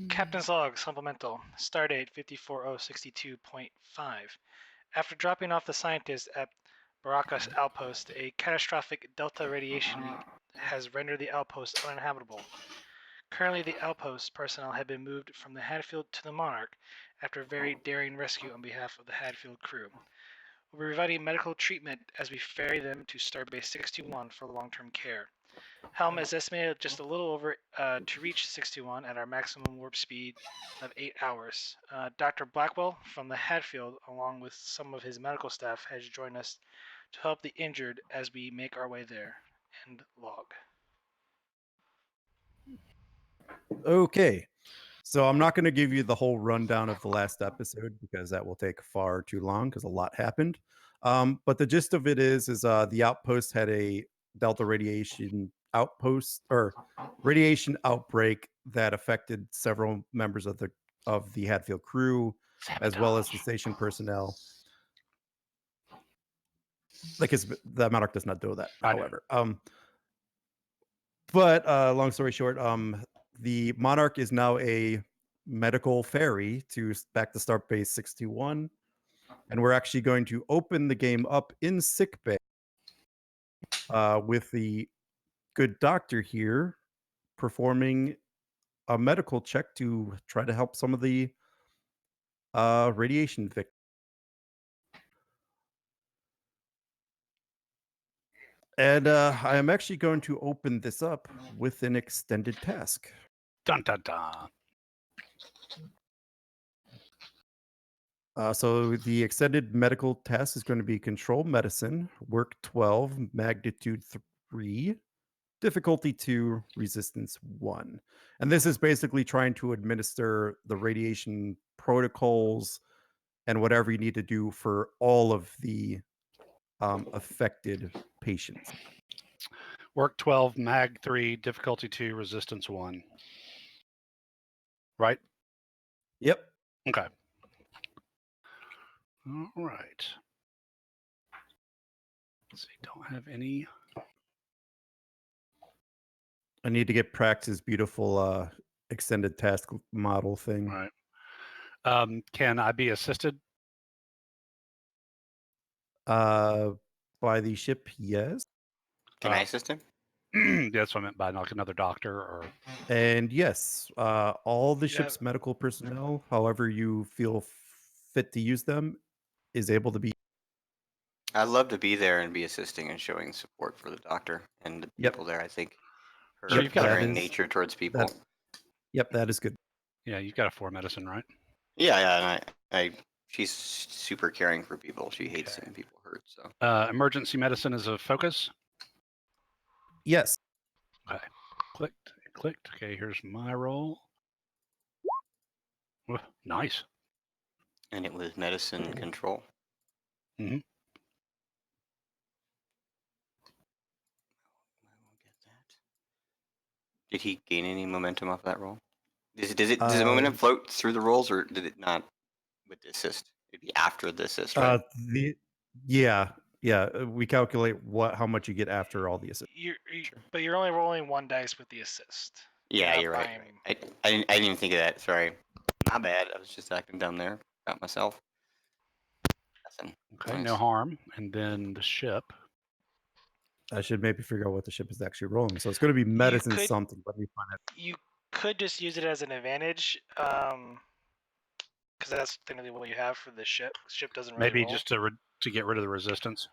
Captain's log, supplemental, stardate 54062.5. After dropping off the scientists at Baraka Outpost, a catastrophic delta radiation has rendered the outpost uninhabitable. Currently, the outpost personnel have been moved from the Hadfield to the Monarch after a very daring rescue on behalf of the Hadfield crew. We'll be providing medical treatment as we ferry them to Starbase 61 for long-term care. Helm is estimated just a little over to reach 61 at our maximum warp speed of 8 hours. Dr. Blackwell from the Hadfield, along with some of his medical staff, has joined us to help the injured as we make our way there. End log. Okay. So I'm not going to give you the whole rundown of the last episode because that will take far too long because a lot happened. But the gist of it is the outpost had a delta radiation outpost or radiation outbreak that affected several members of the Hadfield crew, as well as the station personnel. Like the Monarch does not do that, however. But long story short, the Monarch is now a medical ferry back to Starbase 61, and we're actually going to open the game up in sickbay with the good doctor here performing a medical check to try to help some of the radiation victims. And I am actually going to open this up with an extended task. Dun dun dun. So the extended medical task is going to be control medicine, work 12, magnitude 3, difficulty 2, resistance 1. And this is basically trying to administer the radiation protocols and whatever you need to do for all of the affected patients. Work 12, mag 3, difficulty 2, resistance 1. Right? Yep. Okay. All right. Let's see. Don't have any. I need to get Prax's beautiful extended task model thing. All right. Can I be assisted? By the ship, yes. Can I assist him? That's what I meant by like another doctor or. And yes, all the ship's medical personnel, however you feel fit to use them, is able to be. I'd love to be there and be assisting and showing support for the doctor and the people there. I think her caring nature towards people. That is good. Yeah, you've got a 4 medicine, right? Yeah, and she's super caring for people. She hates seeing people hurt. So emergency medicine is a focus. Yes. Okay. Clicked. Okay, here's my roll. Oh, nice. And it was medicine control. Mm-hmm. Did he gain any momentum off that roll? Does the momentum float through the rolls, or did it not with the assist? It'd be after the assist, right? Yeah. We calculate how much you get after all the assists. But you're only rolling 1 dice with the assist. Yeah, you're right. I didn't even think of that. Sorry, my bad. I was just acting down there about myself. Nothing. Okay, nice. No harm. And then the ship. I should maybe figure out what the ship is actually rolling. So it's going to be medicine something. Let me find it. You could just use it as an advantage, because that's technically what you have for the ship. The ship doesn't really maybe roll. Just to get rid of the resistance.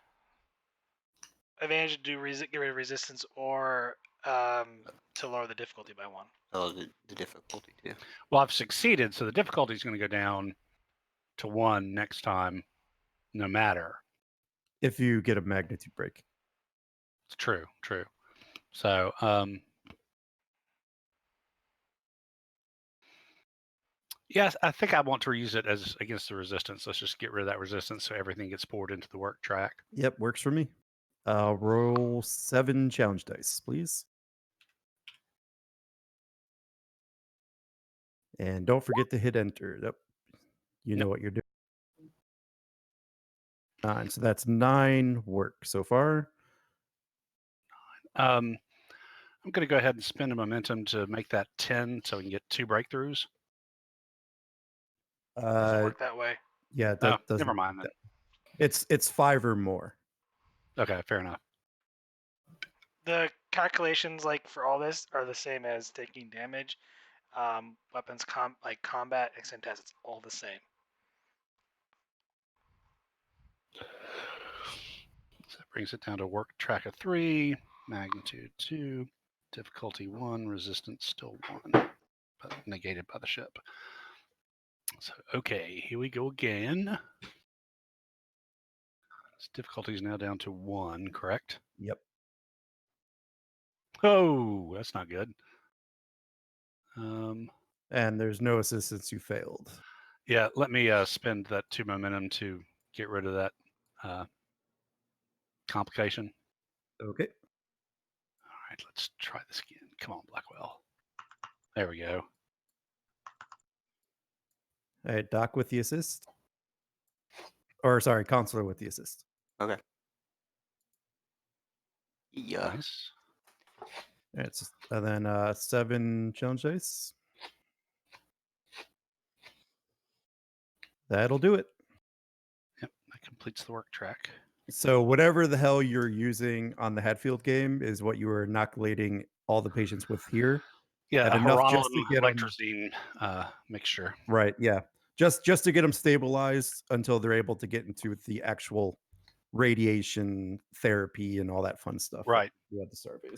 Advantage to get rid of resistance, or to lower the difficulty by 1. Oh, the difficulty too. Well, I've succeeded, so the difficulty is going to go down to 1 next time, no matter. If you get a magnitude break. It's true. So, yes, I think I want to reuse it as against the resistance. Let's just get rid of that resistance so everything gets poured into the work track. Yep, works for me. Roll 7 challenge dice, please. And don't forget to hit enter. Yep. You know what you're doing. 9. So that's 9 work so far. I'm going to go ahead and spend a momentum to make that 10 so we can get 2 breakthroughs. Doesn't work that way. Yeah, No, that doesn't. never mind then. It's 5 or more. Okay, fair enough. The calculations like for all this are the same as taking damage. Weapons like combat, except as it's all the same. So that brings it down to work track of 3, magnitude 2, difficulty 1, resistance still 1, but negated by the ship. So, okay, here we go again. This difficulty is now down to 1, correct? Yep. Oh, that's not good. And there's no assistance. You failed. Yeah, let me spend that 2 momentum to get rid of that complication. Okay. All right, let's try this again. Come on, Blackwell. There we go. All right, Doc with the assist. Or sorry, Counselor with the assist. Okay. Yeah. Nice. All right, and then 7 challenge dice. That'll do it. Yep, that completes the work track. So whatever the hell you're using on the Hadfield game is what you are inoculating all the patients with here. Yeah, and a enough Heronal just to and get 'em- Lectrazine mixture. Right, yeah. Just to get them stabilized until they're able to get into the actual radiation therapy and all that fun stuff. Right. You had the Starbase.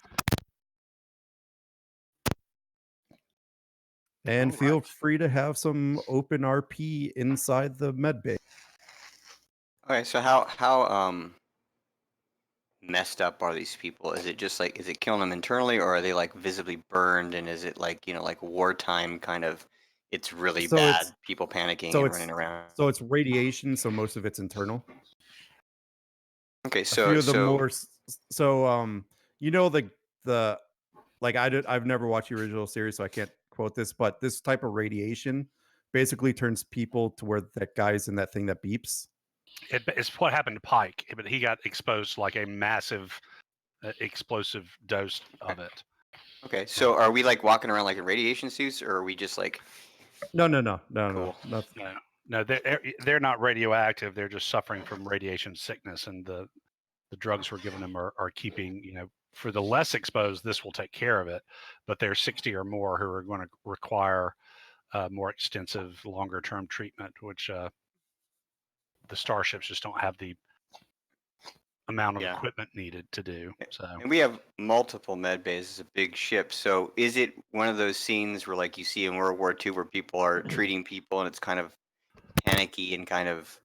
And All feel right. free to have some open RP inside the med bay. Okay, so how messed up are these people? Is it just like, is it killing them internally, or are they like visibly burned? And is it like, like wartime kind of, it's really So bad, it's- people panicking so and it's- running around? So it's radiation, so most of it's internal. Okay, A so few of the more the like I've never watched the original series, so I can't quote this, but this type of radiation basically turns people to where that guy's in that thing that beeps. It's what happened to Pike, but he got exposed to like a massive explosive dose of it. Okay, so are we like walking around like in radiation suits, or are we just like? No, Cool. nothing. No, they're not radioactive. They're just suffering from radiation sickness, and the drugs we're giving them are keeping, for the less exposed, this will take care of it. But there's 60 or more who are going to require more extensive, longer term treatment, which the starships just don't have the amount of Yeah. equipment needed to do. So, And we have multiple med bays. It's a big ship. So is it one of those scenes where, like you see in World War II, where people are treating people and it's kind of panicky and kind of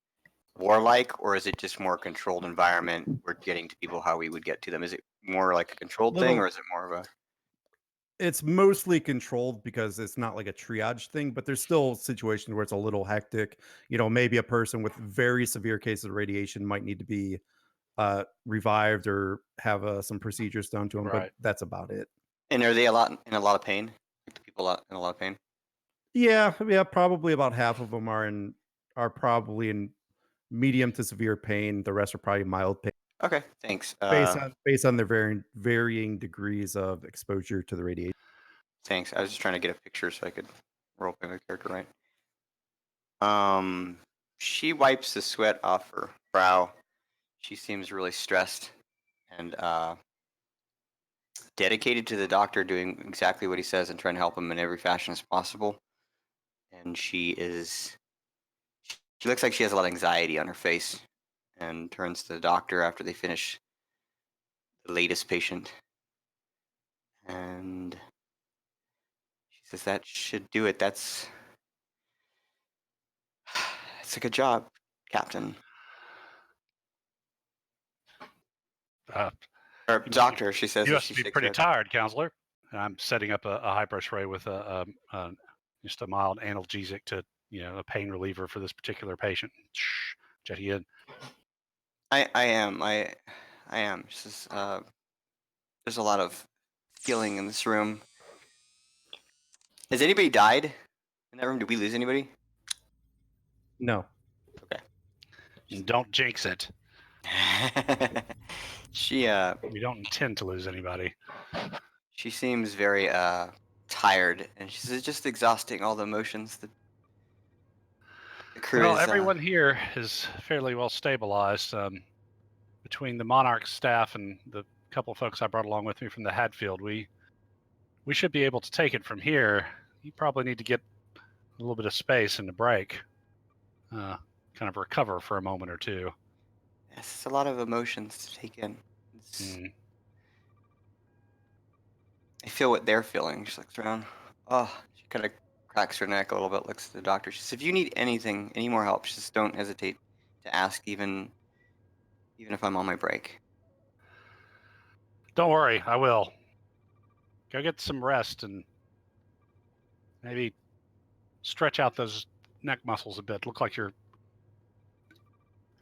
warlike, or is it just more controlled environment? We're getting to people how we would get to them. Is it more like a controlled thing, or is it more of a? It's mostly controlled because it's not like a triage thing, but there's still situations where it's a little hectic. Maybe a person with very severe cases of radiation might need to be revived or have some procedures done to them, Right. but that's about it. And are they in a lot of pain? Like the people in a lot of pain? Yeah, probably about half of them are probably in medium to severe pain. The rest are probably mild pain. Okay, thanks. Based on their varying degrees of exposure to the radiation. Thanks. I was just trying to get a picture so I could role play my character right. She wipes the sweat off her brow. She seems really stressed and dedicated to the doctor, doing exactly what he says and trying to help him in every fashion as possible. And she looks like she has a lot of anxiety on her face, and turns to the doctor after they finish the latest patient. And she says, "That should do it. That's a good job, Captain." Or doctor, she says. You As must she be shakes pretty her head. tired, counselor. And I'm setting up a high pressure ray with just a mild analgesic to, a pain reliever for this particular patient. Jetty in. I am. I am. She says, there's a lot of feeling in this room. Has anybody died in that room? Did we lose anybody? No. Okay. Don't jinx it. She We don't intend to lose anybody. She seems very tired, and she says it's just exhausting, all the emotions. The crew Well, is everyone here is fairly well stabilized. Between the Monarch staff and the couple of folks I brought along with me from the Hadfield, we should be able to take it from here. You probably need to get a little bit of space and a break, kind of recover for a moment or two. yes, it's a lot of emotions to take in. Mm. I feel what they're feeling. She looks around. Oh, she kind of cracks her neck a little bit, looks at the doctor. She says, if you need anything, any more help, just don't hesitate to ask, even if I'm on my break. Don't worry, I will. Go get some rest and maybe stretch out those neck muscles a bit. Look like you're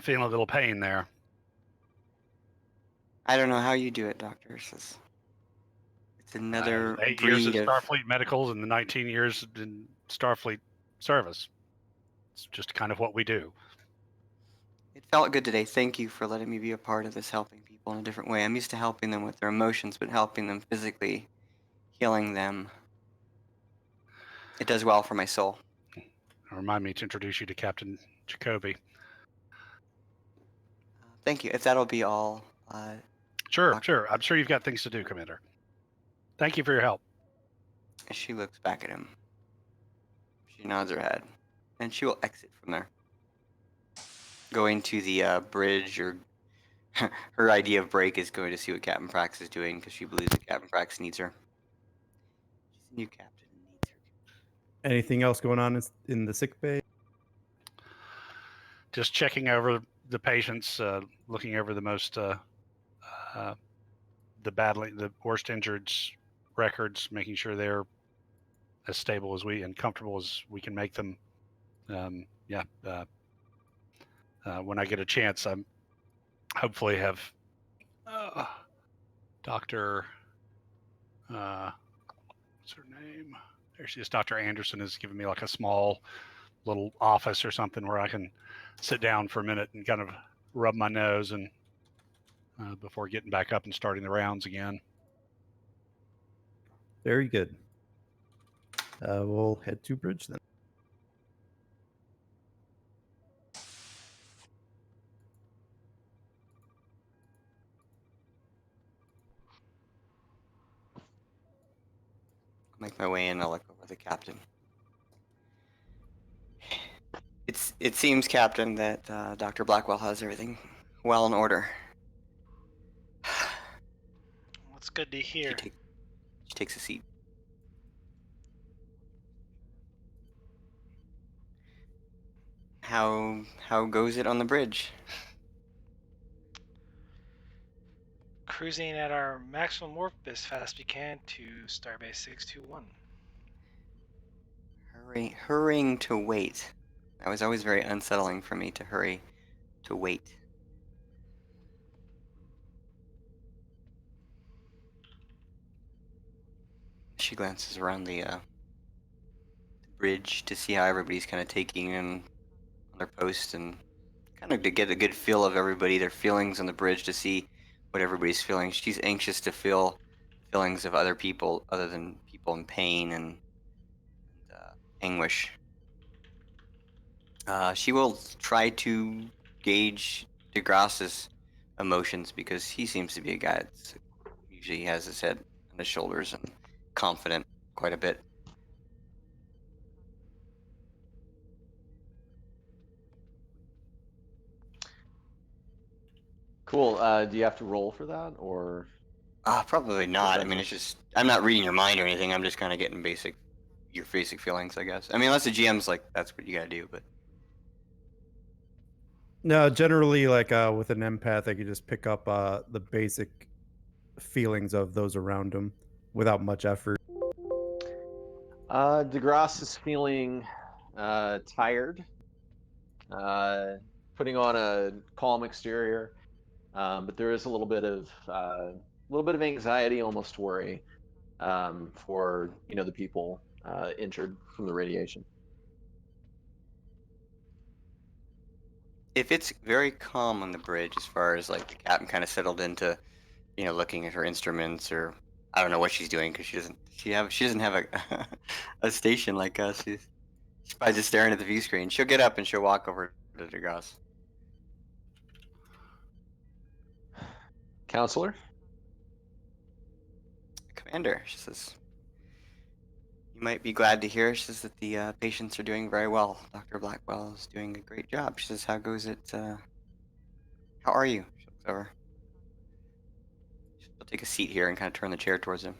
feeling a little pain there. I don't know how you do it, doctor. She says, it's another 8 years at breed of... Starfleet Medicals and the 19 years in Starfleet service. It's just kind of what we do. It felt good today. Thank you for letting me be a part of this, helping people in a different way. I'm used to helping them with their emotions, but helping them physically, healing them. It does well for my soul. Remind me to introduce you to Captain Jacoby. Thank you. If that'll be all. Sure, Doctor. sure. I'm sure you've got things to do, Commander. Thank you for your help. She looks back at him. She nods her head, and she will exit from there. Going to the bridge, or her idea of break is going to see what Captain Prax is doing, because she believes that Captain Prax needs her. She's a new captain and needs her. Anything else going on in the sick bay? Just checking over the patients, looking over the the worst injured's records, making sure they're as stable as we and comfortable as we can make them. When I get a chance, I'm hopefully have Dr. What's her name? There she is. Dr. Anderson has given me like a small little office or something where I can sit down for a minute and kind of rub my nose and before getting back up and starting the rounds again. Very good. We'll head to bridge then. I'll make my way in. I'll look over the captain. It seems, Captain, that Dr. Blackwell has everything well in order. That's good to hear. She takes a seat. How goes it on the bridge? Cruising at our maximum warp as fast as we can to Starbase 621. Hurrying to wait. That was always very unsettling for me, to hurry to wait. She glances around the bridge to see how everybody's kind of taking in on their post, and kind of to get a good feel of everybody, their feelings on the bridge, to see what everybody's feeling. She's anxious to feel feelings of other people other than people in pain and anguish. She will try to gauge DeGrasse's emotions, because he seems to be a guy that usually has his head on his shoulders and confident quite a bit. Cool. Do you have to roll for that, or? Probably not. I mean, it's just, I'm not reading your mind or anything. I'm just kind of getting your basic feelings, I guess. I mean, unless the GM's like, that's what you gotta do, but. No, generally, like with an empath, I could just pick up the basic feelings of those around him without much effort. DeGrasse is feeling tired, putting on a calm exterior, but there is a little bit of anxiety, almost worry, for the people injured from the radiation. If it's very calm on the bridge, as far as like the captain kind of settled into, looking at her instruments or I don't know what she's doing because she doesn't have a a station like us. She's probably just staring at the view screen. She'll get up and she'll walk over to DeGrasse. Counselor? Commander, she says, you might be glad to hear, she says, that the patients are doing very well. Dr. Blackwell is doing a great job. She says, how goes it? How are you? She looks over. She'll take a seat here and kind of turn the chair towards him.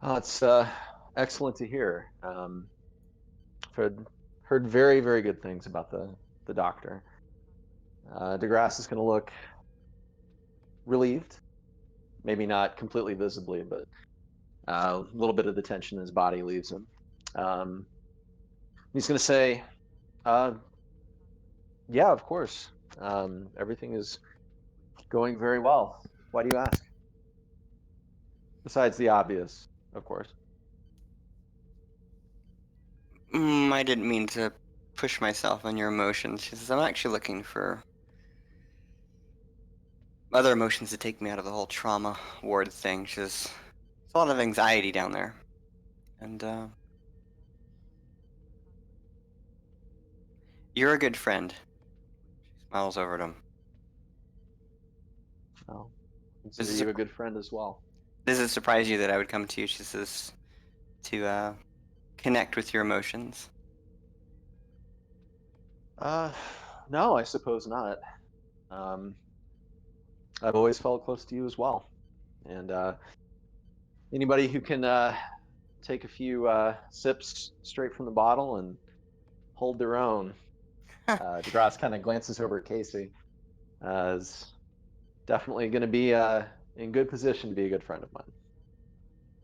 Oh, it's excellent to hear. Heard very, very good things about the doctor. DeGrasse is going to look relieved, maybe not completely visibly, but a little bit of the tension in his body leaves him. He's going to say, yeah, of course. Everything is going very well. Why do you ask? Besides the obvious, of course. I didn't mean to push myself on your emotions. She says, I'm actually looking for other emotions to take me out of the whole trauma ward thing. She says, there's a lot of anxiety down there. And you're a good friend. She smiles over at him. I'll consider you a good friend as well. Does it surprise you that I would come to you, she says, to connect with your emotions? No, I suppose not. I've always felt close to you as well. And anybody who can take a few sips straight from the bottle and hold their own. DeGrasse kind of glances over at Casey. Is definitely going to be in good position to be a good friend of mine.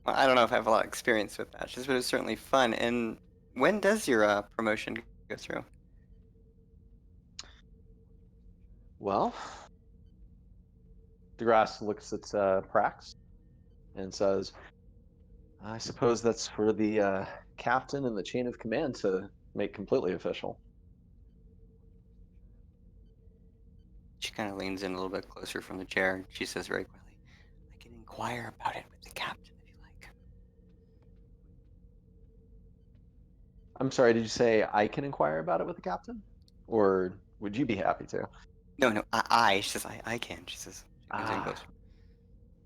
Well, I don't know if I have a lot of experience with that, but it was certainly fun. And when does your promotion go through? Well, DeGrasse looks at Prax and says, I suppose that's for the captain and the chain of command to make completely official. She kind of leans in a little bit closer from the chair, and she says very quietly, I can inquire about it with the captain if you like. I'm sorry, did you say I can inquire about it with the captain? Or would you be happy to? No, she says, I can. She says, she leans in closer.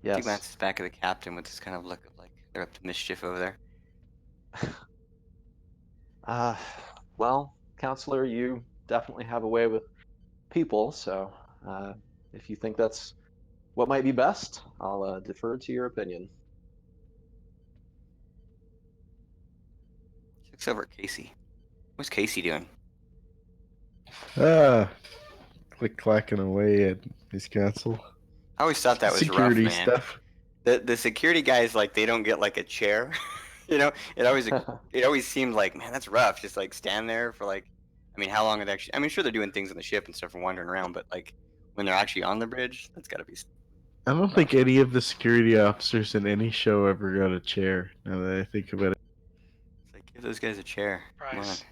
Yes. She glances back at the captain with this kind of look of like they're up to mischief over there. Well, counselor, you definitely have a way with people, so if you think that's what might be best, I'll defer to your opinion. She looks over at Casey. What's Casey doing? Click-clacking away at his console. I always thought that was Security rough, man. stuff. The security guys, like, they don't get like a chair. You know, it always seemed like, man, that's rough. Just like stand there for like, I mean, how long it actually? I mean, sure they're doing things on the ship and stuff and wandering around, but like when they're actually on the bridge, that's got to be. I don't think any of the security officers in any show ever got a chair, now that I think about it. It's like, give those guys a chair. Come on, Price.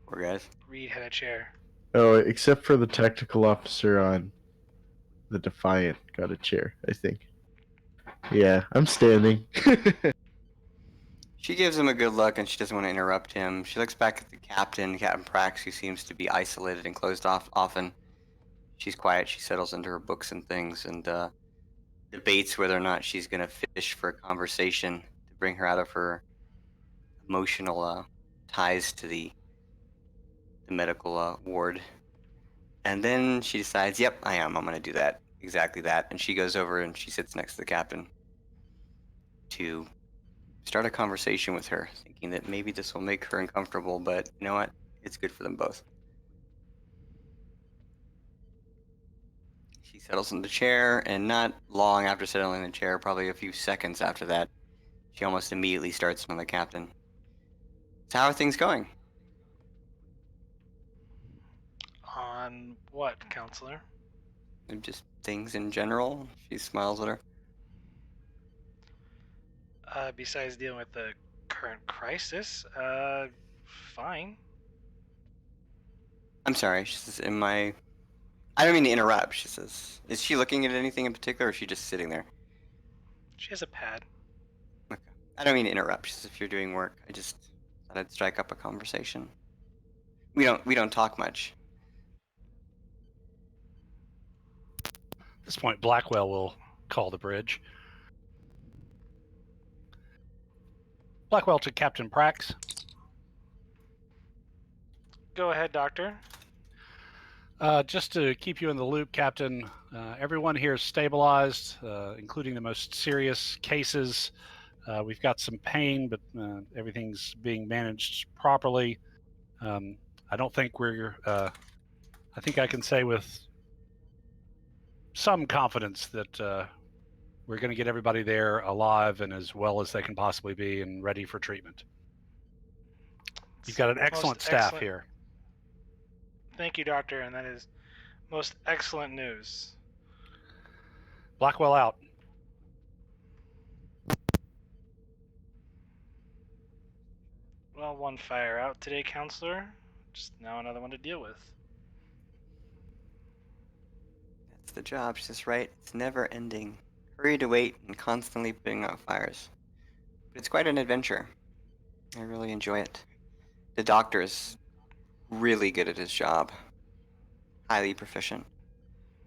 poor guys. Reed had a chair. Oh, except for the tactical officer on the Defiant got a chair, I think. Yeah, I'm standing. She gives him a good look and she doesn't want to interrupt him. She looks back at the captain, Captain Prax, who seems to be isolated and closed off often. She's quiet. She settles into her books and things and debates whether or not she's going to fish for a conversation to bring her out of her emotional ties to the medical ward. And then she decides, yep, I am. I'm going to do that. Exactly that. And she goes over and she sits next to the captain to start a conversation with her, thinking that maybe this will make her uncomfortable, but you know what? It's good for them both. She settles in the chair, and not long after settling in the chair, probably a few seconds after that, she almost immediately starts on the captain. So how are things going? On what, counselor? Just things in general? She smiles at her. Besides dealing with the current crisis, fine. I'm sorry, she says, I don't mean to interrupt, she says. Is she looking at anything in particular, or is she just sitting there? She has a pad. Okay. I don't mean to interrupt. Just if you're doing work, I just thought I'd strike up a conversation. We don't talk much. At this point, Blackwell will call the bridge. Blackwell to Captain Prax. Go ahead, Doctor. Just to keep you in the loop, Captain, everyone here is stabilized, including the most serious cases. We've got some pain, but everything's being managed properly. I don't think we're. I think I can say with some confidence that we're going to get everybody there alive and as well as they can possibly be and ready for treatment. You've got an excellent staff here. Thank you, Doctor, and that is most excellent news. Blackwell out. Well, one fire out today, Counselor. Just now another one to deal with. That's the job. She's just right. It's never ending. Hurry to wait and constantly putting out fires. But it's quite an adventure. I really enjoy it. The doctor is really good at his job. Highly proficient.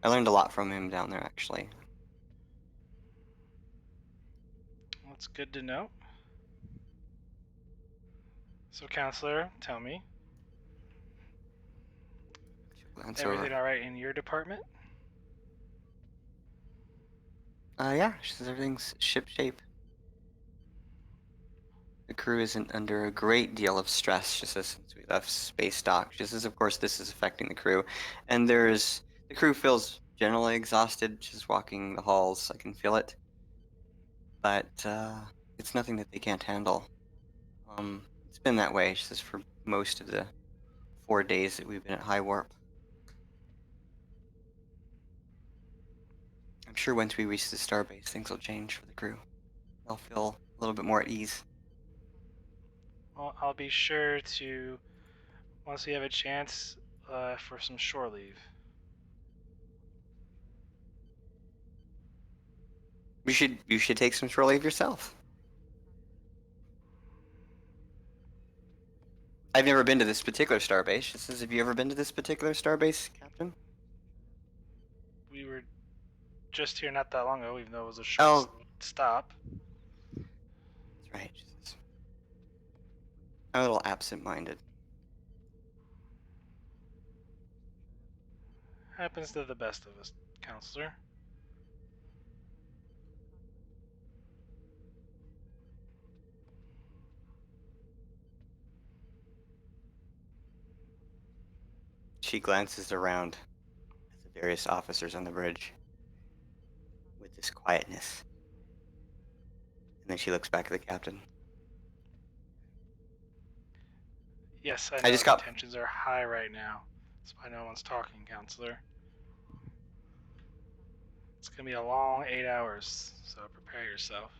I learned a lot from him down there, actually. That's good to know. So, Counselor, tell me, everything all right in your department? Yeah, she says everything's shipshape. The crew isn't under a great deal of stress, she says, since we left space dock. She says, of course, this is affecting the crew. And the crew feels generally exhausted, just walking the halls. I can feel it. But it's nothing that they can't handle. It's been that way, she says, for most of the 4 days that we've been at high warp. I'm sure once we reach the Starbase, things will change for the crew. They'll feel a little bit more at ease. Well, I'll be sure to, once we have a chance, for some shore leave. You should take some shore leave yourself. I've never been to this particular starbase. She says, have you ever been to this particular starbase, Captain? We were just here not that long ago, even though it was a short stop. That's right, she says. I'm a little absent-minded. Happens to the best of us, Counselor. She glances around at the various officers on the bridge with this quietness. And then she looks back at the captain. Yes, I know the tensions are high right now. That's why no one's talking, Counselor. It's gonna be a long 8 hours, so prepare yourself.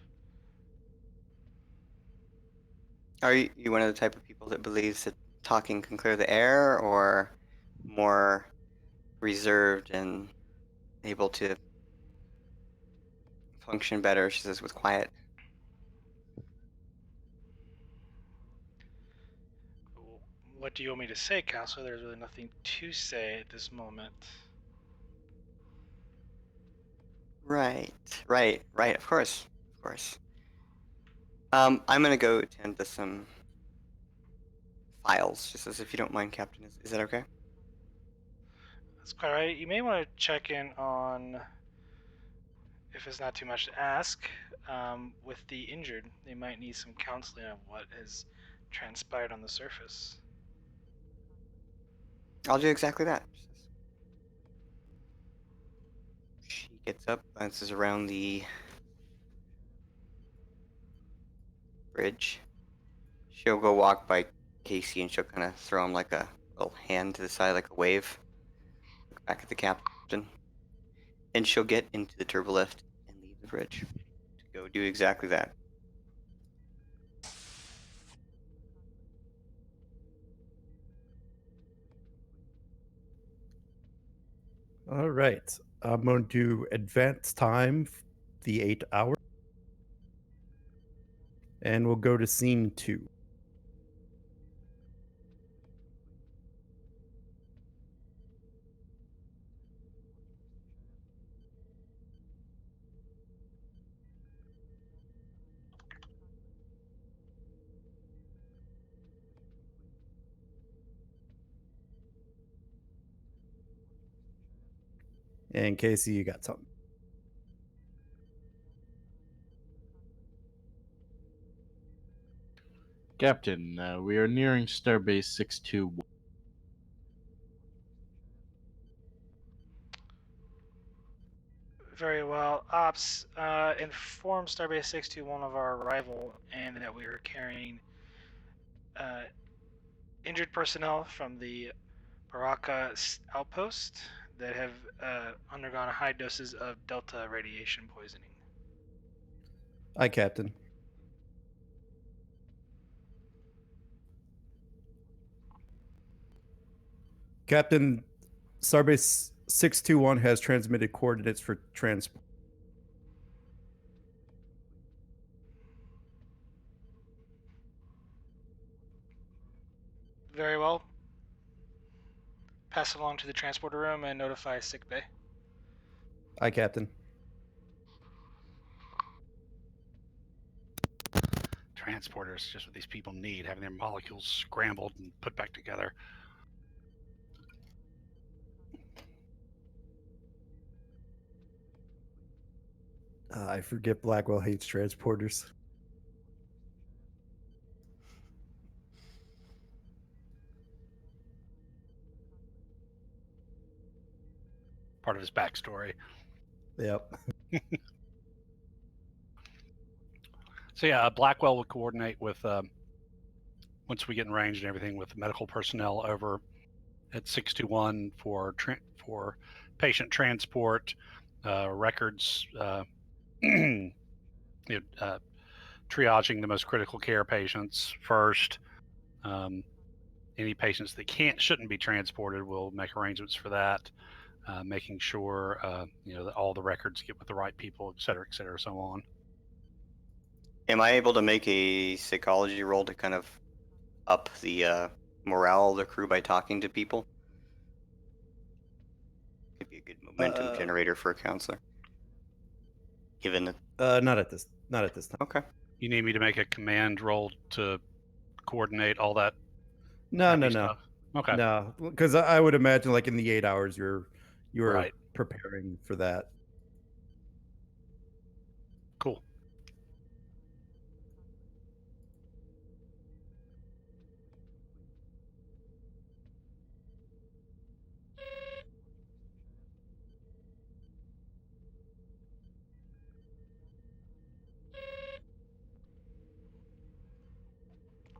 Are you one of the type of people that believes that talking can clear the air, or more reserved and able to function better, she says, with quiet? What do you want me to say, Counselor? There's really nothing to say at this moment. Right. Of course. I'm gonna go attend to some files. She says, if you don't mind, Captain, is that okay? That's quite right. You may want to check in on, if it's not too much to ask, with the injured. They might need some counseling on what has transpired on the surface. I'll do exactly that. She gets up, glances around the bridge. She'll go walk by Casey and she'll kind of throw him like a little hand to the side, like a wave. Look back at the captain. And she'll get into the turbolift and leave the bridge to go do exactly that. All right. I'm going to advance time the 8 hours. And we'll go to scene 2. And Casey, you got something. Captain, we are nearing Starbase 621. Very well. Ops, inform Starbase 621 of our arrival and that we are carrying injured personnel from the Baraka Outpost that have undergone high doses of Delta radiation poisoning. Aye, Captain. Captain, Starbase 621 has transmitted coordinates for transport. Very well. Pass along to the transporter room and notify sickbay. Aye, Captain. Transporters, just what these people need, having their molecules scrambled and put back together. I forget Blackwell hates transporters. Part of his backstory. Yep. So yeah, Blackwell will coordinate with once we get in range and everything with medical personnel over at 621 for patient transport, records, triaging the most critical care patients first. Any patients that shouldn't be transported, we'll make arrangements for that. Making sure that all the records get with the right people, et cetera, so on. Am I able to make a psychology roll to kind of up the morale of the crew by talking to people? Could be a good momentum generator for a counselor. Given the Not at this time. okay. You need me to make a command roll to coordinate all that? No. Stuff? Okay. No, because I would imagine like in the 8 hours you're Right. preparing for that. Cool.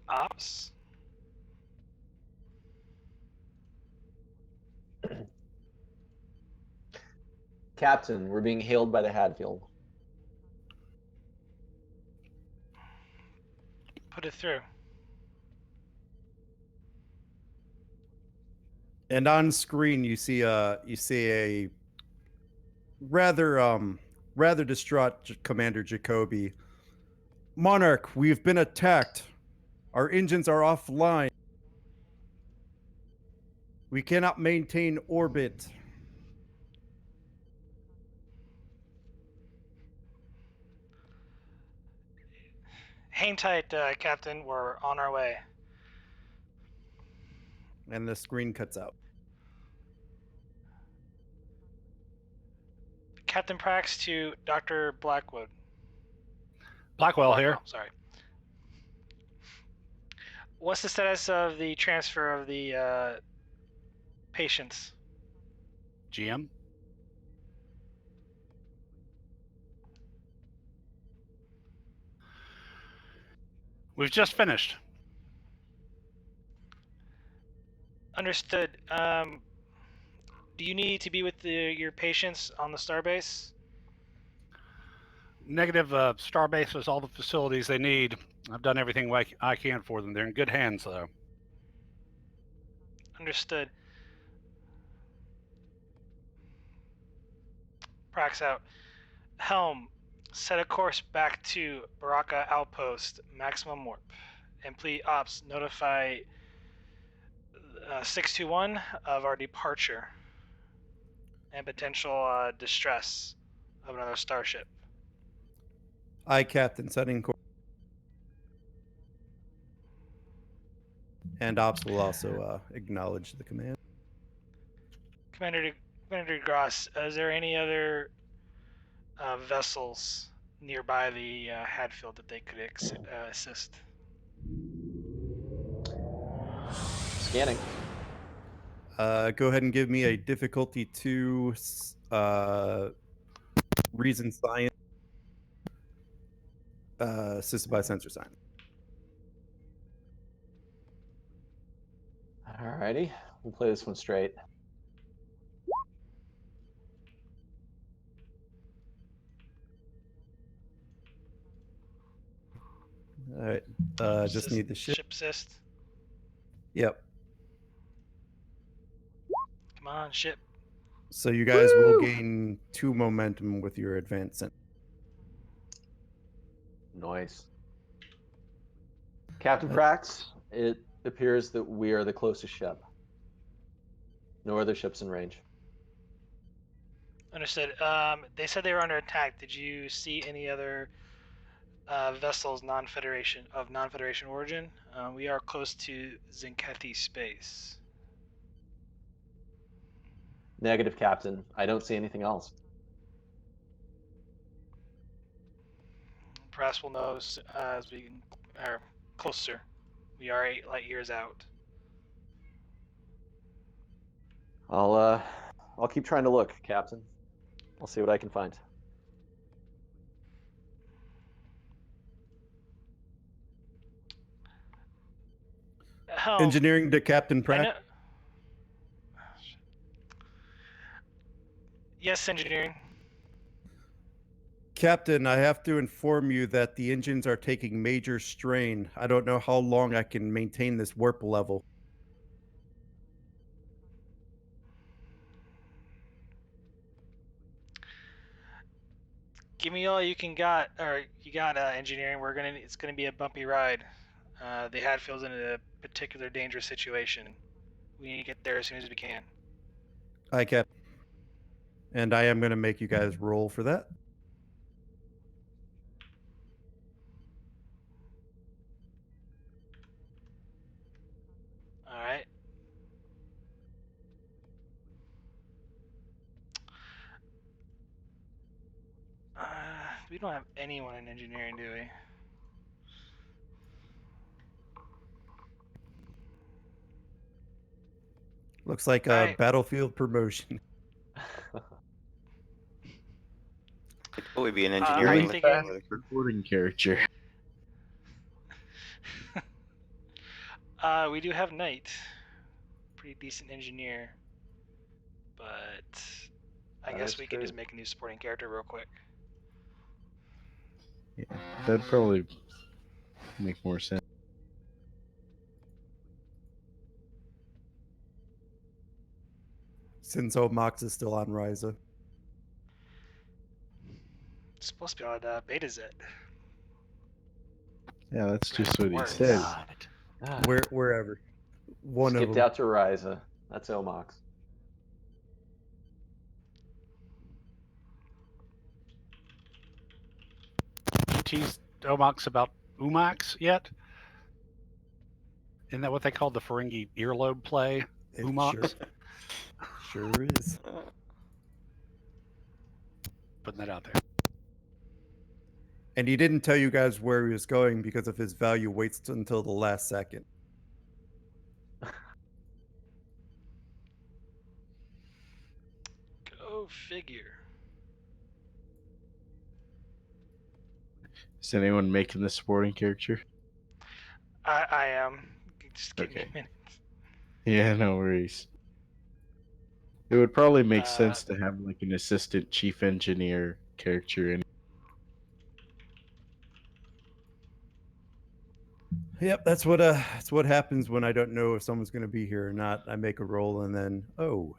Ops. Captain, we're being hailed by the Hadfield. Put it through. And on screen you see a rather distraught Commander Jacoby. Monarch, we've been attacked. Our engines are offline. We cannot maintain orbit. Hang tight, Captain. We're on our way. And the screen cuts out. Captain Prax to Dr. Blackwood. Blackwell here. Sorry. What's the status of the transfer of the patients? GM. We've just finished. Understood. Do you need to be with your patients on the Starbase? Negative. Starbase has all the facilities they need. I've done everything I can for them. They're in good hands, though. Understood. Prax out. Helm, Set a course back to Baraka Outpost, maximum warp. And please, ops, notify 621 of our departure and potential distress of another starship. Aye, Captain, setting course. And Ops will also acknowledge the command. Commander DeGrasse, is there any other vessels nearby the Hadfield that they could assist? Scanning. Go ahead and give me a difficulty 2 reason science assisted by sensor science. Alrighty, we'll play this one straight. All right. Just need the ship. Ship assist. Yep. Come on, ship. So you guys will gain 2 momentum with your advance. Nice. Captain Prax, it appears that we are the closest ship. No other ships in range. Understood. They said they were under attack. Did you see any other vessels non-Federation origin? We are close to Zinketi space. Negative, Captain. I don't see anything else. Perhaps we'll know as we are closer. We are 8 light years out. I'll keep trying to look, Captain. I'll see what I can find. Oh, Engineering to Captain I Pratt. know. Yes, engineering. Captain, I have to inform you that the engines are taking major strain. I don't know how long I can maintain this warp level. Give me all you got, engineering. It's gonna be a bumpy ride. The Hadfield's in a particular dangerous situation. We need to get there as soon as we can. Aye, Captain. And I am going to make you guys roll for that. All right. We don't have anyone in engineering, do we? Looks like a Alright. battlefield promotion. Could totally be an I'm engineering. thinking- Recording character. We do have Knight. Pretty decent engineer. But I That guess is we true. can just make a new supporting character real quick. Yeah, that'd probably make more sense. Since Omox is still on Ryza. It's supposed to be on Beta Z. Yeah, that's just what he Words. said. Ah, Wherever. One of skipped them. out to Ryza. That's Omox. You teased Omox about Umax yet? Isn't that what they called the Ferengi earlobe play? It Umox? sure is. Putting that out there. And he didn't tell you guys where he was going because of his value waits until the last second. Go figure. Is anyone making the supporting character? I am. Just give me Okay. a minute. Yeah, no worries. It would probably make Uh, sense to have like an assistant chief engineer character in. Yep, that's what happens when I don't know if someone's going to be here or not. I make a roll and then oh.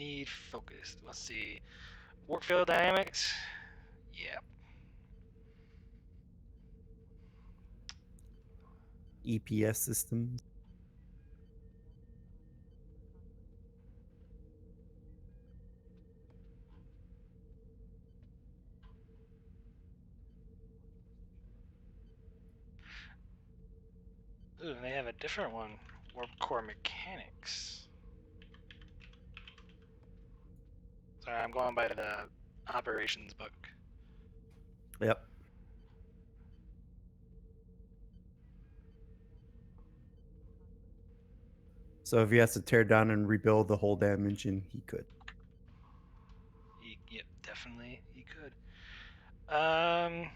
need focused. Let's see. Warp field dynamics. Yeah. EPS systems. Ooh, and they have a different one. Warp core mechanics. Sorry, I'm going by the operations book. Yep. So if he has to tear down and rebuild the whole damn engine, he could. Yep, definitely he could. Let's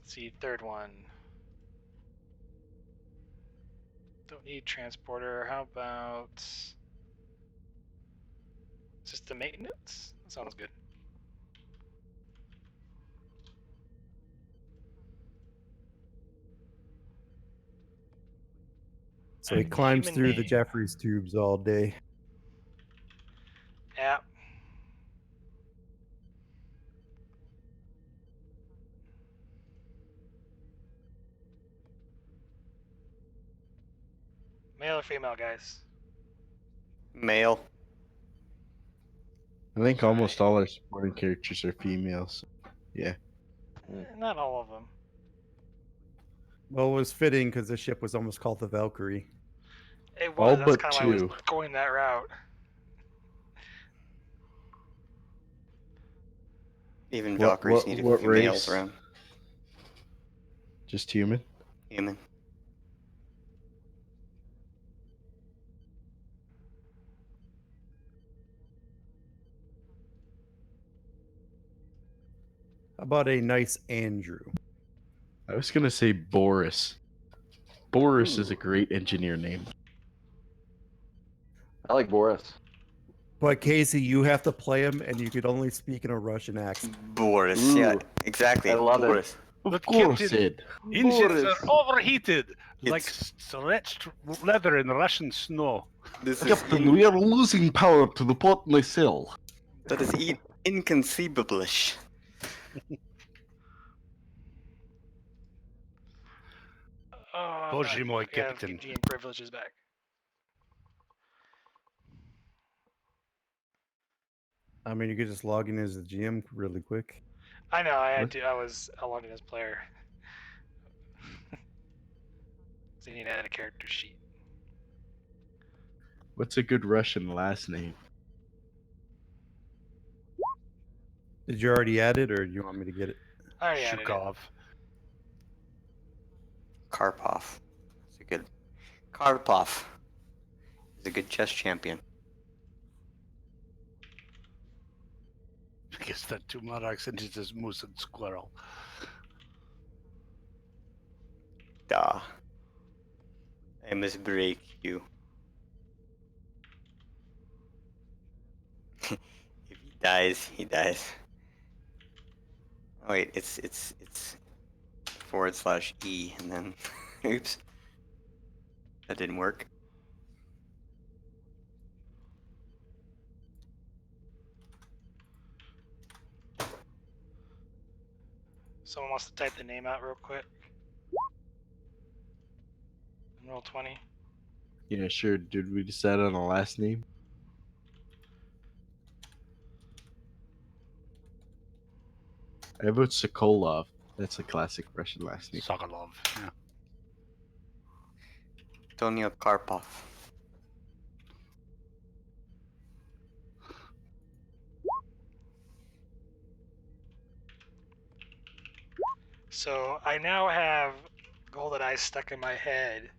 see, third one. Don't need transporter. How about system maintenance? That sounds good. So he And climbs human through the name. Jeffries tubes all day. Yeah. Male or female, guys? Male. I think All almost right. all our supporting characters are females. Yeah. Not all of them. Well, it was fitting because the ship was almost called the Valkyrie. It All was. That's but kind of why I was two. going that route. Even What- Valkyries what- need a what few males race? around. Just human? Human. How about a nice Andrew? I was gonna say Boris. Boris is a Ooh. great engineer name. I like Boris. But Casey, you have to play him, and you could only speak in a Russian accent. Boris. Yeah, Ooh, exactly. I love it. Boris. Of But course, Captain, Ed. engines Boris. are overheated, like It's- stretched leather in Russian snow. This is Captain, we are losing power to the port nacelle. that is inconceivable. Oh, Boże God. mój, I have Captain. GM privileges back. I mean, you could just log in as a GM really quick. I know. I had What? to. I was logged in as player. So you need to add a character sheet. What's a good Russian last name? Did you already add it, or do you want me to get it? I already added it. Shukov. Karpov. It's a good. Karpov is a good chess champion. I guess that two monarchs and it's just moose and squirrel. Duh. I must break you. If he dies, he dies. Oh wait, it's /E and then oops. That didn't work. Someone wants to type the name out real quick. Roll 20. Yeah, sure. Did we decide on a last name? I vote Sokolov. That's a classic Russian last name. Sokolov. Yeah. Tonio Karpov. So I now have GoldenEye stuck in my head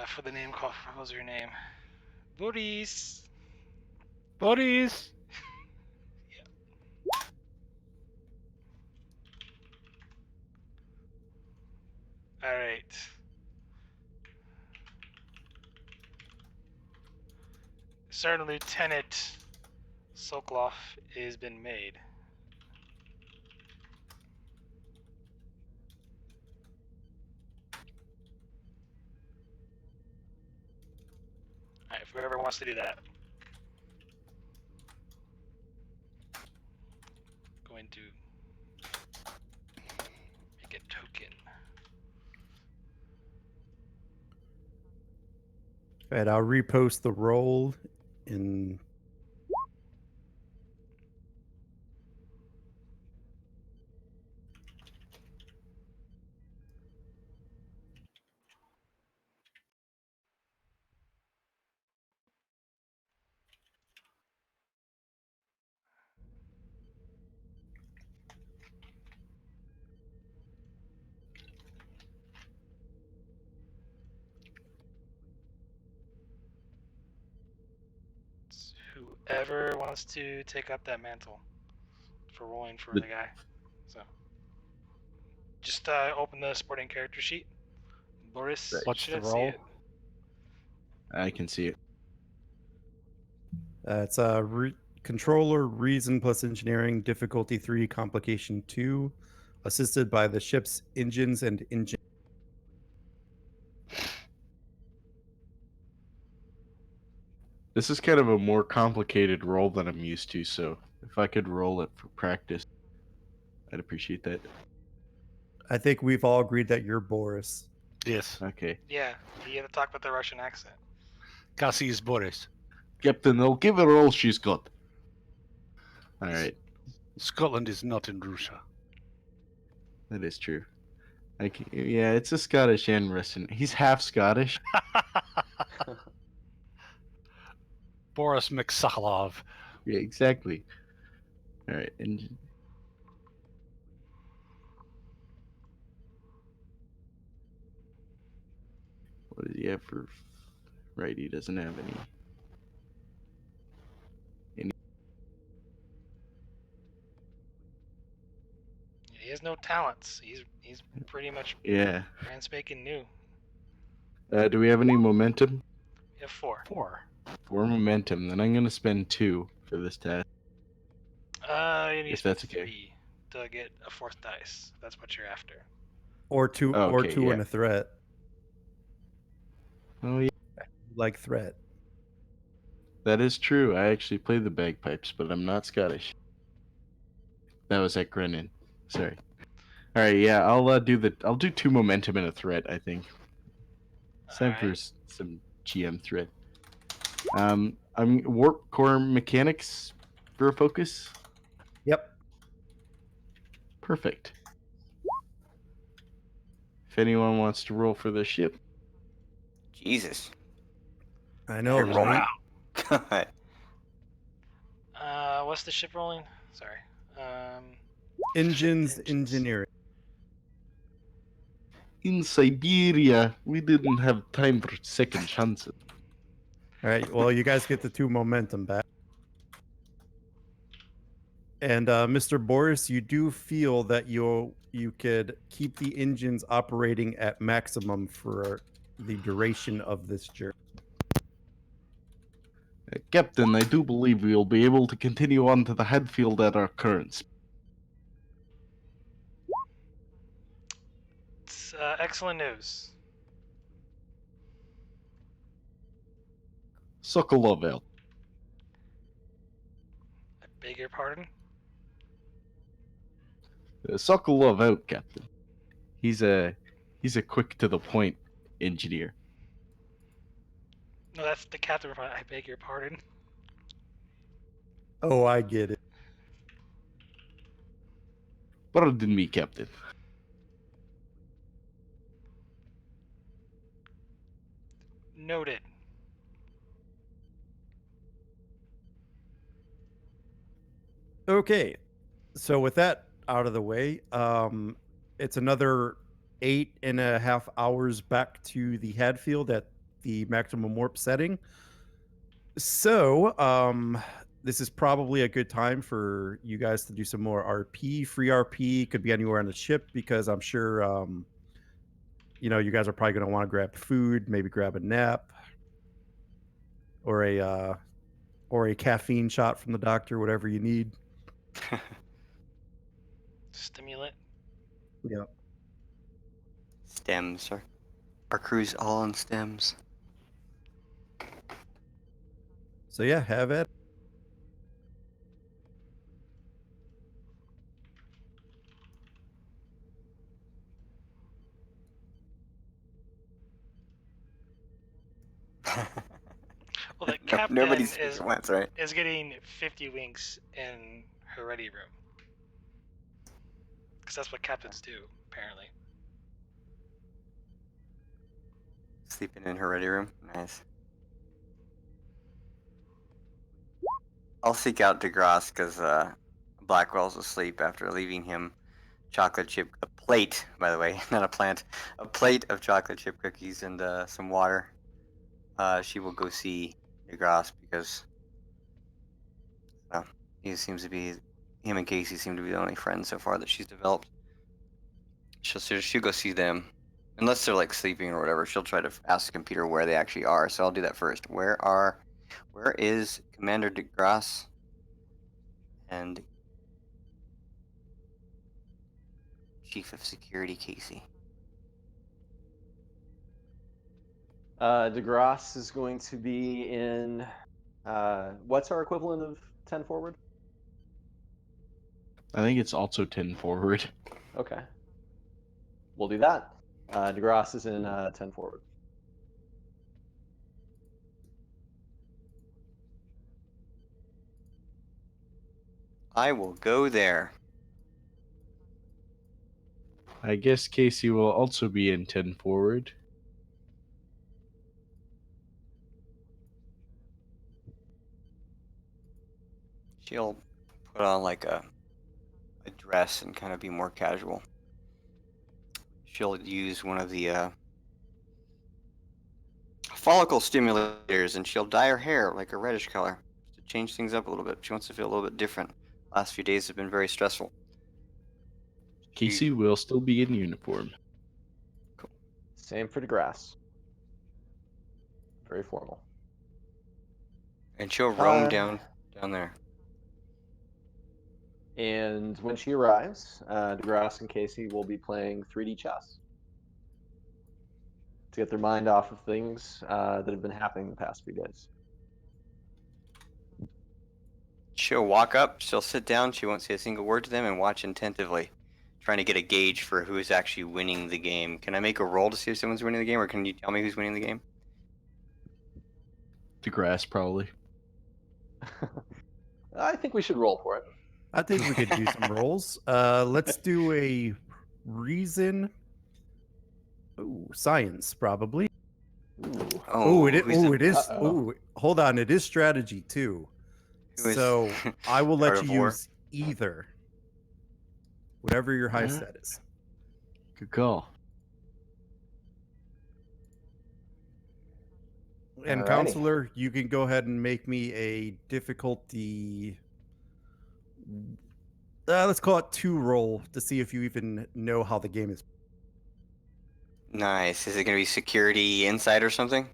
for the name called. What was your name? Boris. Boris! All right. Certain Lieutenant Sokolov has been made. whoever wants to do that. Going to make a token. All right, I'll repost the roll in. Whoever wants to take up that mantle for rolling for the guy. So just open the sporting character sheet. Boris, Right. you What's should the see roll? it. I can see it. It's controller, reason plus engineering, difficulty 3, complication 2, assisted by the ship's engines and engine. This is kind of a more complicated roll than I'm used to, so if I could roll it for practice, I'd appreciate that. I think we've all agreed that you're Boris. Yes. Okay. Yeah, you have to talk with the Russian accent. Kasi is Boris. Captain, I'll give her all she's got. Alright, Scotland is not in Russia. that is true. Yeah, it's a Scottish and Russian. He's half Scottish. Boris Mikhailov. Yeah, exactly. Alright, and what does he have for... Right, he doesn't have any. He has no talents. He's pretty much Yeah. brand spanking new. Do we have any momentum? You have 4. 4. 4 momentum, then I'm gonna spend 2 for this task. You need If to spend that's okay. 3 to get a 4th dice. If that's what you're after. Or two, Oh, or okay, two yeah. and a threat. Oh yeah, Like threat. that is true. I actually play the bagpipes, but I'm not Scottish. That was at Grennan. Sorry. Alright, yeah, I'll do 2 momentum and a threat, I think. It's time for Alright. some GM threat. I'm warp core mechanics for a focus. Yep. Perfect. If anyone wants to roll for the ship, Jesus. I know, Better right? God. What's the ship rolling? Sorry. Engines, Ship engines. engineering. in Siberia, we didn't have time for second chances. All right. Well, you guys get the 2 momentum back. And Mr. Boris, you do feel that you could keep the engines operating at maximum for the duration of this journey. Captain, I do believe we will be able to continue on to the Hadfield at our current speed. It's excellent news. Sokolov out. I beg your pardon? Sokolov out, Captain. He's a quick to the point engineer. No, that's the captain. I beg your pardon. Oh, I get it. Pardon me, Captain. Noted. Okay. So with that out of the way, it's another 8.5 hours back to the Hadfield at the maximum warp setting. So, this is probably a good time for you guys to do some more RP. Free RP could be anywhere on the ship because I'm sure, you guys are probably going to want to grab food, maybe grab a nap, or a caffeine shot from the doctor, whatever you need. Stimulant. Yeah. Stems. Our crew's all on stems. So yeah, have it. Well, the No- captain Nobody's speaking once, right? is getting 50 winks in her ready room. Because that's what captains do, apparently. Sleeping in her ready room. Nice. I'll seek out DeGrasse because Blackwell's asleep after leaving him a plate, by the way, not a plant, a plate of chocolate chip cookies and some water. She will go see DeGrasse because him and Casey seem to be the only friends so far that she's developed. She'll go see them. Unless they're like sleeping or whatever, she'll try to ask the computer where they actually are. So I'll do that first. Where is Commander DeGrasse and Chief of Security Casey? DeGrasse is going to be in. What's our equivalent of 10 forward? I think it's also 10 forward. Okay. We'll do that. DeGrasse is in 10 forward. I will go there. I guess Casey will also be in 10 forward. She'll put on like a dress and kind of be more casual. She'll use one of the follicle stimulators and she'll dye her hair like a reddish color to change things up a little bit. She wants to feel a little bit different. Last few days have been very stressful. Casey will still be in uniform. Same for DeGrasse. Very formal. And she'll roam down there. And when she arrives, DeGrasse and Casey will be playing 3D chess to get their mind off of things that have been happening the past few days. She'll walk up, she'll sit down, she won't say a single word to them and watch attentively, trying to get a gauge for who's actually winning the game. Can I make a roll to see if someone's winning the game, or can you tell me who's winning the game? DeGrasse, probably. I think we should roll for it. I think we could do some rolls. Let's do a reason. Ooh, science probably. Oh, it is. Uh-oh. Oh, hold on. It is strategy too. Who is So I will Art let of you War? use either, whatever your high Huh? stat is. Good call. And Alrighty. counselor, you can go ahead and make me a difficulty. Let's call it 2 roll to see if you even know how the game is. Nice. Is it going to be security insight or something?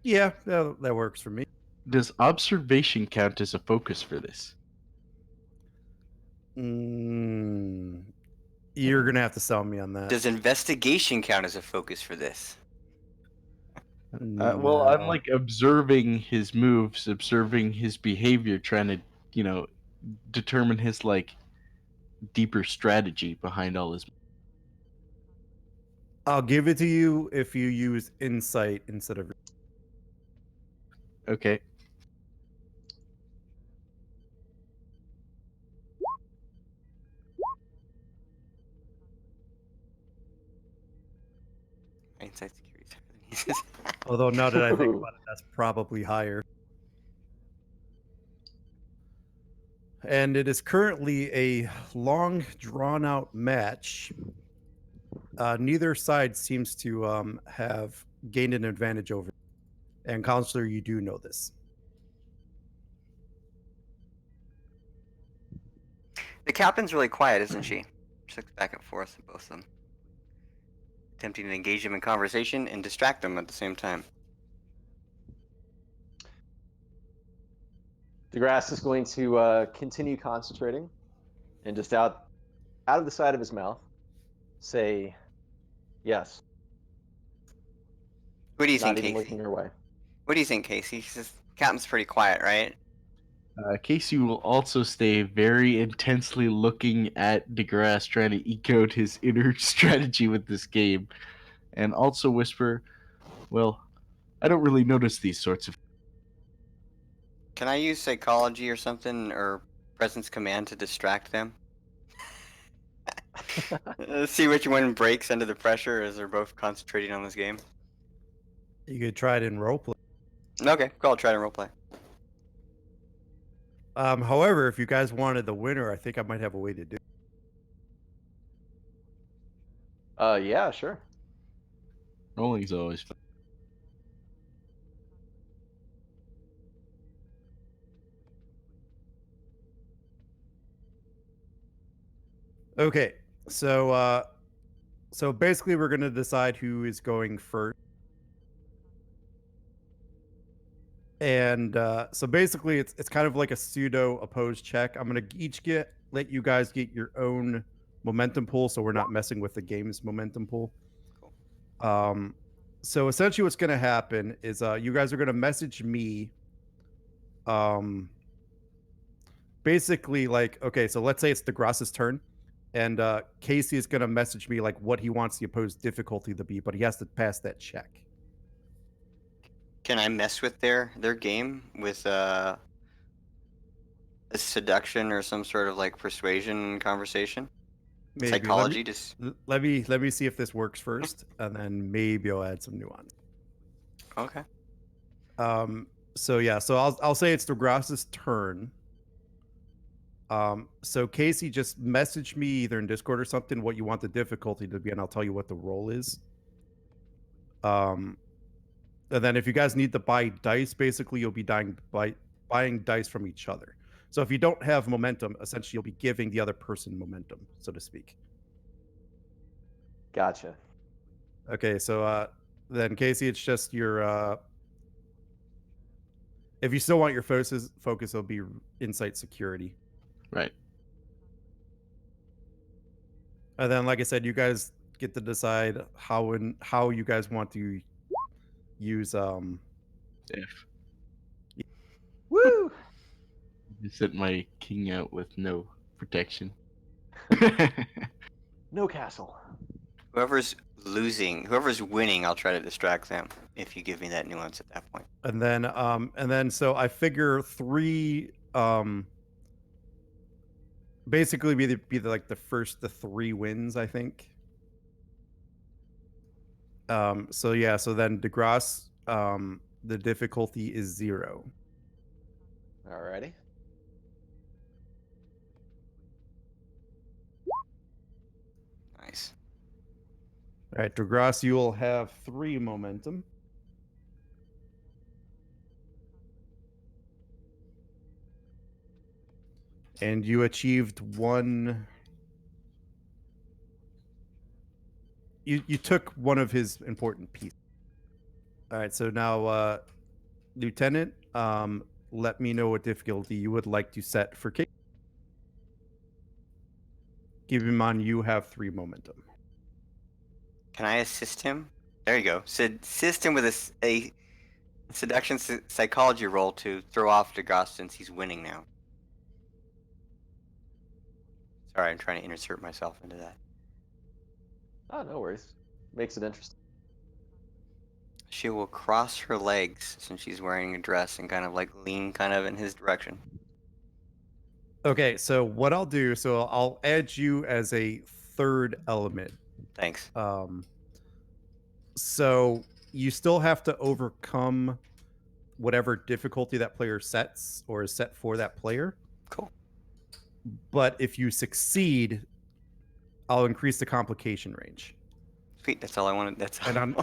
Yeah, that works for me. Does observation count as a focus for this? You're gonna have to sell me on that. Does investigation count as a focus for this? Well, I'm No. like observing his moves, observing his behavior, trying to, determine his like deeper strategy behind all his. I'll give it to you if you use insight instead of. Okay. Insight security is higher than he says. Although now that I think Ooh. about it, that's probably higher. And it is currently a long, drawn-out match. Neither side seems to have gained an advantage over. And counselor, you do know this. The captain's really quiet, isn't she? She looks back and forth at both of them, attempting to engage them in conversation and distract them at the same time. DeGrasse is going to continue concentrating and just out of the side of his mouth say yes. What do you Not think, even Casey? looking her way. What do you think, Casey? She says, Captain's pretty quiet, right? Casey will also stay very intensely looking at DeGrasse, trying to eke out his inner strategy with this game, and also whisper, "Well, I don't really notice these sorts of." Can I use psychology or something, or presence command to distract them? See which one breaks under the pressure as they're both concentrating on this game. You could try it in roleplay. Okay, cool. I'll try to roleplay. However, if you guys wanted the winner, I think I might have a way to do it. Yeah, sure. Rolling's always fun. Okay, so so basically we're gonna decide who is going first. And so basically it's kind of like a pseudo opposed check. I'm gonna let you guys get your own momentum pool, so we're not messing with the game's momentum pool. Cool. So essentially what's gonna happen is you guys are gonna message me. Basically, like, okay, so let's say it's DeGrasse's turn, and Casey is gonna message me like what he wants the opposed difficulty to be, but he has to pass that check. Can I mess with their game with a seduction or some sort of like persuasion conversation? Maybe Psychology, just let me see if this works first, and then maybe I'll add some nuance. okay. So yeah, so I'll say it's DeGrasse's turn. So Casey, just message me either in Discord or something what you want the difficulty to be, and I'll tell you what the roll is. And then if you guys need to buy dice, basically you'll be buying dice from each other. So if you don't have momentum, essentially you'll be giving the other person momentum, so to speak. Gotcha. Okay, so then Casey, it's just your if you still want your focus will be insight security. Right. And then, like I said, you guys get to decide how you guys want to use If Woo! you sent my king out with no protection. No castle. Whoever's winning, I'll try to distract them if you give me that nuance at that point. and then so I figure 3 basically be like the 3 wins, I think. So yeah, so then DeGrasse, the difficulty is 0. Alrighty. Nice. All right, DeGrasse, you will have 3 momentum. And you achieved 1. You took one of his important pieces. All right, so now, Lieutenant, let me know what difficulty you would like to set for Kate. Keep in mind you have 3 momentum. Can I assist him? There you go. Assist him with a seduction psychology roll to throw off DeGrasse since he's winning now. Sorry, I'm trying to insert myself into that. Oh, no worries. Makes it interesting. She will cross her legs since she's wearing a dress and kind of like lean kind of in his direction. Okay, so what I'll do, so I'll add you as a 3rd element. Thanks. So you still have to overcome whatever difficulty that player sets or is set for that player. Cool. But if you succeed, I'll increase the complication range. Sweet. That's all I wanted. That's all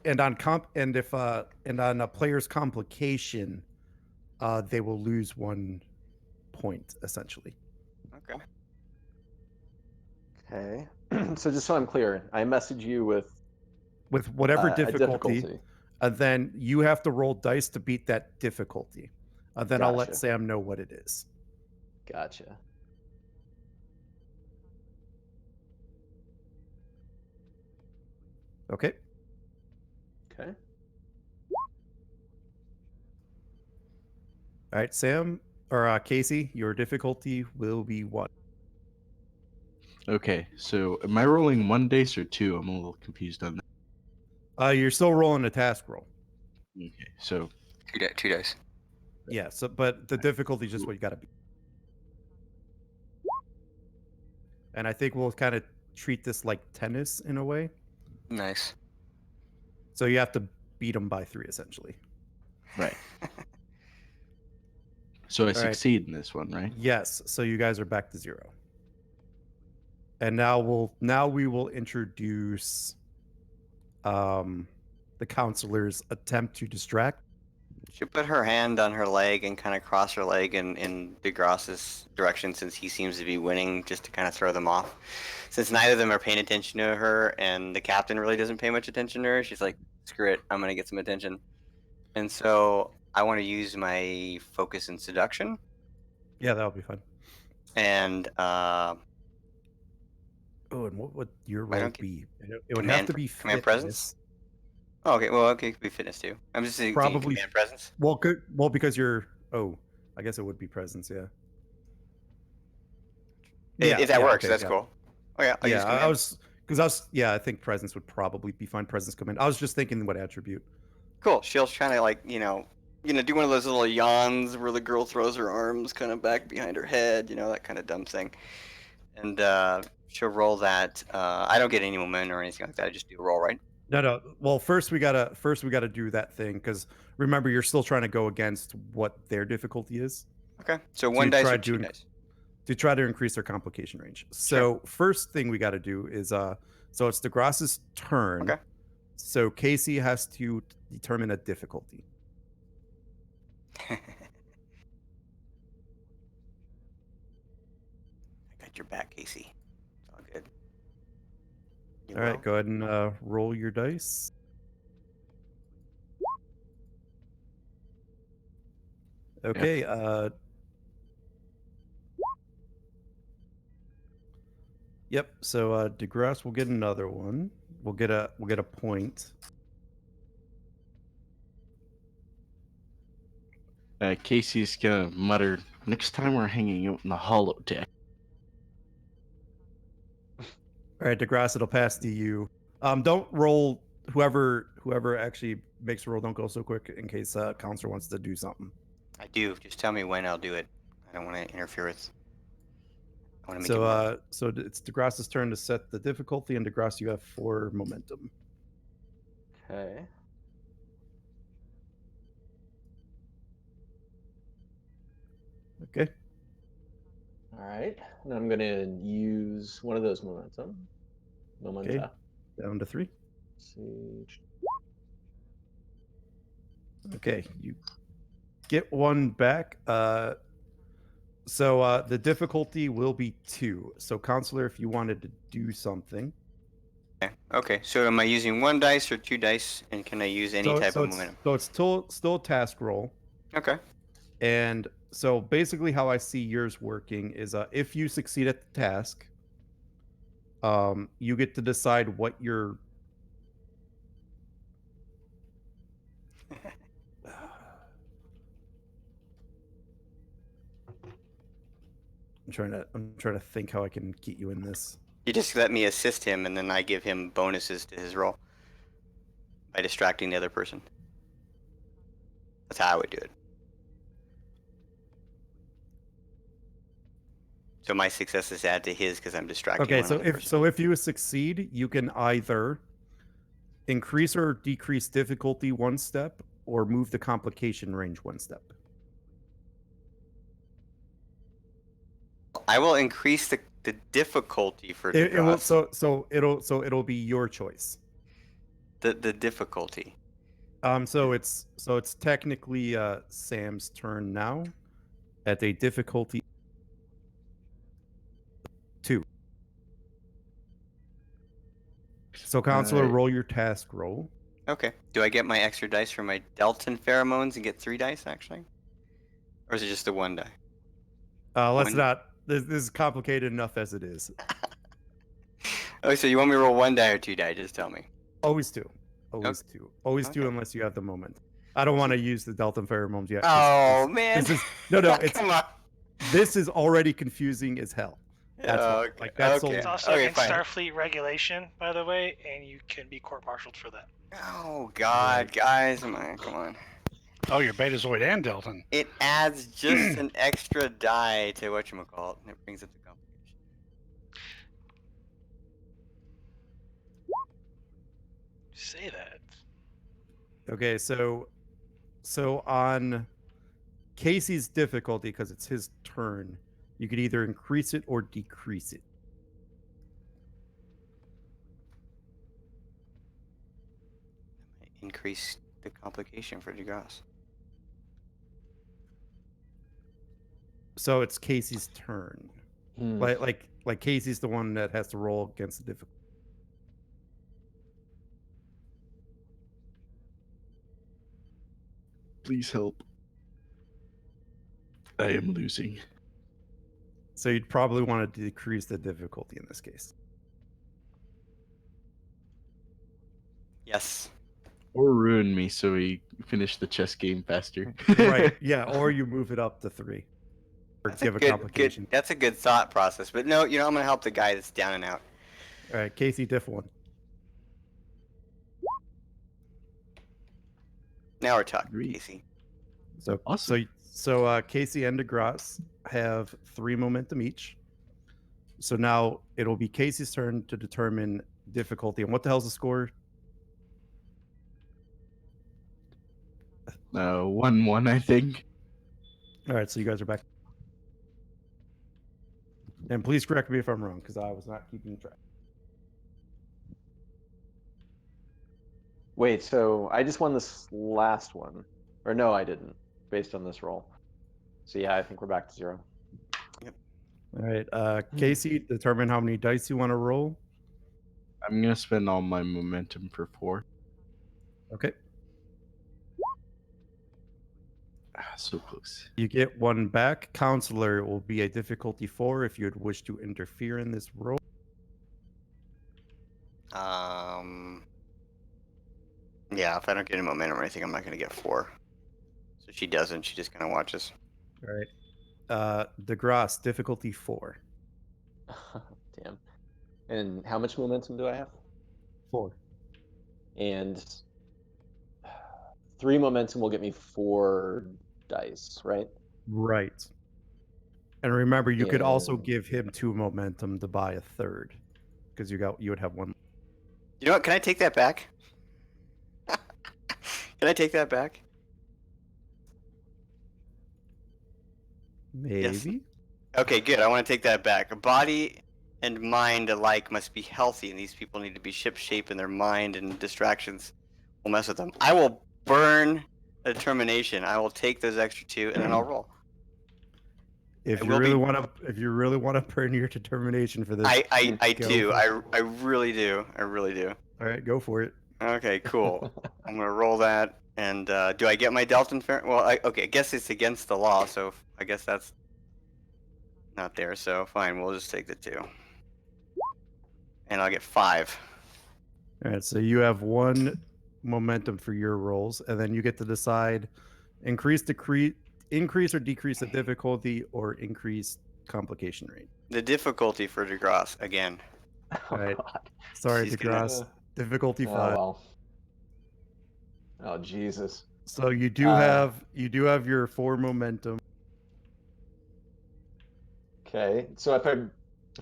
And on a player's complication, they will lose 1 point essentially. Okay. Okay. So just so I'm clear, I message you with Whatever a difficulty, difficulty. and then you have to roll dice to beat that difficulty. Then I'll let Gotcha. Sam know what it is. Gotcha. Okay. Okay. All right, Sam or Casey, your difficulty will be 1. Okay, so am I rolling 1 dice or 2? I'm a little confused on that. You're still rolling a task roll. Okay, so 2 dice. Yeah. So, but the difficulty is just what you got to be. And I think we'll kind of treat this like tennis in a way. Nice. So you have to beat them by 3 essentially. right. So I right. succeed in this one, right? Yes. So you guys are back to 0. And now we will introduce the counselor's attempt to distract. She put her hand on her leg and kind of cross her leg in DeGrasse's direction, since he seems to be winning, just to kind of throw them off. Since neither of them are paying attention to her, and the captain really doesn't pay much attention to her, she's like, screw it, I'm going to get some attention. And so I want to use my focus and seduction. Yeah, that'll be fun. And Oh, and what would your I role don't get- be? It would have to be command fitness. presence? oh, okay, well, okay, it could be fitness too. I'm just thinking Probably- command presence. Well, good. Well, because you're. Oh, I guess it would be presence. Yeah. If that works, okay, that's yeah. cool. Oh yeah, I'll use Yeah, command. I was because I was. Yeah, I think presence would probably be fine. Presence command. I was just thinking what attribute. Cool. She'll trying to like do one of those little yawns where the girl throws her arms kind of back behind her head, that kind of dumb thing. And she'll roll that. I don't get any momentum or anything like that. I just do a roll, right? No. Well, first we gotta do that thing because remember you're still trying to go against what their difficulty is Okay. So 1 dice try or 2 doing- dice. to try to increase their complication range. So first thing we got to do is so it's DeGrasse's turn. Okay. So Casey has to determine a difficulty. I got your back, Casey. It's all good. You All right, will? go ahead and roll your dice. Okay. Yep. So DeGrasse will get another one. We'll get a point. Casey's gonna mutter, "Next time we're hanging out in the holodeck." All right, DeGrasse, it'll pass to you. Don't roll. Whoever actually makes a roll, don't go so quick in case counselor wants to do something. I do. Just tell me when I'll do it. I don't want to interfere with. I want to make it work. So it's DeGrasse's turn to set the difficulty, and DeGrasse, you have 4 momentum. Okay. Okay. All right. And I'm going to use one of those momentum. Momenta. Down to 3. Let's see. Okay, you get 1 back. So the difficulty will be 2. So, counselor, if you wanted to do something. Okay. So am I using 1 dice or 2 dice? And can I use any type of momentum? So it's still a task roll. Okay. And so basically how I see yours working is if you succeed at the task, you get to decide what your I'm trying to think how I can get you in this. You just let me assist him, and then I give him bonuses to his roll by distracting the other person. That's how I would do it. So my successes add to his because I'm distracting. Okay, one so other person. if you succeed, you can either increase or decrease difficulty 1 step, or move the complication range 1 step. I will increase the difficulty for It will, DeGrasse. so it'll be your choice. The difficulty. So it's technically Sam's turn now at a difficulty 2. So counselor, Alright. roll your task roll. Okay. Do I get my extra dice for my Delton pheromones and get 3 dice actually, or is it just the 1 die? Let's One- not. This is complicated enough as it is. Oh, so you want me to roll 1 die or 2 die? Just tell me. Always 2. Always 2. Always 2 Okay. unless you have the moment. I don't want to use the Delta pheromones yet. 'cause Oh man! This is no. It's Come on. this is already confusing as hell. That's why. Okay, Like that's okay. It's so. also Okay, against fine. Starfleet regulation, by the way, and you can be court-martialed for that. Oh God, Right. guys, come on. Oh, you're Betazoid and Delton. It adds just an extra die to whatchamacallit, and it brings up the complication. Say that. Okay, so on Casey's difficulty, because it's his turn, you could either increase it or decrease it. Increase the complication for DeGrasse. So it's Casey's turn. Like Casey's the one that has to roll against the difficulty. Please help. I am losing. So you'd probably want to decrease the difficulty in this case. Yes. Or ruin me so we finish the chess game faster. Right. Yeah. Or you move it up to 3. Or That's give a a good, complication. that's a good thought process. But no, I'm gonna help the guy that's down and out. All right, Casey, diff 1. Now we're talking, Agreed. Casey. So Awesome. So Casey and DeGrasse have 3 momentum each. So now it'll be Casey's turn to determine difficulty. And what the hell's the score? 1-1, I think. All right, so you guys are back. And please correct me if I'm wrong, because I was not keeping track. Wait, so I just won this last one. Or no, I didn't, based on this roll. So yeah, I think we're back to 0. All right, Casey, determine how many dice you want to roll. I'm gonna spend all my momentum for 4. Okay. So close. You get 1 back. Counselor will be a difficulty 4 if you'd wish to interfere in this roll. Yeah, if I don't get any momentum or anything, I'm not gonna get 4. So she doesn't. She just kind of watches. All right. DeGrasse, difficulty 4. Damn. And how much momentum do I have? 4. And 3 momentum will get me 4 dice, right? Right. And remember, you could also And- give him 2 momentum to buy a 3rd, because you would have 1. You know what? Can I take that back? Can I take that back? Maybe. Okay, good. I want to take that back. Body and mind alike must be healthy, and these people need to be ship-shape in their mind, and distractions will mess with them. I will burn a determination. I will take those extra 2, and then I'll roll. If I you will really be- want to burn your determination for this, I go do. for I really do. I really do. all right, go for it. Okay, cool. I'm gonna roll that. And do I get my Delton fair? Well, okay. I guess it's against the law, so I guess that's not there. So fine, we'll just take the 2, and I'll get 5. All right, so you have 1 momentum for your rolls, and then you get to decide increase or decrease the difficulty, or increase complication rate. The difficulty for DeGrasse again. Oh, All right. God. Sorry, She's gonna- DeGrasse. Difficulty Oh, 5. well. Oh, Jesus. So you do have your 4 momentum. Okay, so if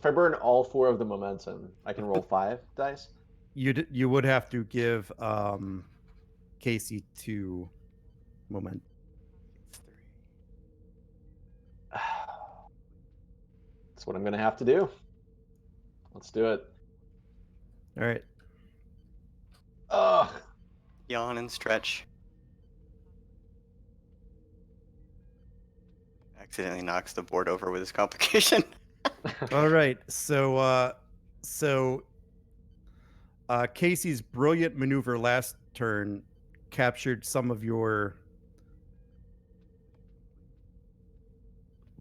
I burn all 4 of the momentum, I can roll 5 dice. You would have to give Casey 2 momentum. That's what I'm gonna have to do. Let's do it. All right. Ugh. Yawn and stretch. Accidentally knocks the board over with his complication. All right. So Casey's brilliant maneuver last turn captured some of your,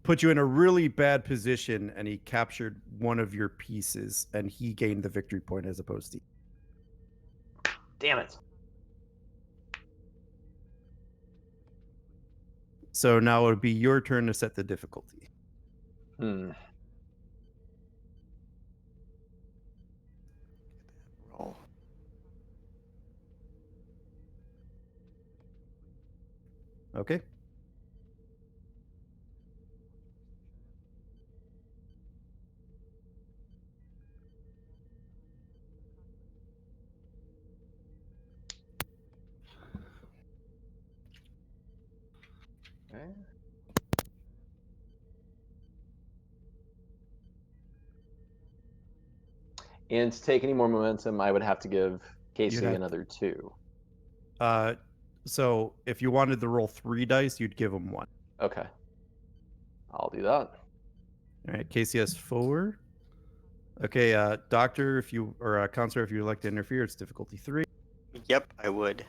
put you in a really bad position, and he captured one of your pieces, and he gained the victory point as opposed to you. Damn it. So now it would be your turn to set the difficulty. Roll. Okay. Okay. And to take any more momentum, I would have to give Casey have another 2. So if you wanted to roll 3 dice, you'd give him 1. Okay. I'll do that. All right, Casey has 4. Okay, Doctor, if you or Counselor, if you would like to interfere, it's difficulty 3. Yep, I would.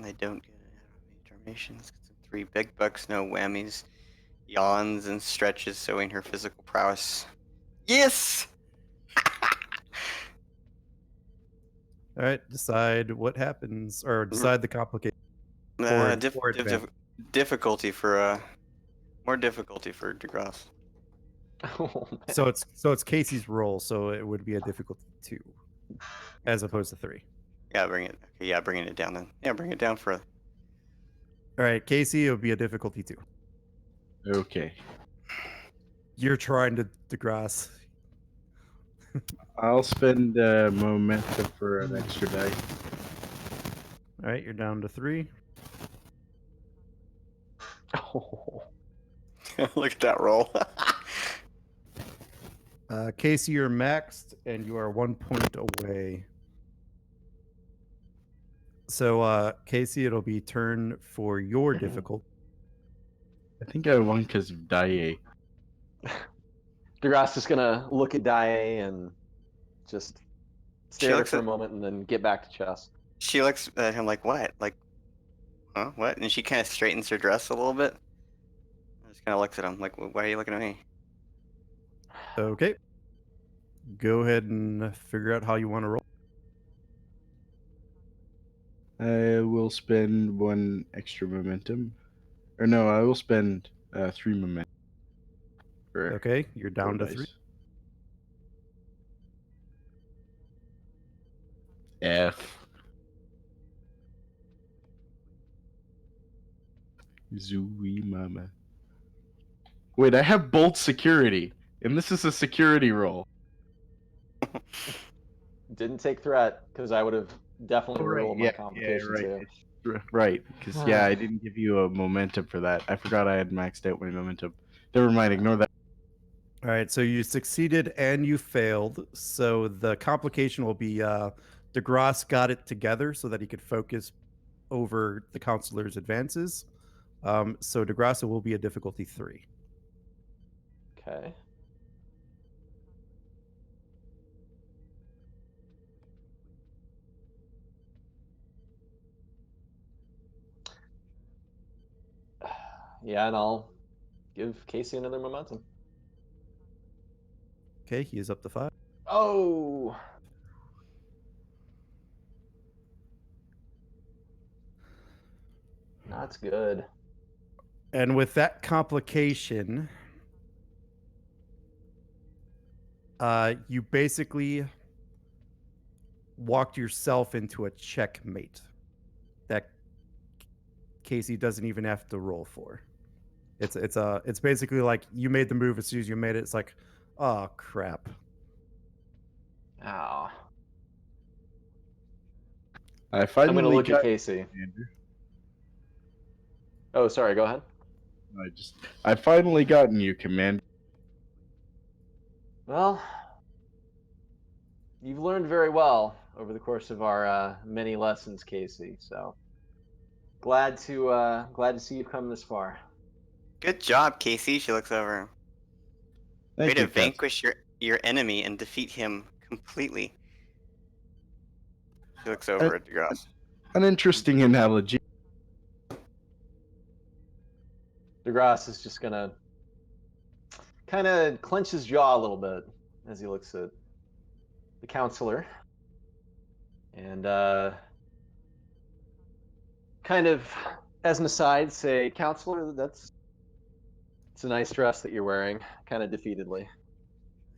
I don't get any terminations. 3 big bucks, no whammies. Yawns and stretches, showing her physical prowess. Yes! All right, decide what happens, or decide the complication. Difficulty for more difficulty for DeGrasse. Oh, man. So it's Casey's roll, so it would be a difficulty 2, as opposed to 3. Yeah, bring it. Okay, yeah, bringing it down then. Yeah, bring it down for. All right, Casey, it would be a difficulty 2. Okay. You're trying to DeGrasse. I'll spend momentum for an extra die. All right, you're down to 3. Oh. Look at that roll. Casey, you're maxed, and you are 1 point away. So, Casey, it'll be turn for your difficulty. I think I won because of die. DeGrasse is gonna look at Dae and just stare at her for a moment and then get back to chess. She looks at him like, what? Like, huh? What? And she kind of straightens her dress a little bit. Just kind of looks at him like, why are you looking at me? Okay. Go ahead and figure out how you want to roll. I will spend 1 extra momentum. Or no, I will spend 3 momentum. Okay, you're down to 3. F. Zooey mama. Wait, I have bolt security, and this is a security roll. Didn't take threat because I would have definitely rolled my complication too. Right, because I didn't give you a momentum for that. I forgot I had maxed out my momentum. Never mind, ignore that. All right, so you succeeded and you failed. So the complication will be DeGrasse got it together so that he could focus over the counselor's advances. So DeGrasse will be a difficulty 3. Okay. Yeah, and I'll give Casey another momentum. Okay, he is up to 5. Oh! That's good. And with that complication, you basically walked yourself into a checkmate that Casey doesn't even have to roll for. It's basically like you made the move as soon as you made it. It's like, oh crap. Oh. I I'm finally gonna look got at Casey. Andrew. Oh, sorry. Go ahead. I finally gotten you, Commander. Well, you've learned very well over the course of our many lessons, Casey. So glad to see you've come this far. Good job, Casey. She looks over. Way Thank to you, Captain. vanquish your enemy and defeat him completely. She looks over at DeGrasse. An interesting analogy. DeGrasse is just gonna kind of clench his jaw a little bit as he looks at the counselor, and kind of as an aside, say, Counselor, it's a nice dress that you're wearing, kind of defeatedly.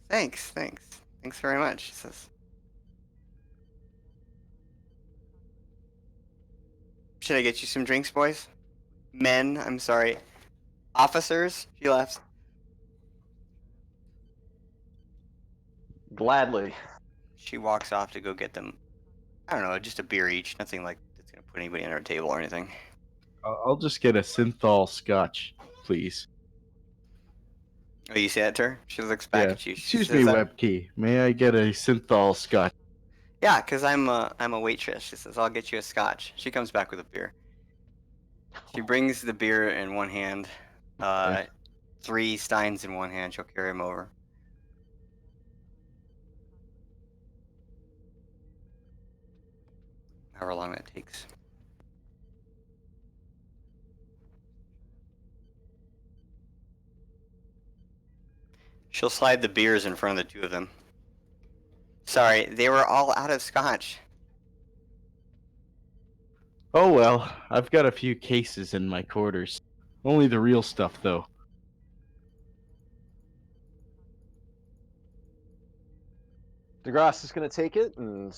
Thanks very much, she says. Should I get you some drinks, boys? Men, I'm sorry. Officers? She laughs. Gladly. She walks off to go get them, I don't know, just a beer each. Nothing like that's going to put anybody on our table or anything. I'll just get a synthol scotch, please. Oh, you say that to her? She looks back Yeah. at you. She Excuse says, me, Webkey. May I get a synthol scotch? Yeah, because I'm a waitress. She says, I'll get you a scotch. She comes back with a beer. She brings the beer in one hand, Yeah. 3 steins in one hand. She'll carry them over. However long that takes. She'll slide the beers in front of the two of them. Sorry, they were all out of scotch. Oh well, I've got a few cases in my quarters. Only the real stuff, though. DeGrasse is going to take it and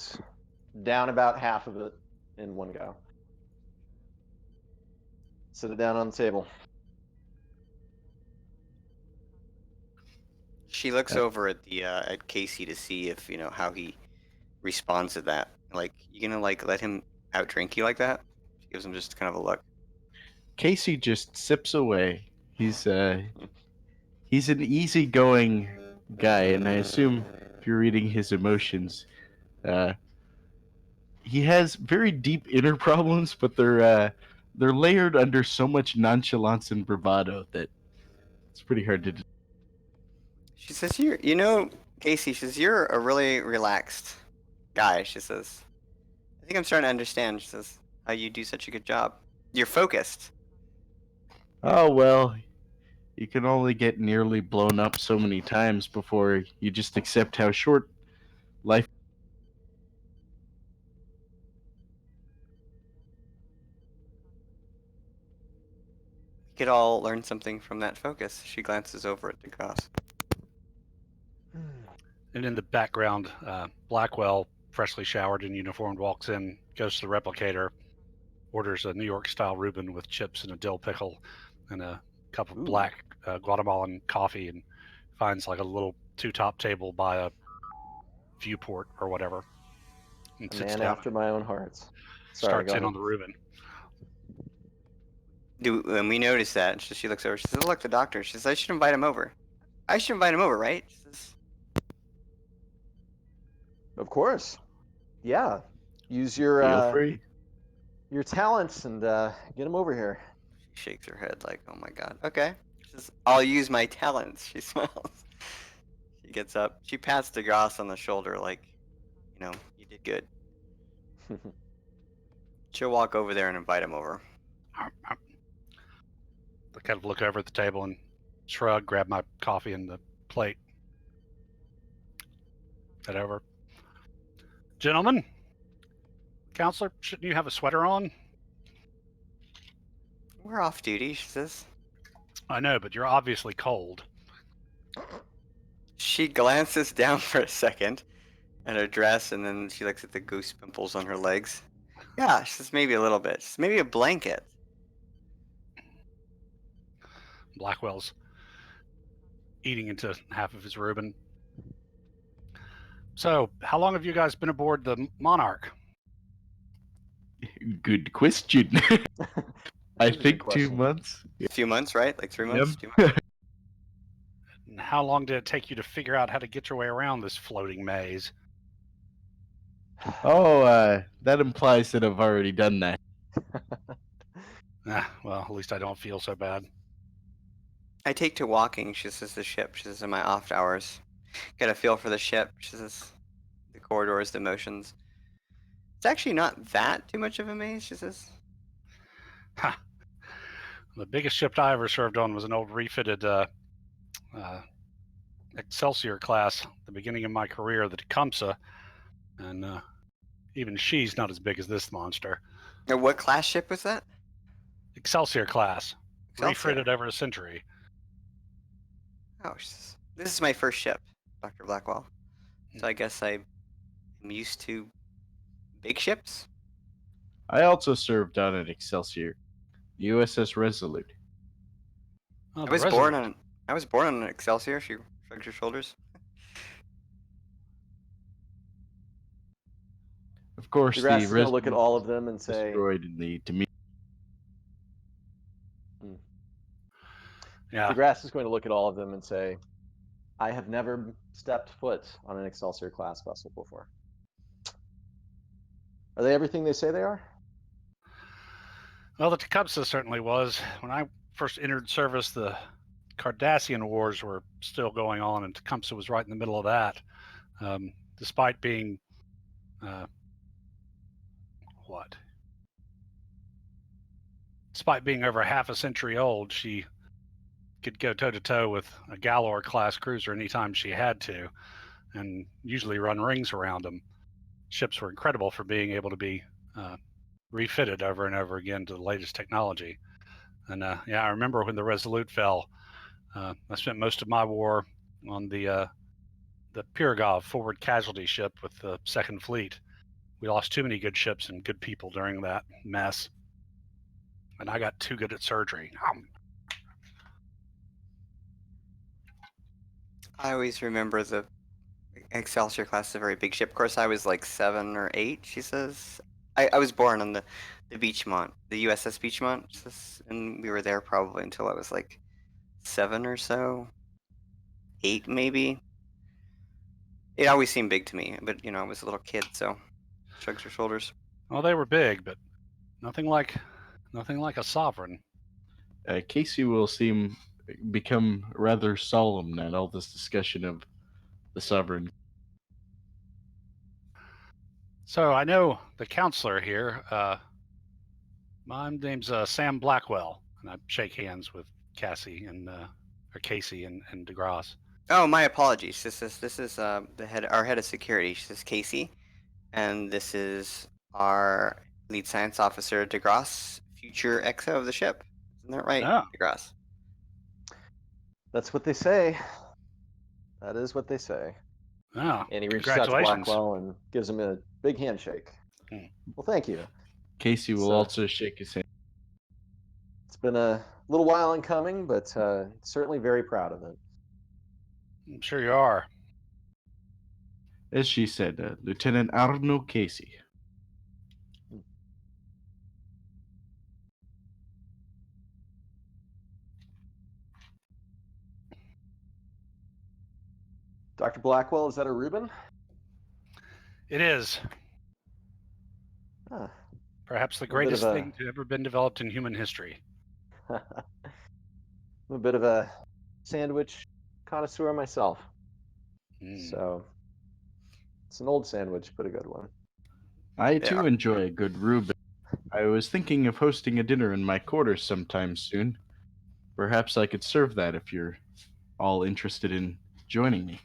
down about half of it in one go. Sit it down on the table. She looks over at the at Casey to see if how he responds to that. Like, you gonna let him outdrink you like that? She gives him just kind of a look. Casey just sips away. He's an easygoing guy, and I assume if you're reading his emotions, he has very deep inner problems, but they're layered under so much nonchalance and bravado that it's pretty hard to. She says, Casey, she says, you're a really relaxed guy. She says, I think I'm starting to understand, she says, how you do such a good job. You're focused. Oh well, you can only get nearly blown up so many times before you just accept how short life. We could all learn something from that focus. She glances over at DeGrasse. And in the background, Blackwell, freshly showered and uniformed, walks in, goes to the replicator, orders a New York-style Reuben with chips and a dill pickle and a cup of black Guatemalan coffee, and finds like a little two-top table by a viewport or whatever. And A sits man down after my own heart. Sorry, starts go in ahead. on the Reuben. And we notice that. She looks over. She says, look, the doctor. She says, I should invite him over. I should invite him over, right? She says, Of course. Yeah. Use Feel your free. your talents and get him over here. She shakes her head like, oh my god. Okay. She says, I'll use my talents. She smiles. She gets up. She pats DeGrasse on the shoulder like, you did good. She'll walk over there and invite him over. I kind of look over at the table and shrug, grab my coffee and the plate. Head over. Gentlemen, Counselor, shouldn't you have a sweater on? We're off duty, she says. I know, but you're obviously cold. She glances down for a second at her dress, and then she looks at the goose pimples on her legs. Yeah, she says, maybe a little bit. She says, maybe a blanket. Blackwell's eating into half of his Reuben. So, how long have you guys been aboard the Monarch? Good question. I That's a good think 2 question. months. A few months, right? Like 3 months? Yep. 2 months? And how long did it take you to figure out how to get your way around this floating maze? Oh, that implies that I've already done that. Well, at least I don't feel so bad. I take to walking, she says, the ship. She says, in my off hours. Get a feel for the ship. She says, the corridors, the motions. It's actually not that too much of a maze, she says. Ha! The biggest ship I ever served on was an old refitted Excelsior class, the beginning of my career, the Tecumseh, and even she's not as big as this monster. What class ship was that? Excelsior class, Excelsior. refitted over a century. Oh, this is my first ship, Dr. Blackwell. So I guess I am used to big ships. I also served on an Excelsior, the USS Resolute. Oh, I the was Resolute. born on an Excelsior. She shrugs her shoulders. Of course, the DeGrasse is going to look at Resolute all was of them and say, destroyed in the Yeah. DeGrasse is going to look at all of them and say, I have never stepped foot on an Excelsior class vessel before. Are they everything they say they are? Well, the Tecumseh certainly was. When I first entered service, the Cardassian Wars were still going on, and Tecumseh was right in the middle of that. Despite being Despite being over half a century old, she could go toe to toe with a Galor class cruiser anytime she had to, and usually run rings around them. Ships were incredible for being able to be refitted over and over again to the latest technology. And yeah, I remember when the Resolute fell. I spent most of my war on the Pirogov forward casualty ship with the Second Fleet. We lost too many good ships and good people during that mess, and I got too good at surgery. I always remember the Excelsior class is a very big ship. Of course, I was like 7 or 8. She says I was born on the Beachmont, the USS Beachmont, and we were there probably until I was like 7 or so, 8 maybe. It always seemed big to me, but I was a little kid, so shrugs her shoulders. Well, they were big, but nothing like a sovereign. Casey will become rather solemn at all this discussion of the sovereign. So I know the counselor here. My name's Sam Blackwell, and I shake hands with Cassie and or Casey and DeGrasse. Oh, my apologies. This is our head of security. This is Casey, and this is our lead science officer, DeGrasse, future XO of the ship. Isn't that right, Oh. DeGrasse? That's what they say. That is what they say. Oh, And he reaches out to congratulations. Blackwell and gives him a big handshake. Well, thank you. Casey will also shake his hand. It's been a little while in coming, but certainly very proud of it. I'm sure you are. As she said, Lieutenant Arno Casey. Dr. Blackwell, is that a Reuben? It is. Huh. Perhaps the greatest thing to ever been developed in human history. I'm a bit of a sandwich connoisseur myself. So it's an old sandwich, but a good one. I too enjoy a good Reuben. I was thinking of hosting a dinner in my quarters sometime soon. Perhaps I could serve that if you're all interested in joining me.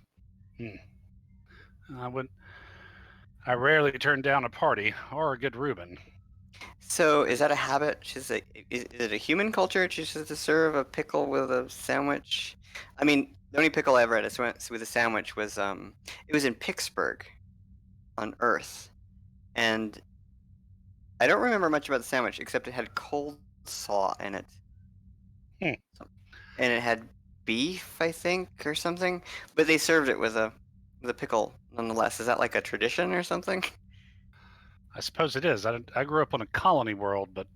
I rarely turn down a party or a good Reuben. So is that a habit? Is it a human culture just to serve a pickle with a sandwich? I mean, the only pickle I ever had with a sandwich was it was in Pittsburgh on Earth, and I don't remember much about the sandwich except it had cold slaw in it, and it had beef, I think, or something. But they served it with a pickle nonetheless. Is that like a tradition or something? I suppose it is. I grew up on a colony world, but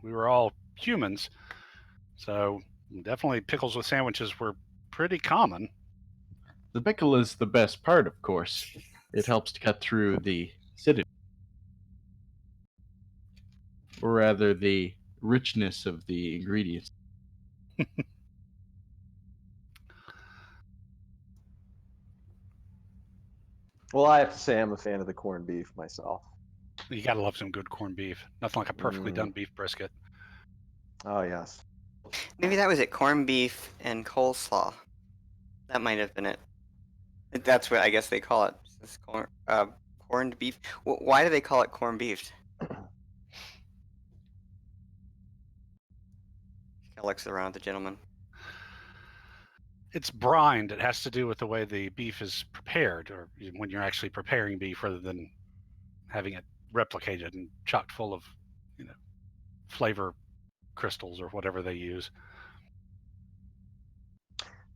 we were all humans, so definitely pickles with sandwiches were pretty common. The pickle is the best part, of course. It helps to cut through the acidity, or rather the richness of the ingredients. Well, I have to say I'm a fan of the corned beef myself. You gotta love some good corned beef. Nothing like a perfectly done beef brisket. Oh, yes. Maybe that was it. Corned beef and coleslaw. That might have been it. That's what I guess they call it. This corned beef. Why do they call it corned beef? looks around at the gentleman. It's brined. It has to do with the way the beef is prepared, or when you're actually preparing beef rather than having it replicated and chocked full of, flavor crystals or whatever they use.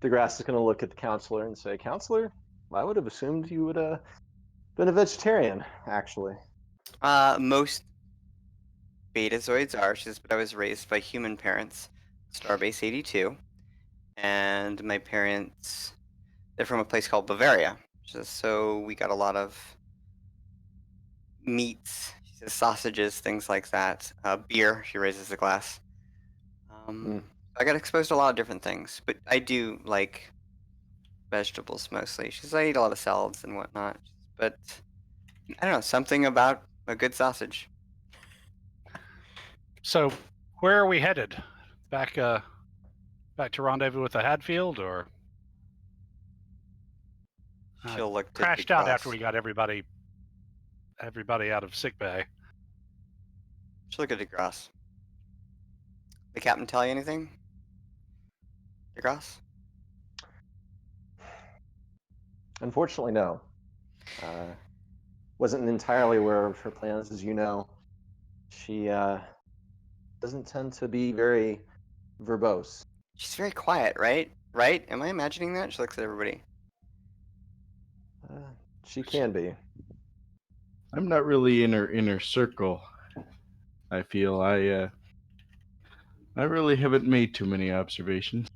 DeGrasse is going to look at the counselor and say, "Counselor, I would have assumed you would have been a vegetarian, actually." Most betazoids are. She says, but I was raised by human parents, Starbase 82, and my parents, they're from a place called Bavaria. She says, so we got a lot of meats, she says, sausages, things like that. Beer, she raises the glass. I got exposed to a lot of different things, but I do like vegetables mostly. She says, I eat a lot of salads and whatnot, but I don't know, something about a good sausage. So, where are we headed? Back to rendezvous with the Hadfield, or She'll look to crashed out after DeGrasse. we got everybody out of sick bay? She'll look at DeGrasse. The captain tell you anything? DeGrasse? Unfortunately, no. Wasn't entirely aware of her plans, as you know. She doesn't tend to be very verbose. She's very quiet, right? Right? Am I imagining that? She looks at everybody. She can be. I'm not really in her inner circle. I feel I really haven't made too many observations.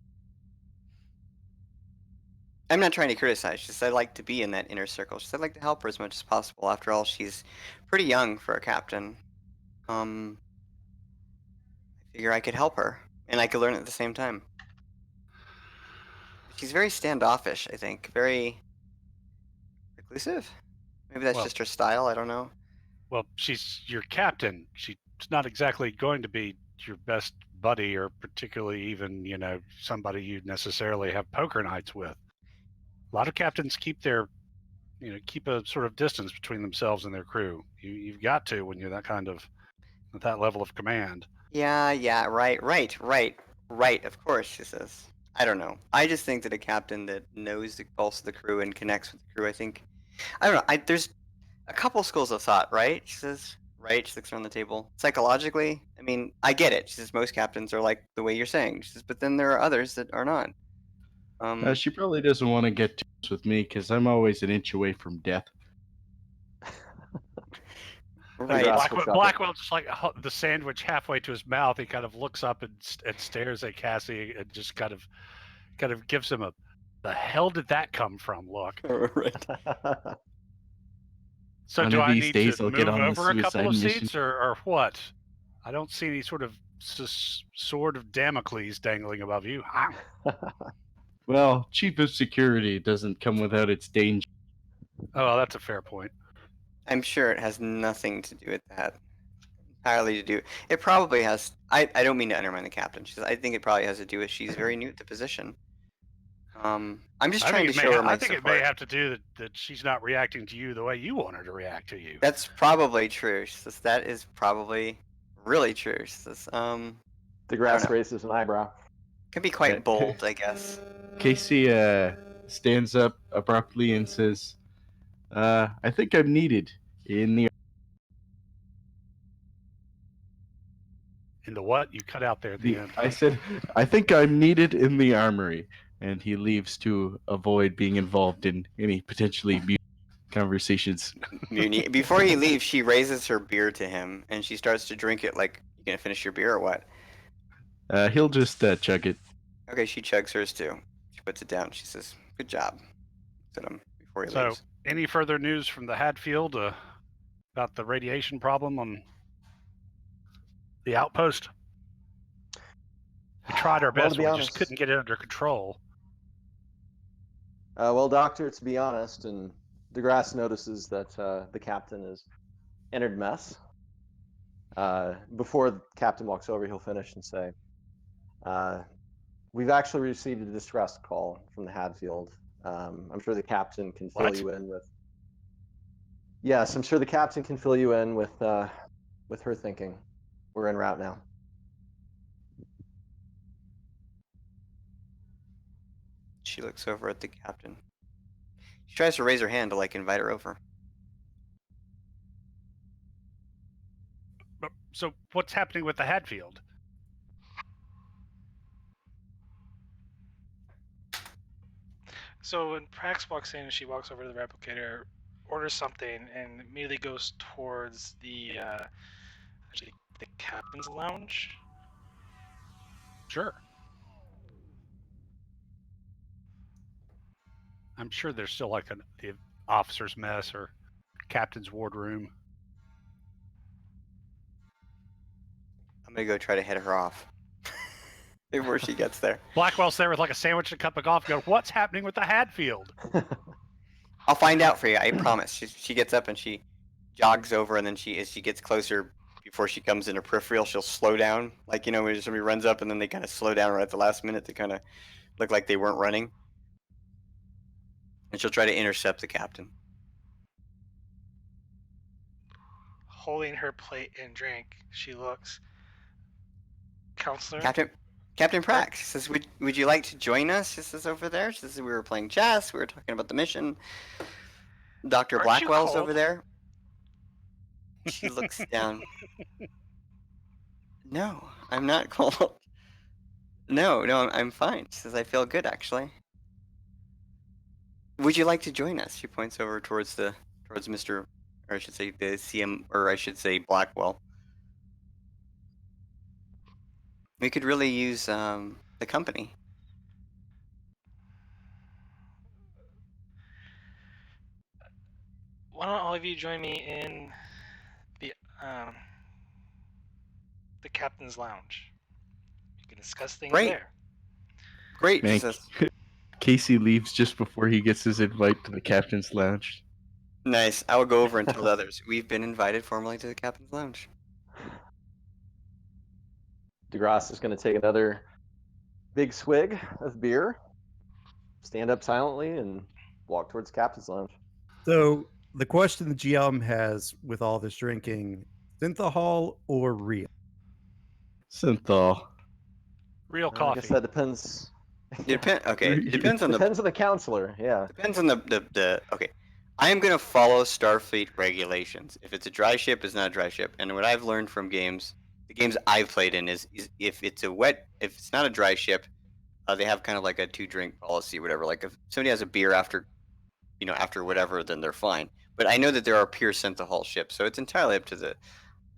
I'm not trying to criticize. She says I like to be in that inner circle. She said I'd like to help her as much as possible. After all, she's pretty young for a captain. I figure I could help her, and I could learn at the same time. She's very standoffish, I think. Very reclusive? Maybe that's just her style, I don't know. Well, she's your captain. She's not exactly going to be your best buddy, or particularly even, somebody you necessarily have poker nights with. A lot of captains keep a sort of distance between themselves and their crew. You've got to when you're that at that level of command. Yeah, right, of course, she says. I don't know. I just think that a captain that knows the pulse of the crew and connects with the crew, I don't know, there's a couple schools of thought, right? She says, right? She looks around the table. Psychologically, I mean, I get it. She says most captains are like the way you're saying. She says, but then there are others that are not. She probably doesn't want to get too close with me because I'm always an inch away from death. Right. Blackwell just like the sandwich halfway to his mouth. He kind of looks up and stares at Cassie and just kind of gives him the hell did that come from look. Right. So One do of I these need days to I'll move get on the over a couple of suicide mission. seats or what? I don't see any sort of sword of Damocles dangling above you. Well, chief of security doesn't come without its danger. Oh, well, that's a fair point. I'm sure it has nothing to do with that. Entirely to do. It probably has. I don't mean to undermine the captain. She says, I think it probably has to do with she's very new at the position. I'm just trying to show her my I think support. it may have to do that she's not reacting to you the way you want her to react to you. That's probably true. She says, that is probably really true. She says, DeGrasse raises an eyebrow. Can be quite bold, I guess. Casey stands up abruptly and says, I think I'm needed in the... In the what? You cut out there at the end. I said, I think I'm needed in the armory. And he leaves to avoid being involved in any potentially conversations. Before he leaves, she raises her beer to him, and she starts to drink it like, you gonna finish your beer or what? He'll just chug it. Okay, she chugs hers too. She puts it down. She says, good job. Said him before he leaves. So, any further news from the Hadfield about the radiation problem on the outpost? We tried our best, but we just couldn't get it under control. Well, Doctor, to be honest, and DeGrasse notices that the captain has entered mess. Before the captain walks over, he'll finish and say, we've actually received a distress call from the Hadfield. I'm sure the captain can fill you in with... Yes, I'm sure the captain can fill you in with her thinking. We're en route now. She looks over at the captain. She tries to raise her hand to like invite her over. So what's happening with the Hadfield? So when Prax walks in, she walks over to the replicator, orders something, and immediately goes towards the the captain's lounge. Sure. I'm sure there's still like the officer's mess or captain's wardroom. I'm gonna go try to head her off before she gets there. Blackwell's there with like a sandwich and a cup of coffee. Go, what's happening with the Hadfield? I'll find out for you. I promise. She gets up and she jogs over, and then as she gets closer, before she comes into peripheral, she'll slow down. Like, when somebody runs up and then they kind of slow down right at the last minute to kind of look like they weren't running. And she'll try to intercept the captain. Holding her plate and drink, she looks. Counselor? Captain Prax. She says, would you like to join us? She says over there. She says, we were playing chess. We were talking about the mission. Dr. Aren't you Blackwell's cold? over there. She looks down. No, I'm not cold. No, I'm fine. She says, I feel good, actually. Would you like to join us? She points over towards Mr. Or I should say the CM, or I should say Blackwell. We could really use the company. Why don't all of you join me in the captain's lounge? You can discuss things Great. there. Great. Man, She says, Casey leaves just before he gets his invite to the captain's lounge. nice. I will go over and tell the others. We've been invited formally to the captain's lounge. DeGrasse is going to take another big swig of beer, stand up silently, and walk towards captain's lounge. So the question the GM has with all this drinking, synthahol or real? Synthol. Real I coffee. guess that depends. Okay. It depends on Depends on the counselor. Yeah. Depends on the okay. I am gonna follow Starfleet regulations. If it's a dry ship, it's not a dry ship. And what I've learned from the games I've played in is if it's not a dry ship, they have kind of like a 2-drink policy, whatever. Like if somebody has a beer after whatever, then they're fine. But I know that there are pure synthahol ships, so it's entirely up to the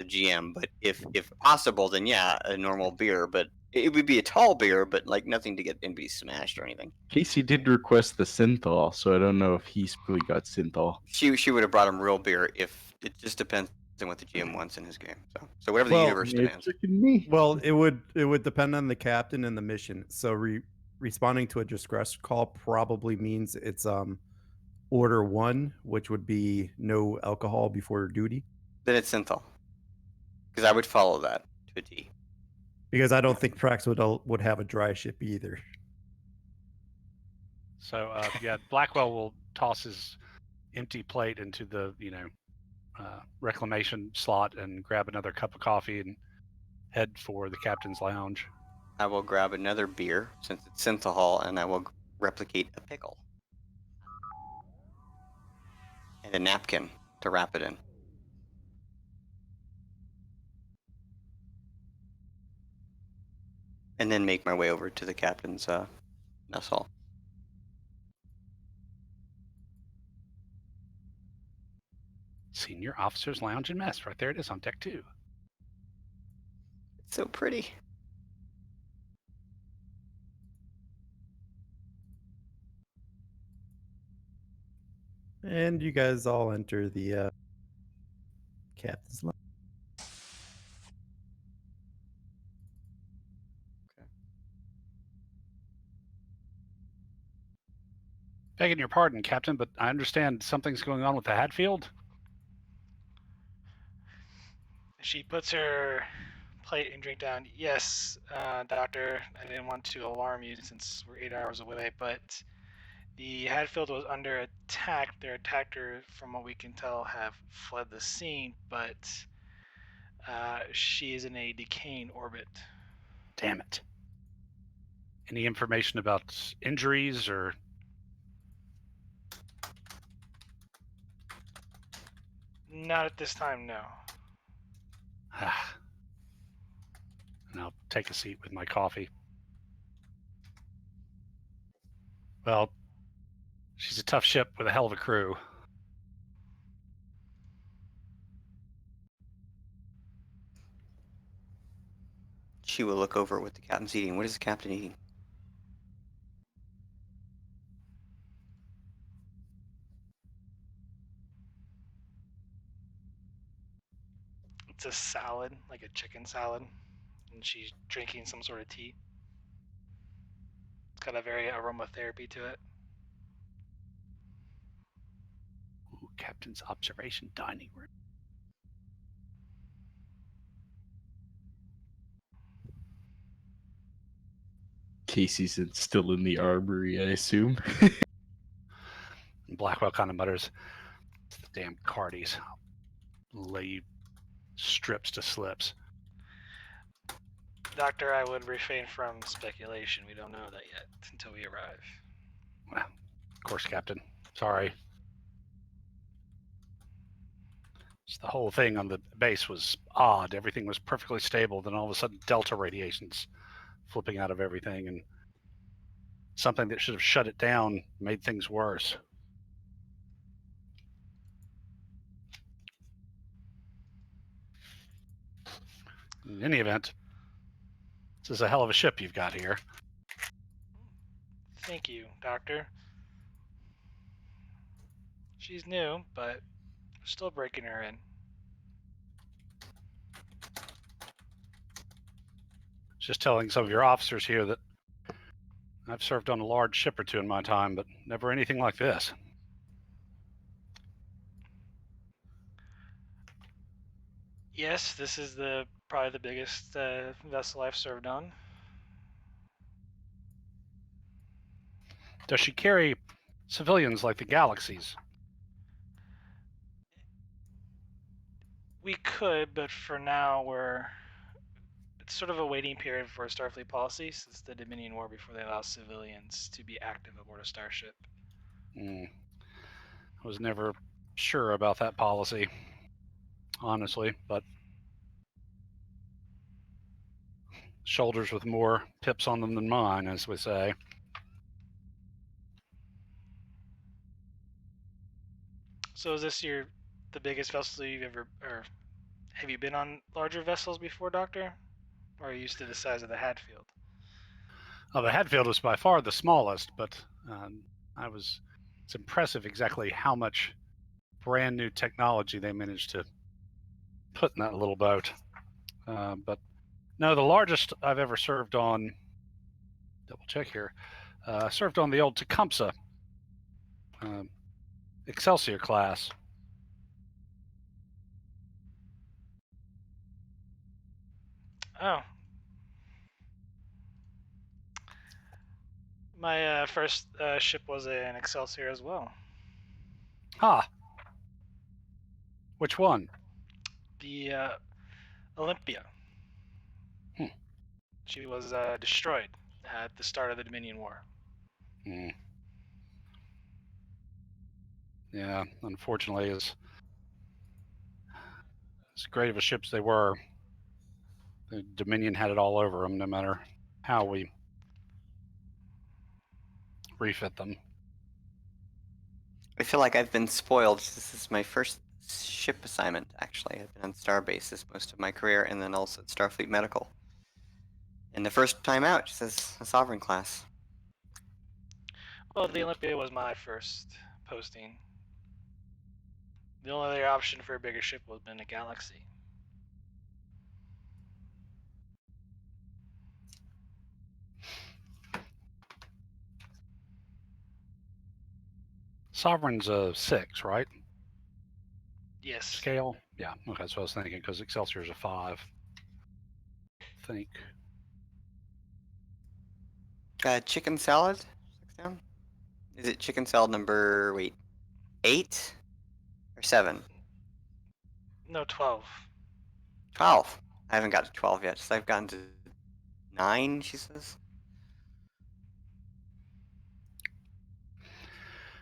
GM. But if possible, then yeah, a normal beer. But it would be a tall beer, but like nothing to get anybody smashed or anything. Casey did request the synthol, so I don't know if he's really got synthol. She would have brought him real beer. If it just depends on what the GM wants in his game. So whatever the universe demands. Me. Well, it would depend on the captain and the mission. So responding to a distress call probably means it's order 1, which would be no alcohol before duty. Then it's synthol. Because I would follow that to a T. Because I don't think Prax would have a dry ship either. So yeah, Blackwell will toss his empty plate into the reclamation slot and grab another cup of coffee and head for the captain's lounge. I will grab another beer since it's synthahol, and I will replicate a pickle and a napkin to wrap it in. And then make my way over to the captain's mess hall. Senior officers lounge and mess. Right there it is on deck 2. It's so pretty. And you guys all enter the captain's lounge. Begging your pardon, Captain, but I understand something's going on with the Hadfield. She puts her plate and drink down. Yes, Doctor, I didn't want to alarm you since we're 8 hours away, but the Hadfield was under attack. Their attacker, from what we can tell, have fled the scene, but she is in a decaying orbit. Damn it. Any information about injuries or? Not at this time, no. And I'll take a seat with my coffee. Well, she's a tough ship with a hell of a crew. She will look over what the captain's eating. What is the captain eating? It's a salad, like a chicken salad, and she's drinking some sort of tea. It's got a very aromatherapy to it. Ooh, captain's observation dining room. Casey's still in the armory, I assume. And Blackwell kind of mutters, "It's the damn Cardis. I'll lay you strips to slips." Doctor, I would refrain from speculation. We don't know that yet until we arrive. Well, of course, Captain. Sorry. Just the whole thing on the base was odd. Everything was perfectly stable. Then all of a sudden, Delta radiations flipping out of everything, and something that should have shut it down made things worse. In any event, this is a hell of a ship you've got here. Thank you, Doctor. She's new, but we're still breaking her in. Just telling some of your officers here that I've served on a large ship or two in my time, but never anything like this. Yes, this is probably the biggest vessel I've served on. Does she carry civilians like the Galaxies? We could, but for now it's sort of a waiting period for Starfleet policy since the Dominion War before they allow civilians to be active aboard a starship. I was never sure about that policy, honestly, but shoulders with more pips on them than mine, as we say. So is this the biggest vessel you've ever, or have you been on larger vessels before, Doctor? Or are you used to the size of the Hadfield? Well, the Hadfield was by far the smallest, but it's impressive exactly how much brand new technology they managed to put in that little boat. But no, the largest I've ever served on, double check here, served on the old Tecumseh Excelsior class. Oh. My first ship was an Excelsior as well. Ah, which one? The Olympia. Hmm. She was destroyed at the start of the Dominion War. Yeah, unfortunately, as great of a ships they were, the Dominion had it all over them, no matter how we refit them. I feel like I've been spoiled. This is my first ship assignment, actually. I've been on Starbase most of my career, and then also at Starfleet Medical. And the first time out, just as a Sovereign class. Well, the Olympia was my first posting. The only other option for a bigger ship would have been a Galaxy. Sovereign's a 6, right? Yes. Scale? Yeah, okay, that's what I was thinking, because Excelsior's a 5. I think. Chicken salad? 6 down? Is it chicken salad number, 8? Or 7? No, 12. 12. I haven't got to 12 yet. So I've gotten to 9, she says.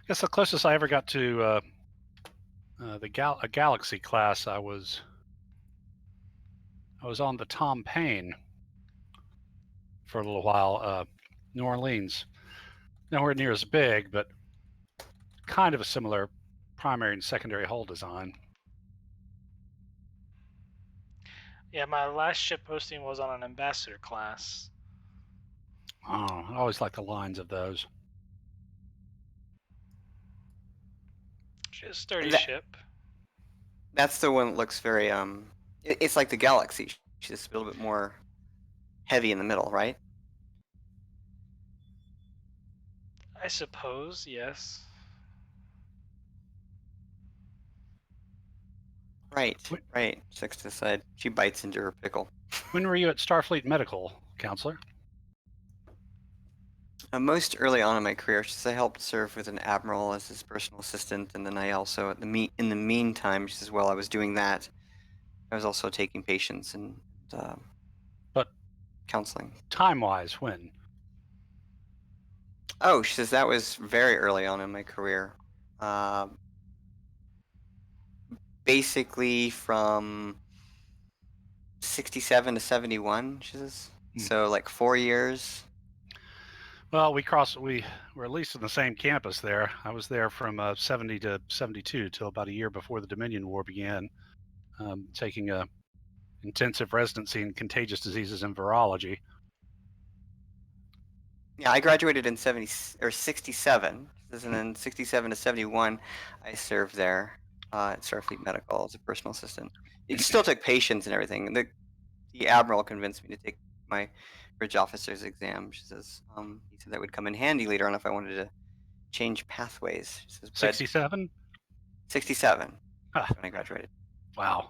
guess the closest I ever got to a Galaxy class, I was on the Tom Paine for a little while, New Orleans. Nowhere near as big, but kind of a similar primary and secondary hull design. Yeah, my last ship posting was on an ambassador class. Oh, I always like the lines of those. She's a sturdy That- ship. That's the one that looks very it's like the Galaxy. She's just a little bit more heavy in the middle, right? I suppose, yes. Right, right. Six aside, she bites into her pickle. When were you at Starfleet Medical, Counselor? Most early on in my career, I helped serve with an admiral as his personal assistant, and then I also, in the meantime, just as well I was doing that, I was also taking patients and But counseling. time-wise, when? Oh, she says that was very early on in my career. Basically from 67 to 71, she says. So like 4 years. Well, we were at least in the same campus there. I was there from 70 to 72 till about a year before the Dominion War began, taking a intensive residency in contagious diseases and virology. Yeah, I graduated in 67. And then 67 to 71, I served there at Starfleet Medical as a personal assistant. It still took patience and everything. The admiral convinced me to take my bridge officer's exam. She says he said that would come in handy later on if I wanted to change pathways. She says, 67? 67 Huh. when I graduated. Wow.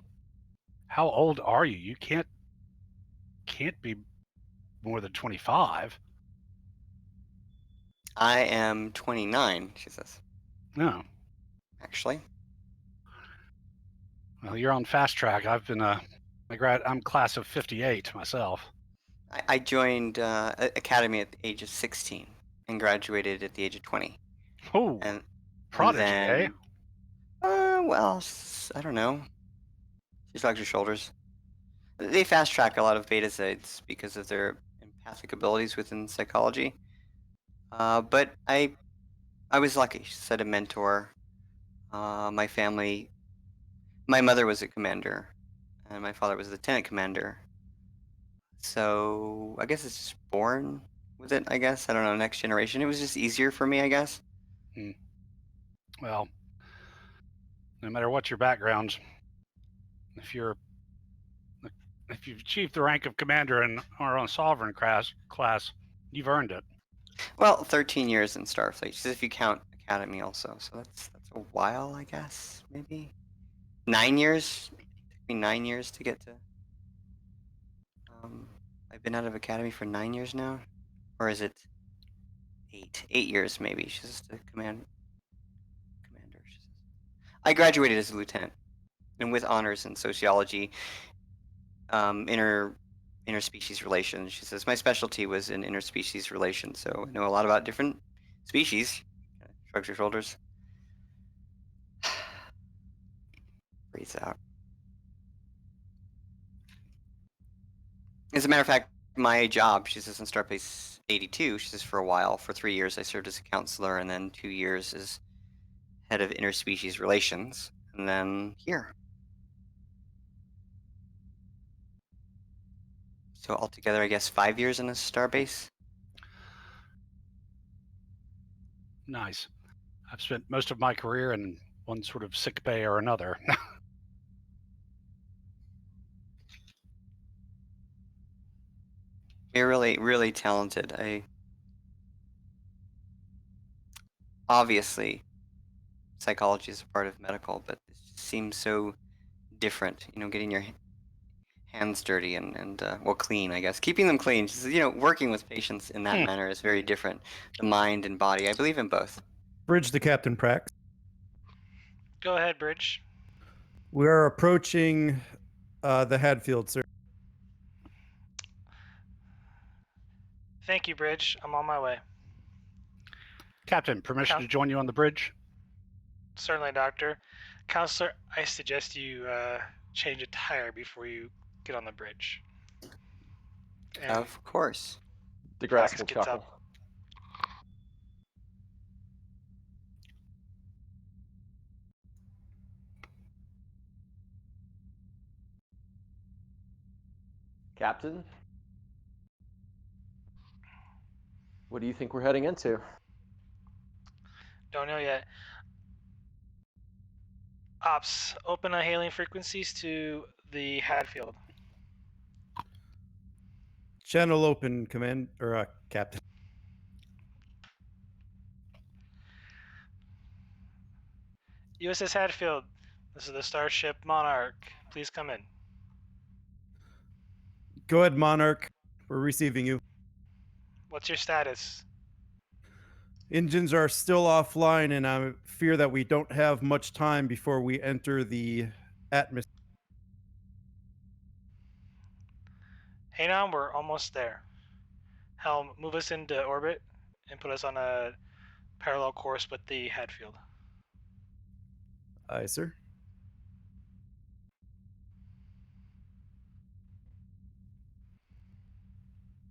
How old are you? You can't be more than 25. I am 29, she says. No. Actually. Well, you're on fast track. I've been I'm class of 58 myself. I joined academy at the age of 16 and graduated at the age of 20. Oh, And prodigy, then, eh? well, I don't know. She shrugs her shoulders. They fast track a lot of beta sites because of their empathic abilities within psychology. But I was lucky. She said a mentor. My family, my mother was a commander, and my father was a lieutenant commander. So I guess it's just born with it. I guess I don't know. Next generation. It was just easier for me. I guess. Well, no matter what your background, if you've achieved the rank of commander and are on sovereign class, you've earned it. Well, 13 years in Starfleet. She says if you count academy also, so that's a while, I guess. Maybe 9 years. It took me 9 years to get to. I've been out of academy for 9 years now, or is it 8? 8 years maybe. She says to commander. She says. I graduated as a lieutenant, and with honors in sociology, interspecies relations. She says my specialty was in interspecies relations, so I know a lot about different species. Shrugs her shoulders. Breathes out. As a matter of fact, my job, she says in Starbase 82, she says for a while, for 3 years, I served as a counselor, and then 2 years as head of interspecies relations, and then here. So altogether, I guess 5 years in a Starbase. Nice. I've spent most of my career in one sort of sick bay or another. You're really, really talented. Obviously, psychology is a part of medical, but it seems so different. Getting your hands dirty and well, clean, I guess. Keeping them clean. Just, working with patients in that manner is very different. The mind and body. I believe in both. Bridge to Captain Prax. Go ahead, Bridge. We are approaching the Hadfield, sir. Thank you, Bridge. I'm on my way. Captain, permission to join you on the bridge? Certainly, Doctor. Counselor, I suggest you change a tire before you get on the bridge. And Of course. DeGrasse Vasquez will gets chuckle. up. Captain, what do you think we're heading into? Don't know yet. Ops, open hailing frequencies to the Hadfield. Channel open, Captain. USS Hadfield, this is the starship Monarch. Please come in. Go ahead, Monarch. We're receiving you. What's your status? Engines are still offline, and I fear that we don't have much time before we enter the atmosphere. Hang on, we're almost there. Helm, move us into orbit and put us on a parallel course with the Hadfield. Aye, sir.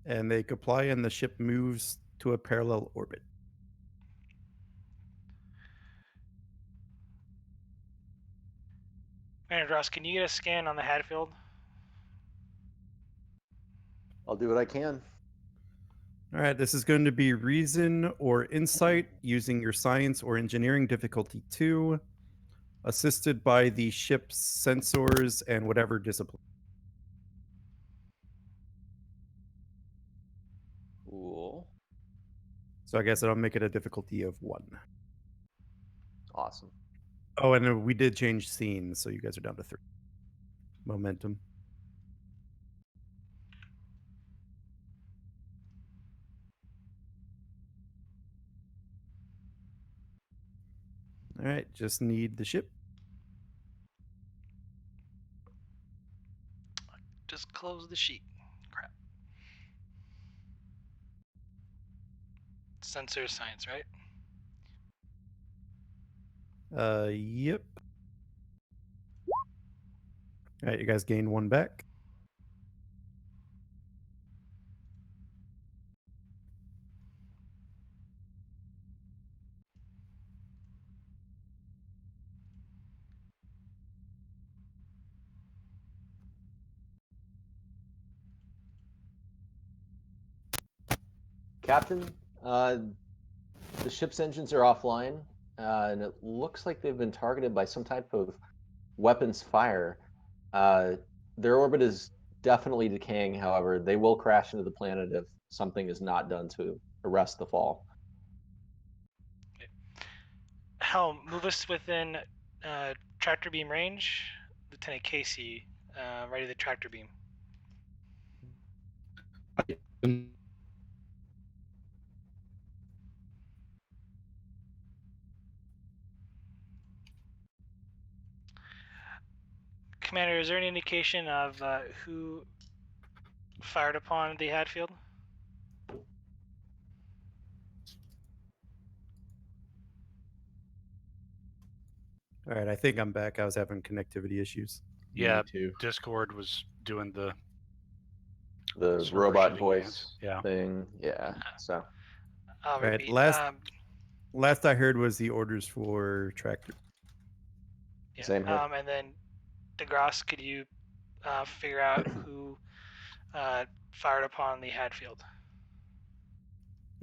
And they comply, and the ship moves to a parallel orbit. Commander Ross, can you get a scan on the Hadfield? I'll do what I can. All right, this is going to be reason or insight using your science or engineering difficulty 2, assisted by the ship's sensors and whatever discipline. Cool. So I guess I'll make it a difficulty of 1. Awesome. Oh, and we did change scenes, so you guys are down to 3. Momentum. All right, just need the ship. Just close the sheet. Crap. Sensor science, right? Yep. All right, you guys gain 1 back. Captain, the ship's engines are offline, and it looks like they've been targeted by some type of weapons fire. Their orbit is definitely decaying, however. They will crash into the planet if something is not done to arrest the fall. Helm, move us within tractor beam range. Lieutenant Casey, ready the tractor beam. Commander, is there any indication of who fired upon the Hadfield? All right, I think I'm back. I was having connectivity issues. Yeah, Me too. Discord was doing the server robot shooting voice hands. Yeah. thing. Yeah. So I'll Right, repeat. Last I heard was the orders for tractor. Yeah. Same here. And then DeGrasse, could you figure out who fired upon the Hadfield?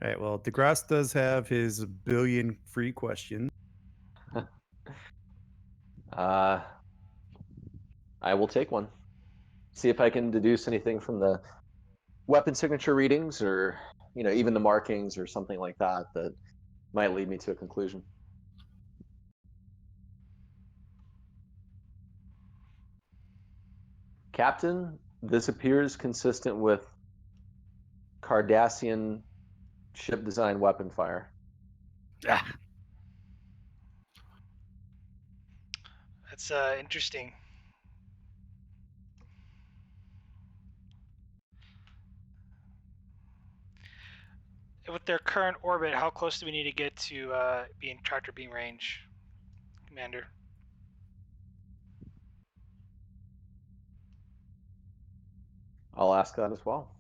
All right, well, DeGrasse does have his billion free questions. I will take one. See if I can deduce anything from the weapon signature readings, or even the markings or something like that that might lead me to a conclusion. Captain, this appears consistent with Cardassian ship design weapon fire. Ah, That's interesting. with their current orbit, how close do we need to get to be in tractor beam range, Commander? I'll ask that as well.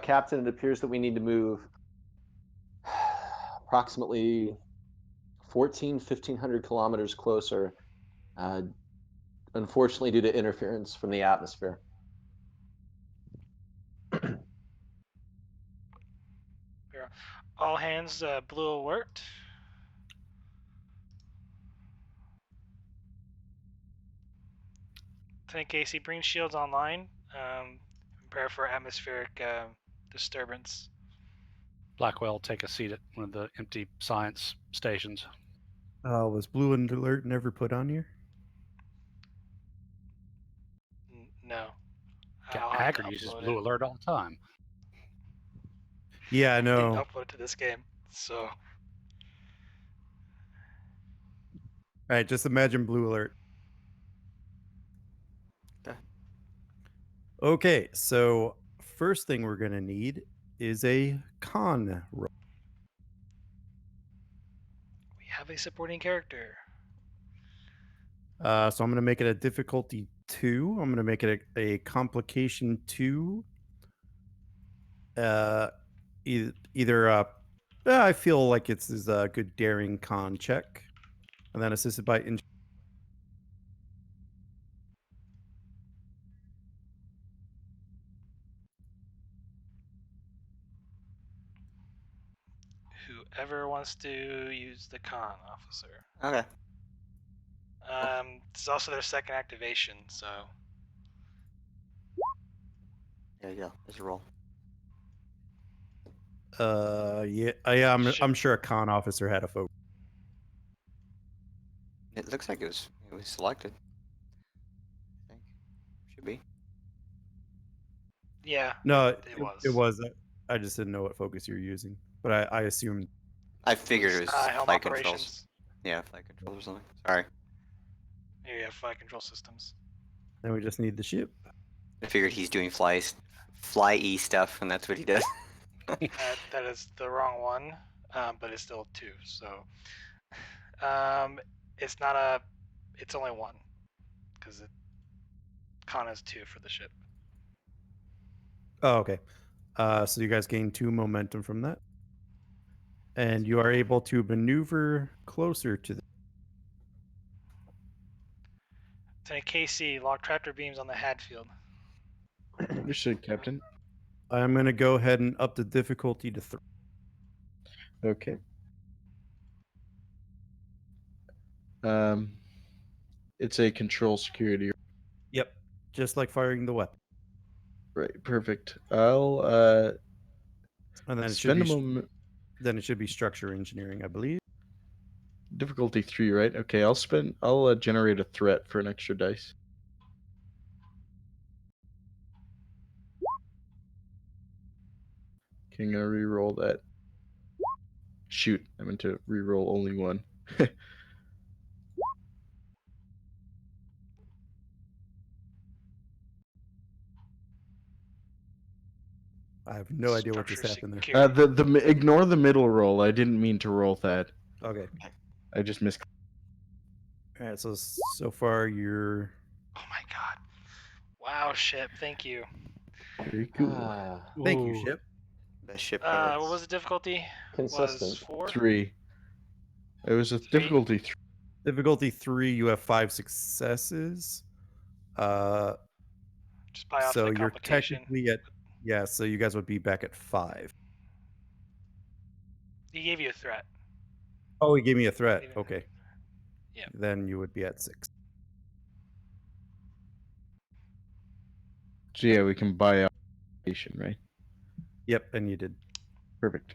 Captain, it appears that we need to move approximately 1,500 kilometers closer, unfortunately due to interference from the atmosphere. All hands blue alert. Lieutenant Casey, bring shields online. Prepare for atmospheric disturbance. Blackwell, take a seat at one of the empty science stations. Was blue alert never put on here? No. Haggard uses blue alert all the time. Yeah, I Didn't know. upload it to this game, so. All right, just imagine blue alert. Okay. Okay, so first thing we're gonna need is a con roll. We have a supporting character. So I'm gonna make it a difficulty 2. I'm gonna make it a complication 2. Either I feel like it's a good daring con check, and then assisted by Whoever wants to use the con officer. Okay. This is also their second activation, so. There you go. There's a roll. I'm sure a con officer had a focus. It looks like it was selected. I think should be. Yeah. No, it was. It was. I just didn't know what focus you're using, but I assumed. I figured it was helm flight operations. controls. Yeah, flight controls or something. Sorry. Here you have flight control systems. Then we just need the ship. I figured he's doing fly-y stuff, and that's what he does. That is the wrong one, but it's still 2. So, it's not a. It's only 1, because con is 2 for the ship. Oh, okay. So you guys gain 2 momentum from that, and you are able to maneuver closer to the. Lieutenant Casey, lock tractor beams on the Hadfield. Understood, Captain. I'm gonna go ahead and up the difficulty to 3. Okay. It's a control security. Yep, just like firing the weapon. Right, perfect. I'll And then it should spend a be moment. then it should be structure engineering, I believe. Difficulty 3, right? Okay, I'll generate a threat for an extra dice. Okay, I'm gonna re-roll that. Shoot, I meant to re-roll only 1. I have no idea what just Structure happened there. security. Ignore the middle roll. I didn't mean to roll that. Okay. I just missed. All right. So far you're. Oh my god! Wow, ship. Thank you. Very cool. Thank you, ship. Best ship. What was the difficulty? Consistent. Was 4? 3. It was a 3? difficulty 3. Difficulty 3. You have 5 successes. Just buy off So the you're complication. technically at. Yeah. So you guys would be back at 5. He gave you a threat. Oh, he gave me a threat. Okay. Yeah. Then you would be at 6. So yeah, we can buy out, right? Yep, and you did. Perfect.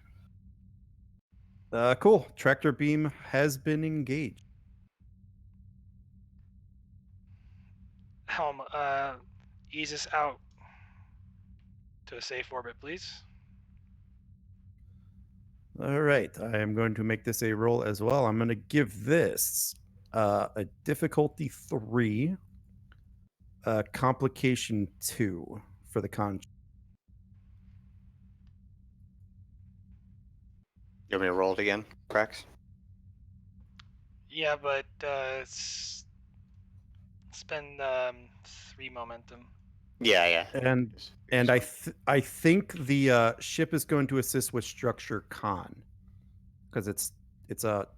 Cool. Tractor beam has been engaged. Helm, ease us out to a safe orbit, please. All right. I am going to make this a roll as well. I'm going to give this a difficulty 3, complication 2 for the con. You want me to roll it again, Prax? Yeah, but spend 3 momentum. Yeah. And I think the ship is going to assist with structure con because it's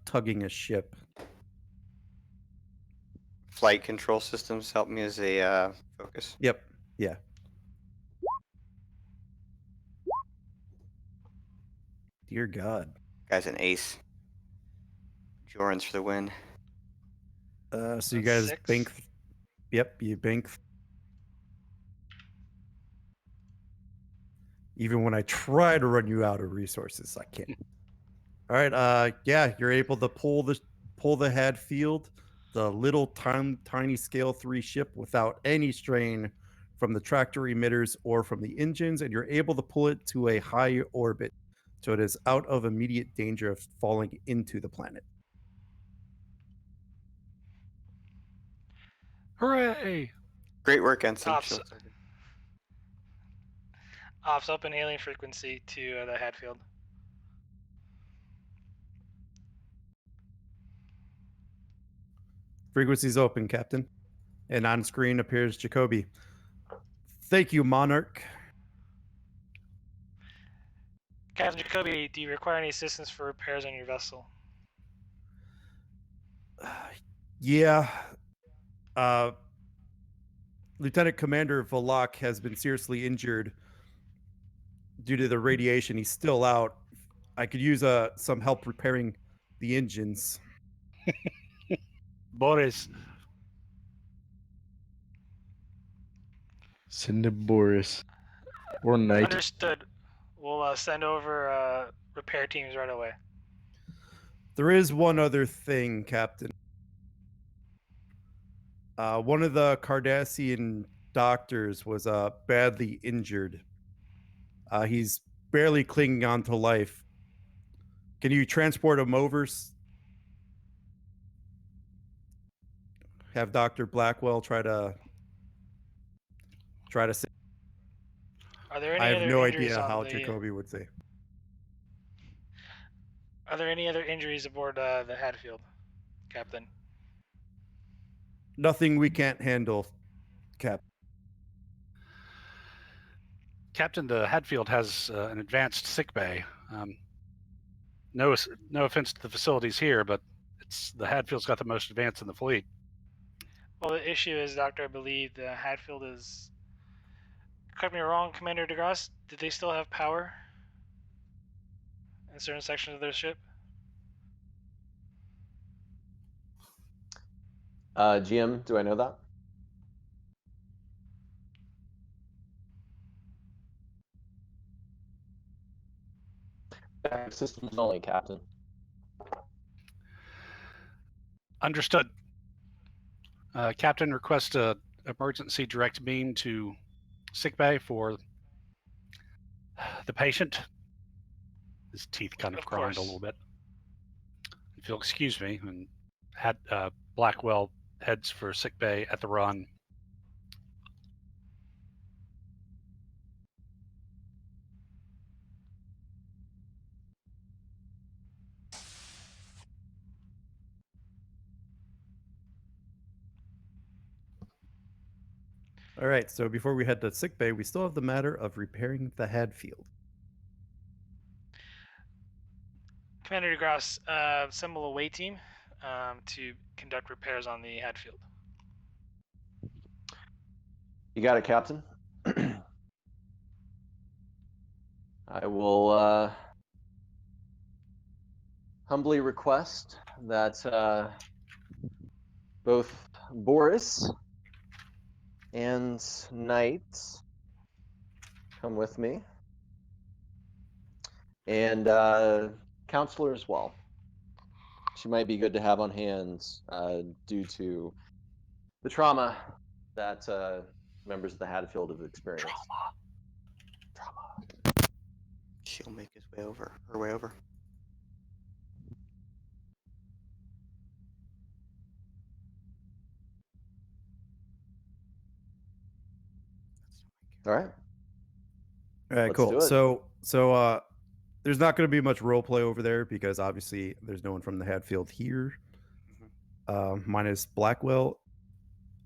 tugging a ship. Flight control systems help me as a focus. Yep. Yeah. Dear God. Guy's an ace. Jorans for the win. So you That's guys 6. bank. Yep, you bank. Even when I try to run you out of resources, I can't. All right. Yeah, you're able to pull the Hadfield, the little tiny scale 3 ship without any strain from the tractor emitters or from the engines, and you're able to pull it to a high orbit, so it is out of immediate danger of falling into the planet. Hooray! Great work, Ensign. Ops open alien frequency to the Hadfield. Frequency's open, Captain. And on screen appears Jacoby. Thank you, Monarch. Captain Jacoby, do you require any assistance for repairs on your vessel? Yeah. Lieutenant Commander Valak has been seriously injured due to the radiation. He's still out. I could use some help repairing the engines. Boris, Send to Boris. Or Knight. Understood. We'll send over repair teams right away. There is one other thing, Captain. One of the Cardassian doctors was badly injured. He's barely clinging on to life. Can you transport him over? Have Dr. Blackwell try to save. Are there any I have other no injuries idea on how the? Jacoby would say. Are there any other injuries aboard the Hadfield, Captain? Nothing we can't handle, Cap. Captain, the Hadfield has an advanced sick bay. No offense to the facilities here, but the Hadfield's got the most advanced in the fleet. Well, the issue is, Doctor, I believe the Hadfield is. Correct me wrong, Commander DeGrasse. Did they still have power in certain sections of their ship? GM, do I know that? Backup systems only, Captain. Understood. Captain, request a emergency direct beam to sickbay for the patient. His teeth kind of grind a little bit. If you'll excuse me, and Blackwell heads for sickbay at the run. All right, so before we head to sickbay, we still have the matter of repairing the Hadfield. Commander DeGrasse, assemble a way team to conduct repairs on the Hadfield. You got it, Captain. I will humbly request that both Boris and Knight come with me. And counselor as well. She might be good to have on hand due to the trauma that members of the Hadfield have experienced. Trauma. She'll make his way over. Her way over. All right. All right, Let's cool. do it. So there's not going to be much role play over there because obviously there's no one from the Hadfield here. Minus Blackwell.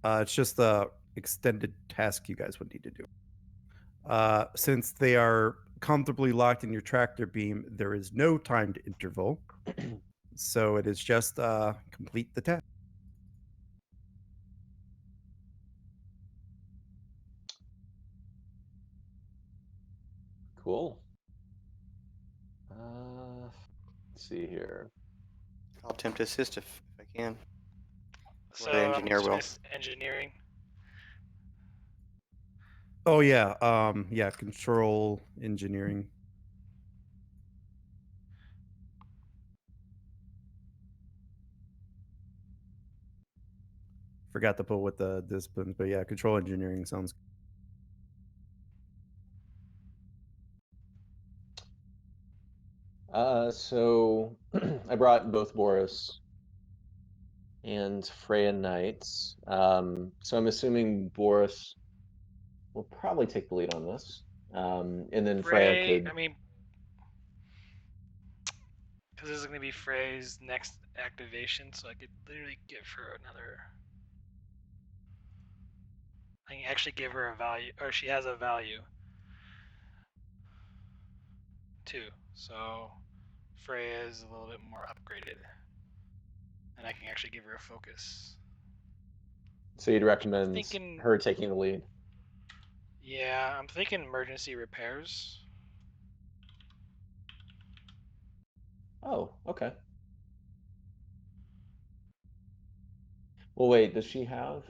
It's just a extended task you guys would need to do. Since they are comfortably locked in your tractor beam, there is no timed interval. So it is just complete the task. Cool. Let's see here. I'll attempt to assist if I can. So the engineer will. Engineering. Oh yeah, yeah, control engineering. Forgot to put what the disciplines, but yeah, control engineering sounds. So I brought both Boris and Freya Knights. So I'm assuming Boris will probably take the lead on this. And then Freya could. I mean, because this is going to be Frey's next activation, so I could literally give her another. I can actually give her a value, or she has a value too. So Freya is a little bit more upgraded, and I can actually give her a focus. So you'd recommend thinking, her taking the lead? Yeah, I'm thinking emergency repairs. Oh, okay. Well, wait, does she have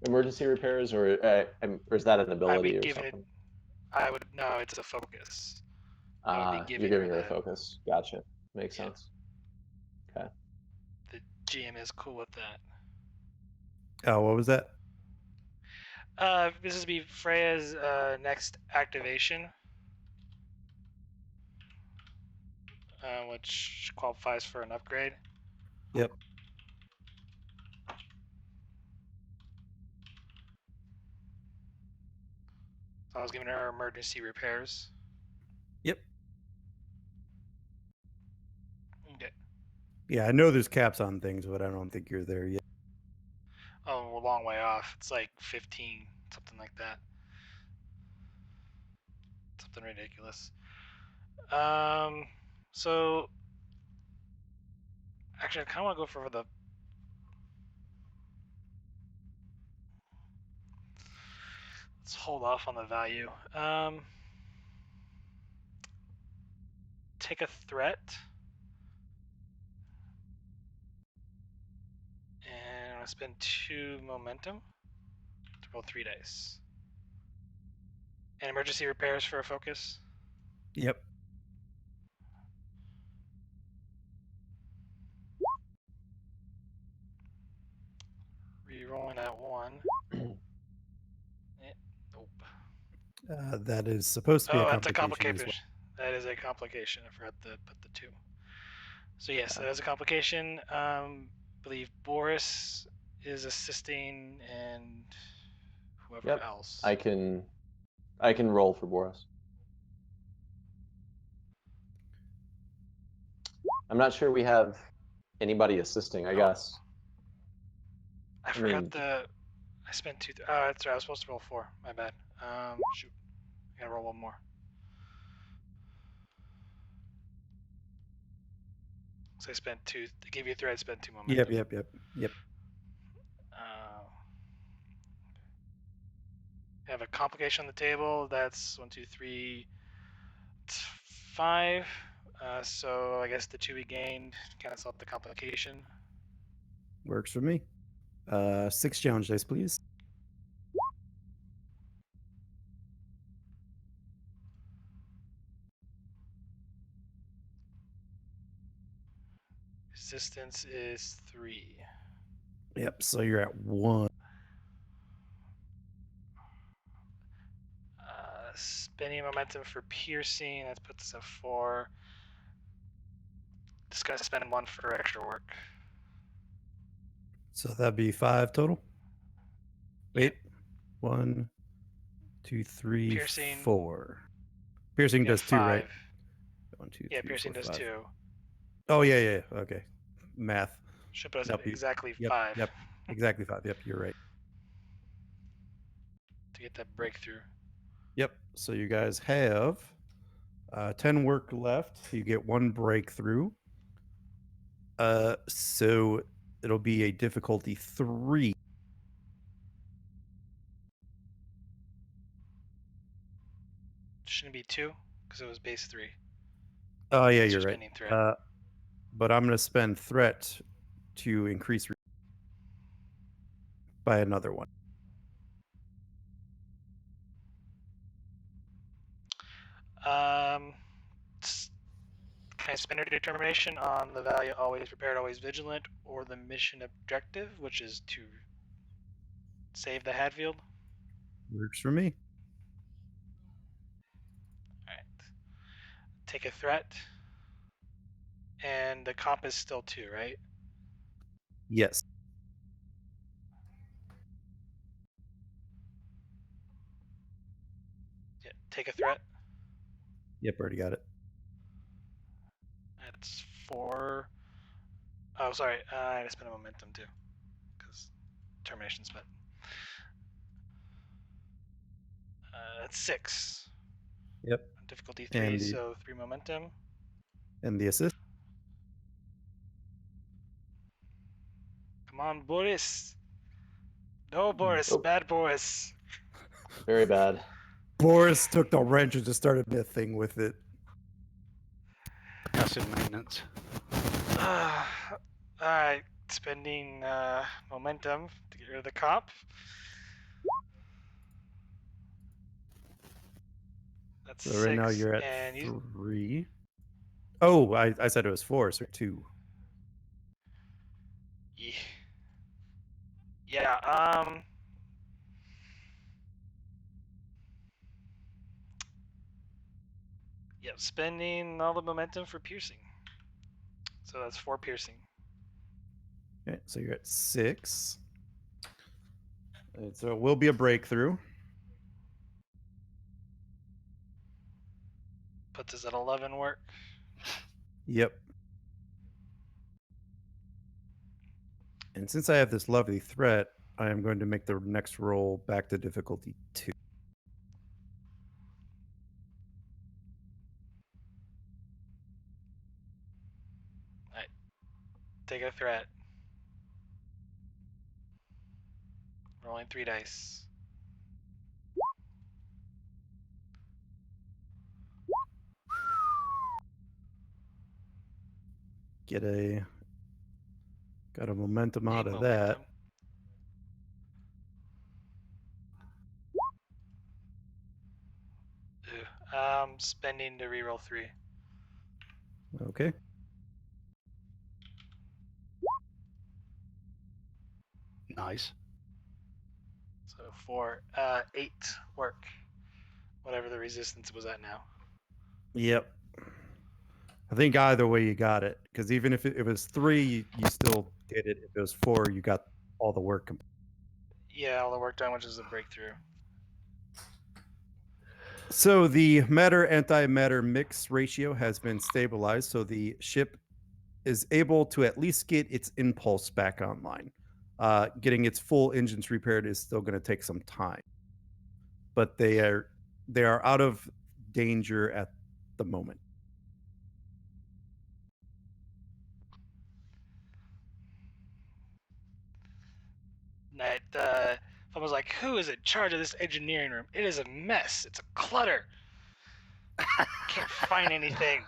emergency repairs, or is that an ability or something? No, it's a focus. You're giving her a focus. Gotcha. Makes sense. Okay. The GM is cool with that. Oh, what was that? This is be Freya's next activation, which qualifies for an upgrade. Yep. So I was giving her emergency repairs. Yep. Okay. Yeah, I know there's caps on things, but I don't think you're there yet. Oh, we're a long way off. It's like 15, something like that. Something ridiculous. So actually, I kind of want to go for the. Let's hold off on the value. Take a threat. And I'm going to spend 2 momentum to roll 3 dice. And emergency repairs for a focus. Yep. Rerolling that 1. Nope. That is supposed to be a that's a complication as complication. well. That is a complication. I forgot to put the 2. So yes, that is a complication. I believe Boris is assisting, and whoever else. I can roll for Boris. I'm not sure we have anybody assisting, I guess. I forgot I spent 2. That's right. I was supposed to roll 4. My bad. Shoot. I gotta roll 1 more. So I spent 2. To give you a 3, I spent 2 momentum. Yep. I have a complication on the table. That's 1, 2, 3, 5. So I guess the 2 we gained cancel out the complication. Works for me. 6 challenge dice, please. resistance is 3. Yep. So you're at 1. Spinning momentum for piercing. That puts us at 4. Just gonna spend 1 for extra work. So that'd be 5 total. Wait. Yep. 1, 2, 3, Piercing. 4. Piercing does 2, right? 5. 1, 2, Yeah, 3, piercing 4, does 5. 2. Oh yeah. Okay. Math. Should put us Nope, at exactly Yep. 5 Yep. Exactly 5. Yep. You're right. to get that breakthrough. Yep. So you guys have 10 work left. You get 1 breakthrough. So it'll be a difficulty 3. Shouldn't it be 2 because it was base 3. Oh yeah, It's you're your right. spinning threat. But I'm gonna spend threat to increase by another 1. Can I spend a determination on the value always prepared, always vigilant, or the mission objective, which is to save the Hadfield? Works for me. Alright. Take a threat. And the comp is still 2, right? Yes. Yeah, take a threat. Yep, already got it. That's 4. Oh, sorry. I had to spend a momentum too. Because termination spent. That's 6. Yep. Difficulty 3, so 3 momentum. And the assist. Come on, Boris. No, Boris. Oh. Bad Boris. Very bad. Boris took the wrench and just started a thing with it. Acid maintenance. Alright. Spending momentum to get rid of the cop. That's So 6. right now you're at and 3. Oh, I said it was 4, so 2. Yeah. Yep, spending all the momentum for piercing. So that's 4 piercing. Okay, so you're at 6. And so it will be a breakthrough. Puts us at 11 work. Yep. And since I have this lovely threat, I am going to make the next roll back to difficulty 2. Alright. Take a threat. Rolling 3 dice. Got a momentum out of momentum. that. Spending to reroll 3. Okay. Nice. So 4, 8 work. Whatever the resistance was at now. Yep. I think either way you got it, because even if it was 3, you still did it. If it was 4, you got all the work. Yeah, all the work done, which is a breakthrough. So the matter-antimatter mix ratio has been stabilized, so the ship is able to at least get its impulse back online. Getting its full engines repaired is still going to take some time, but they are out of danger at the moment. I was like, who is in charge of this engineering room? It is a mess. It's a clutter. Can't find anything.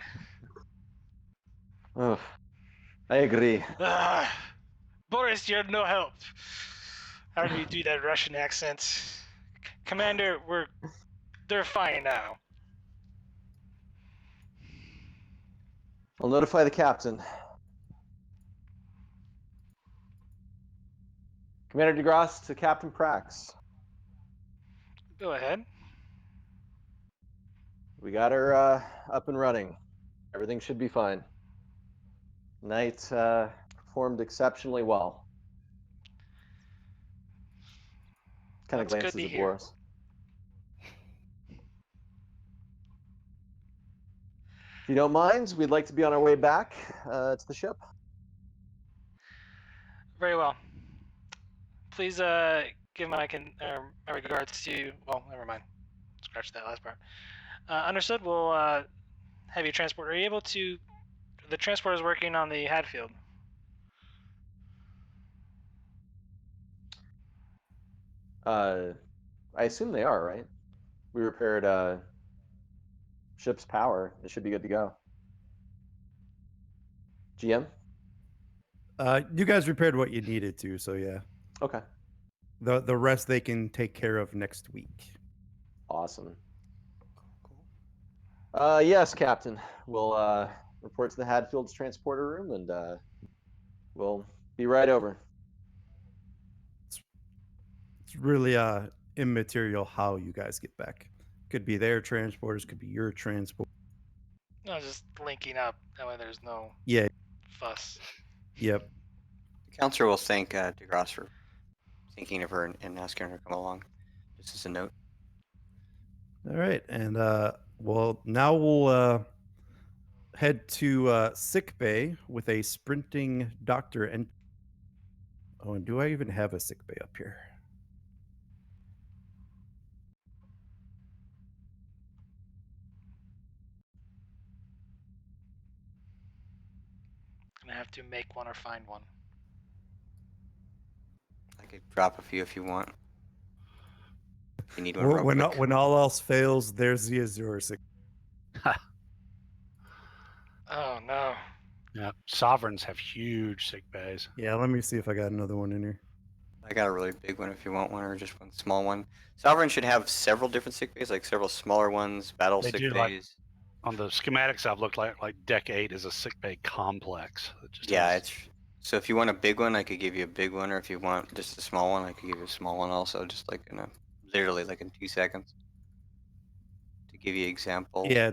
Oh, I agree. Boris, you're no help. How do you do that Russian accent? Commander, they're fine now. I'll notify the captain. Commander DeGrasse to Captain Prax. Go ahead. We got her up and running. Everything should be fine. Knight performed exceptionally well. Kind of That's good glances to at hear. Boris. If you don't mind, we'd like to be on our way back to the ship. Very well. Please give my regards to. Well, never mind. Scratch that last part. Understood. We'll have you transport. Are you able to? The transport is working on the Hadfield. I assume they are, right? We repaired ship's power. It should be good to go. GM? You guys repaired what you needed to, so yeah. Okay. The rest they can take care of next week. Awesome. Yes, Captain. We'll report to the Hadfield's transporter room, and we'll be right over. It's really immaterial how you guys get back. Could be their transporters, could be your transport. No, just linking up. That way, there's no Yeah. fuss. Yep. The counselor will thank DeGrasse for thinking of her and asking her to come along, just as a note. All right, and well, now we'll head to sick bay with a sprinting doctor. And oh, and do I even have a sick bay up here? Gonna have to make one or find one. I could drop a few if you want. If you need one real When quick. when all else fails, there's the Azure sick. Oh no. Yeah, sovereigns have huge sick bays. Yeah, let me see if I got another one in here. I got a really big one if you want one, or just one small one. Sovereign should have several different sick bays, like several smaller ones, battle They sick do, bays. like- On the schematics I've looked like Deck 8 is a sick bay complex. It just Yeah, has- it's so if you want a big one, I could give you a big one, or if you want just a small one, I could give you a small one also, just like literally like in 2 seconds. To give you examples. Yeah,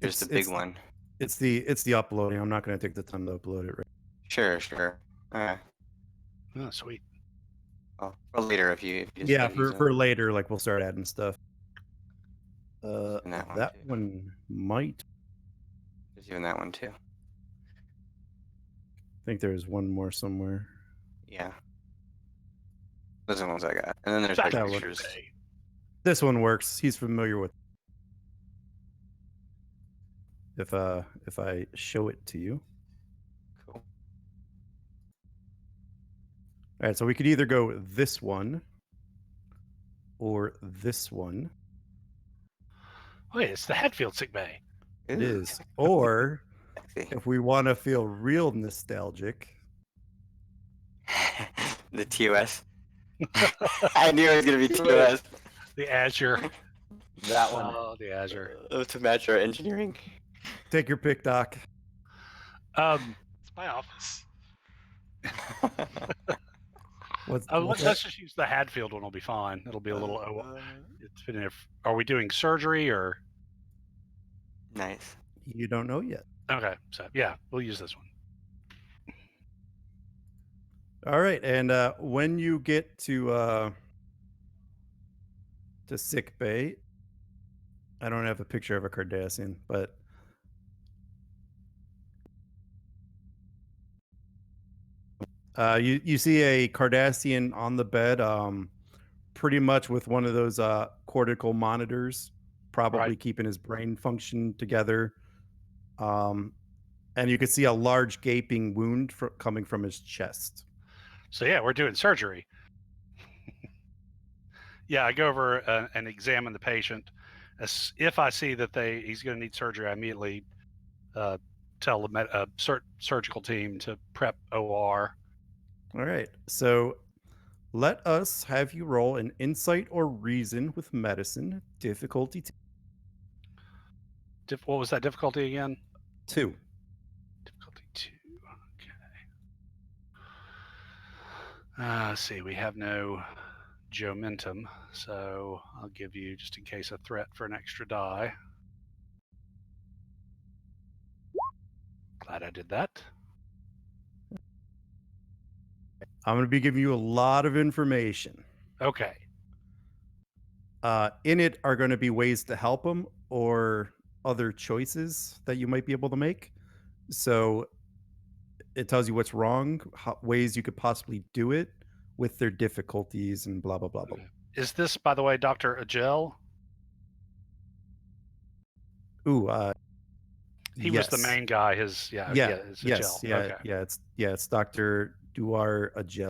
Here's the big one. It's the uploading. I'm not going to take the time to upload it. Right. Sure. Alright. Oh, sweet. Well, for later if you just Yeah, wanna use for later, like we'll start adding stuff. And that one, that too. one might. There's even that one too. I think there's one more somewhere. Yeah. Those are the ones I got. And then there's like That one. pictures. Bay. This one works. He's familiar with. If I show it to you. Cool. All right, so we could either go this one or this one. Oh, yeah, it's the Hadfield sick bay. It Ooh, is. Or sexy. if we want to feel real nostalgic, The TOS. I knew it was gonna be TOS. The Azure. That one. Oh, the Azure. To match our engineering. take your pick, Doc. It's my office. What's Let's that? just use the Hadfield one. Will be fine. It'll be a little. Are we doing surgery or? Nice. You don't know yet. Okay, so yeah, we'll use this one. All right, and when you get to sick bay, I don't have a picture of a Cardassian, but you see a Cardassian on the bed, pretty much with one of those cortical monitors, probably Right. keeping his brain function together. And you can see a large gaping wound coming from his chest. So yeah, we're doing surgery. Yeah, I go over and examine the patient. If I see that he's going to need surgery, I immediately tell the surgical team to prep OR. All right, so let us have you roll an insight or reason with medicine, difficulty What was that difficulty again? 2. Difficulty 2. Let's see, we have no Jomentum, so I'll give you, just in case, a threat for an extra die. Glad I did that. I'm going to be giving you a lot of information. Okay. In it are going to be ways to help them or other choices that you might be able to make. So it tells you what's wrong, ways you could possibly do it with their difficulties and blah, blah, blah, blah. Okay. Is this, by the way, Dr. Agel? Ooh, He yes. was the main guy. It's yes, Agel. Okay. It's Dr. Duar Agel.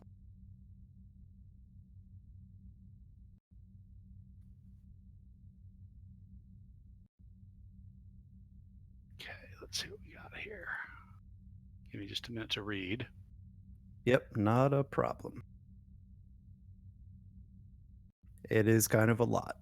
Okay, let's see what we got here. Give me just a minute to read. Yep, not a problem. It is kind of a lot.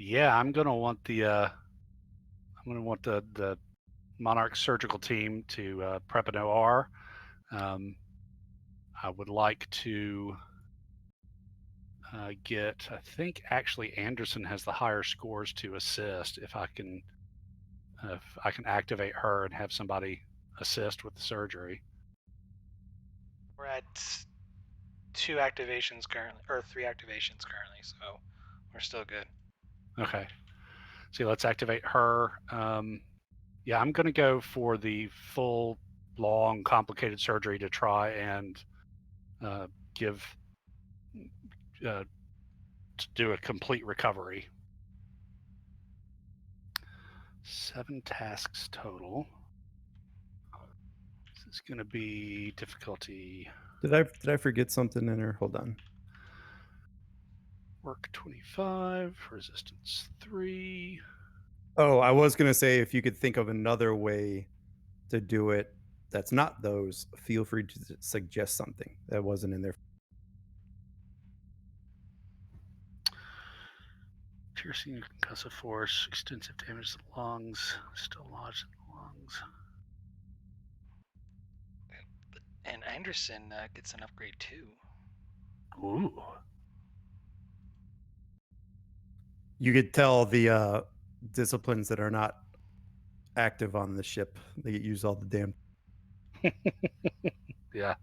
Yeah, I'm gonna want the Monarch surgical team to prep an OR. I would like to get, I think actually Anderson has the higher scores to assist. If I can activate her and have somebody assist with the surgery. We're at 2 activations currently, or 3 activations currently, so we're still good. Okay. So let's activate her. Yeah, I'm going to go for the full, long, complicated surgery to try and give to do a complete recovery. 7 tasks total. This is going to be difficulty. Did I forget something in there? Hold on. Work 25, resistance 3. Oh, I was going to say, if you could think of another way to do it that's not those, feel free to suggest something that wasn't in there. Piercing concussive force, extensive damage to the lungs, still lodged in the lungs. And Anderson gets an upgrade too. Ooh. You could tell the disciplines that are not active on the ship, they use all the damn. Yeah.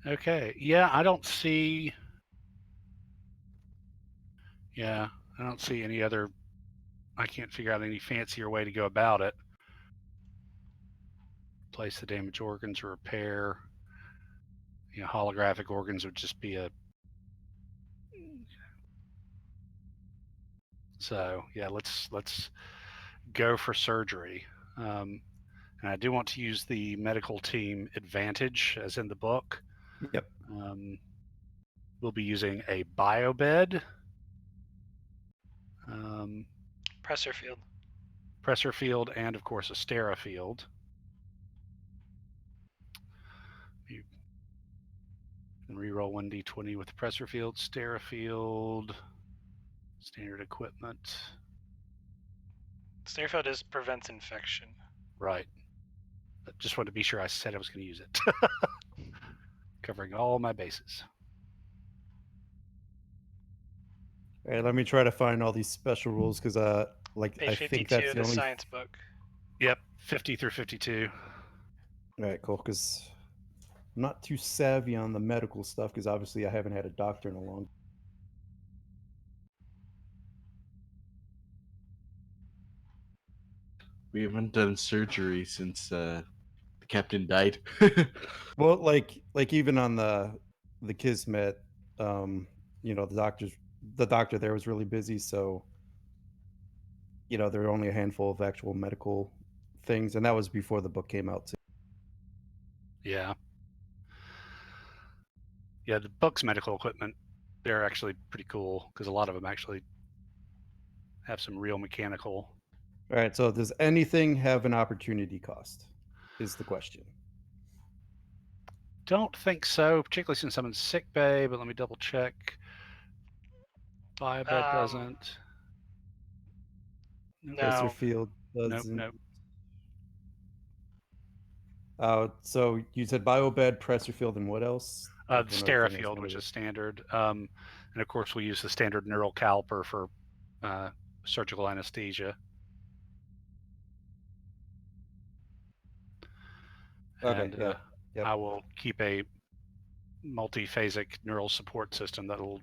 Okay. Yeah, I don't see. Yeah, I don't see any other. I can't figure out any fancier way to go about it. Place the damaged organs or repair. You know, holographic organs would just be a. So yeah, let's go for surgery. And I do want to use the medical team advantage, as in the book. Yep. We'll be using a biobed. Pressor field. Pressor field, and of course a stera field. You can reroll 1d20 with the pressor field, stera field, standard equipment. Stera field just prevents infection. Right. But just wanted to be sure I said I was going to use it. Covering all my bases. All right, let me try to find all these special rules because Page I 52 think that's of the the only science book. Yep, 50 through 52. All right, cool. Because I'm not too savvy on the medical stuff because obviously I haven't had a doctor in a long. We haven't done surgery since the captain died. Well, like even on the Kismet, you know, the doctor there was really busy, so you know there were only a handful of actual medical things, and that was before the book came out too. Yeah. Yeah, the book's medical equipment, they're actually pretty cool because a lot of them actually have some real mechanical. All right. So does anything have an opportunity cost? Is the question. Don't think so, particularly since I'm in sick bay, but let me double check. Biobed doesn't. Pressure No. field doesn't. Nope. So you said biobed, pressure field, and what else? The Like one other thing I was Starafield, gonna which do. is standard. And of course, we use the standard neural caliper for surgical anesthesia. Okay. And Yep. I will keep a multiphasic neural support system, that little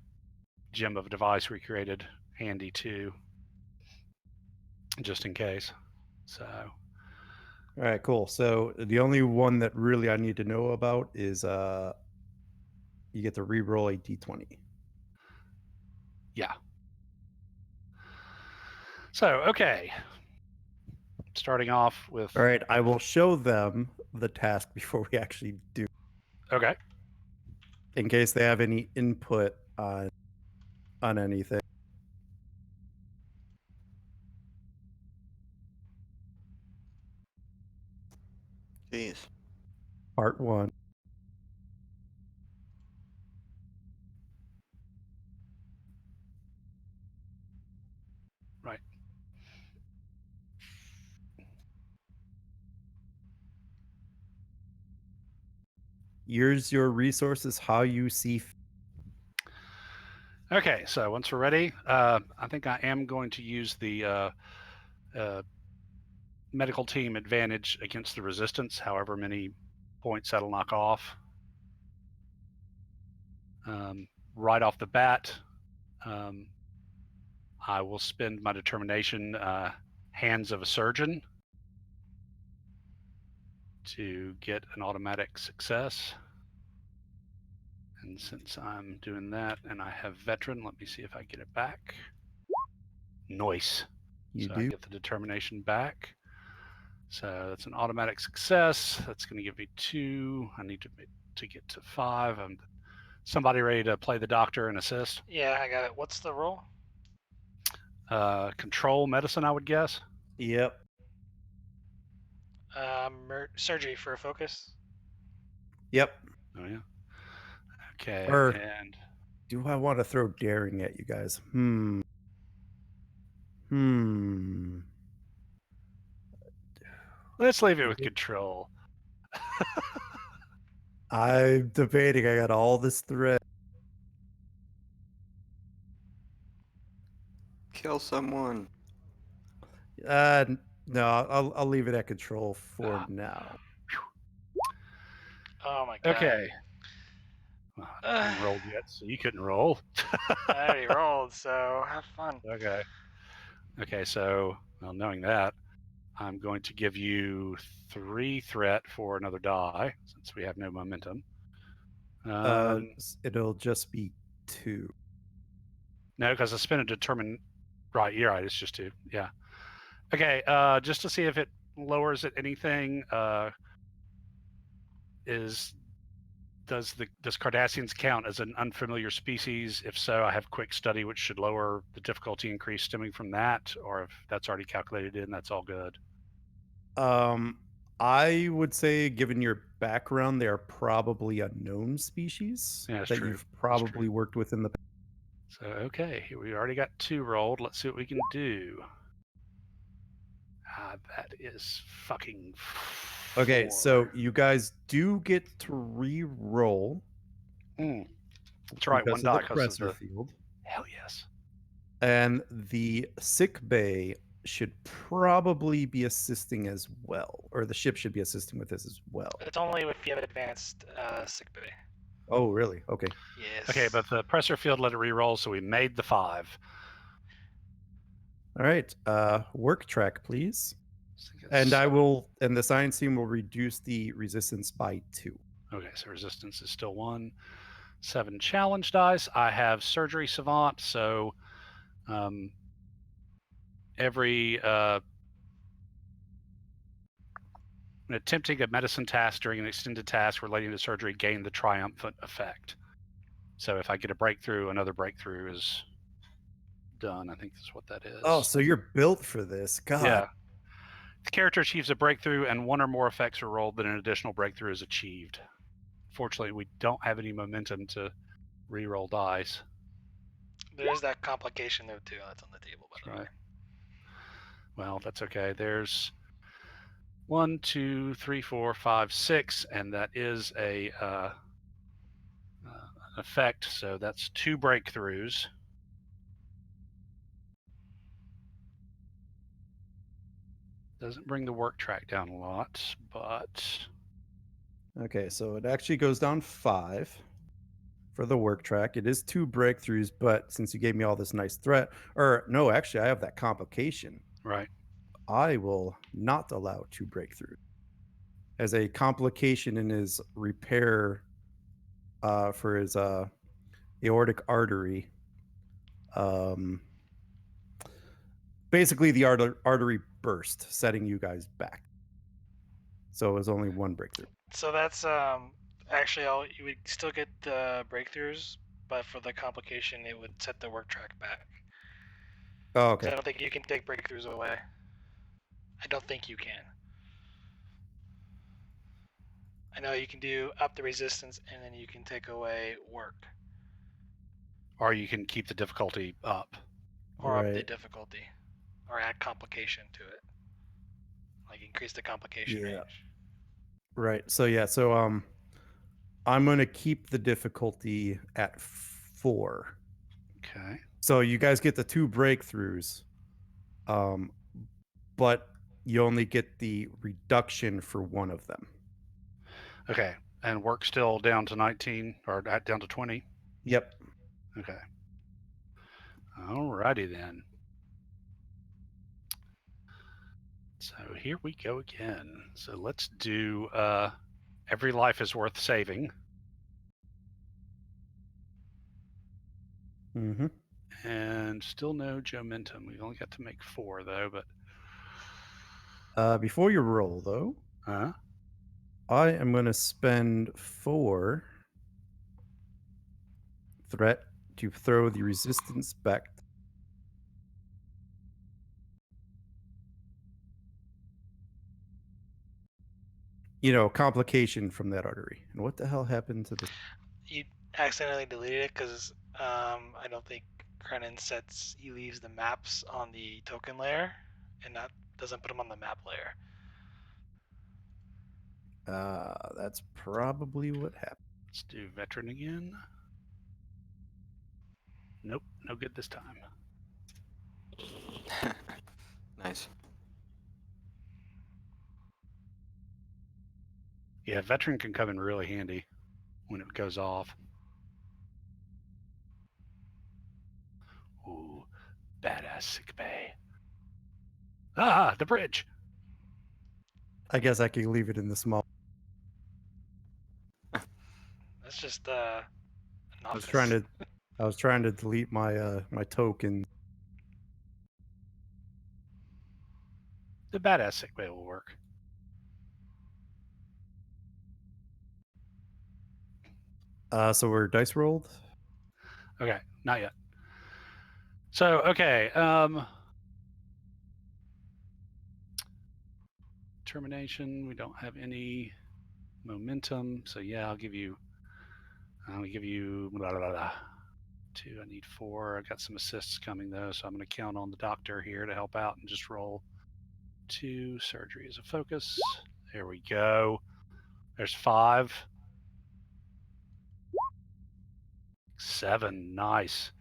gem of a device we created, handy too, just in case. So, All right. Cool. So the only one that really I need to know about is you get to re-roll a d20. yeah. So, okay. Starting off with. All right. I will show them the task before we actually do, Okay. in case they have any input on anything. Jeez. Part 1. Right. Use your resources how you see fit. Okay, so once we're ready, I think I am going to use the medical team advantage against the resistance, however many points that'll knock off. Right off the bat, I will spend my determination, Hands of a Surgeon, to get an automatic success. And since I'm doing that and I have veteran, let me see if I get it back. Nice. You so do. I get the determination back. So that's an automatic success. That's going to give me 2. I need to get to 5. I'm somebody ready to play the doctor and assist. Yeah, I got it. What's the roll? Control medicine, I would guess. Yep. Surgery for a focus. Yep. Oh yeah. Okay. Or- and Do I want to throw daring at you guys? let's leave it with control. I'm debating. I got all this thread. Kill someone. No, I'll leave it at control for now. Oh my god. Okay. Well, I haven't rolled yet, so you couldn't roll. I already rolled, so have fun. Okay. Okay, so well, knowing that, I'm going to give you 3 threat for another die, since we have no momentum. It'll just be 2. No, because I spent a determined. Right, you're right. It's just 2. Yeah. Okay. Just to see if it lowers it anything. Does Cardassians count as an unfamiliar species? If so, I have quick study, which should lower the difficulty increase stemming from that. Or if that's already calculated in, that's all good. I would say, given your background, they are probably a known species Yeah, that's that true. you've probably worked with in the past. So okay, we already got 2 rolled. Let's see what we can do. That is fucking 4. Okay, so you guys do get to re-roll. That's right, because 1 die of the because of pressure the. field. Hell yes. And the sick bay should probably be assisting as well, or the ship should be assisting with this as well. It's only if you have advanced sick bay. Oh, really? Okay. Yes. Okay, but the pressure field let it re-roll, so we made the 5. All right. Work track, please. And the science team will reduce the resistance by 2. Okay, so resistance is still 1. 7 challenge dice. I have surgery savant, so every attempting a medicine task during an extended task relating to surgery gain the triumphant effect. So if I get a breakthrough, another breakthrough is done. I think that's what that is. Oh, so you're built for this. God. Yeah. The character achieves a breakthrough and one or more effects are rolled, then an additional breakthrough is achieved. Fortunately, we don't have any momentum to re-roll dice. There's that complication though too. That's on the table, by the way. Right. Well, that's okay. There's 1, 2, 3, 4, 5, 6, and that is a effect. So that's 2 breakthroughs. Doesn't bring the work track down a lot, but Okay, so it actually goes down 5 for the work track. It is 2 breakthroughs, but since you gave me all this nice threat, or no, actually, I have that complication. right. I will not allow 2 breakthroughs as a complication in his repair for his aortic artery. Basically, the artery burst, setting you guys back. So it was only 1 breakthrough. So that's actually all. You would still get the breakthroughs, but for the complication, it would set the work track back. Oh, 'Cause okay. I don't think you can take breakthroughs away. I don't think you can. I know you can do up the resistance and then you can take away work Or you can keep the difficulty up. or up the Right. difficulty or add complication to it. Like increase the complication Yeah. range. Right. So yeah, so I'm going to keep the difficulty at 4. Okay. So you guys get the 2 breakthroughs. But you only get the reduction for one of them. Okay. And work still down to 19 or down to 20. Yep. Okay. Alrighty then. So here we go again. So let's do every life is worth saving. Mm-hmm. And still no momentum. We've only got to make 4 though, but Before you roll, though, I am going to spend 4 threat to throw the resistance back. Complication from that artery. And what the hell happened to this? You accidentally deleted it because I don't think Krenin he leaves the maps on the token layer and that doesn't put them on the map layer. That's probably what happened. let's do veteran again. Nope, no good this time. Nice. Yeah, veteran can come in really handy when it goes off. Ooh, badass sick bay. Ah, the bridge. I guess I can leave it in the small. That's just an I was office. trying to delete my my token. The badass sick bay will work. So we're dice rolled. Okay, not yet. So, okay. Termination, we don't have any momentum. So yeah, I'll give you blah, blah, blah, blah. 2. I need 4. I got some assists coming though, so I'm going to count on the doctor here to help out and just roll 2. Surgery as a focus. There we go. There's 5. 7. Nice.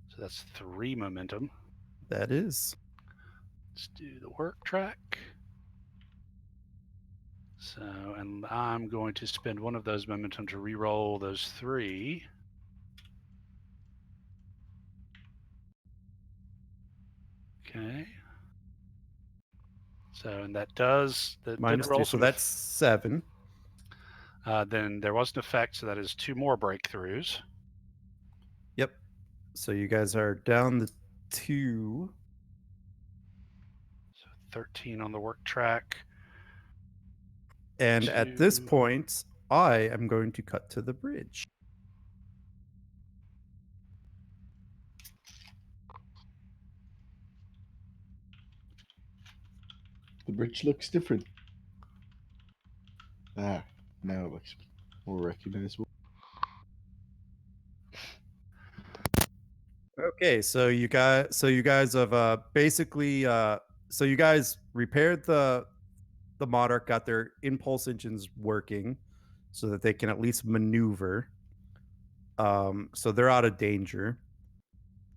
So that's 3 momentum. That is. Let's do the work track. So, and I'm going to spend one of those momentum to re-roll those 3. Okay. So, and that does that Minus did roll 2, so some. that's 7. Then there was an effect, so that is 2 more breakthroughs. Yep. So you guys are down the 2. So 13 on the work track. And at this 2. point, I am going to cut to the bridge. bridge looks different. Ah, now it looks more recognizable. Okay, so you guys have basically so you guys repaired the Monarch, got their impulse engines working so that they can at least maneuver. So they're out of danger.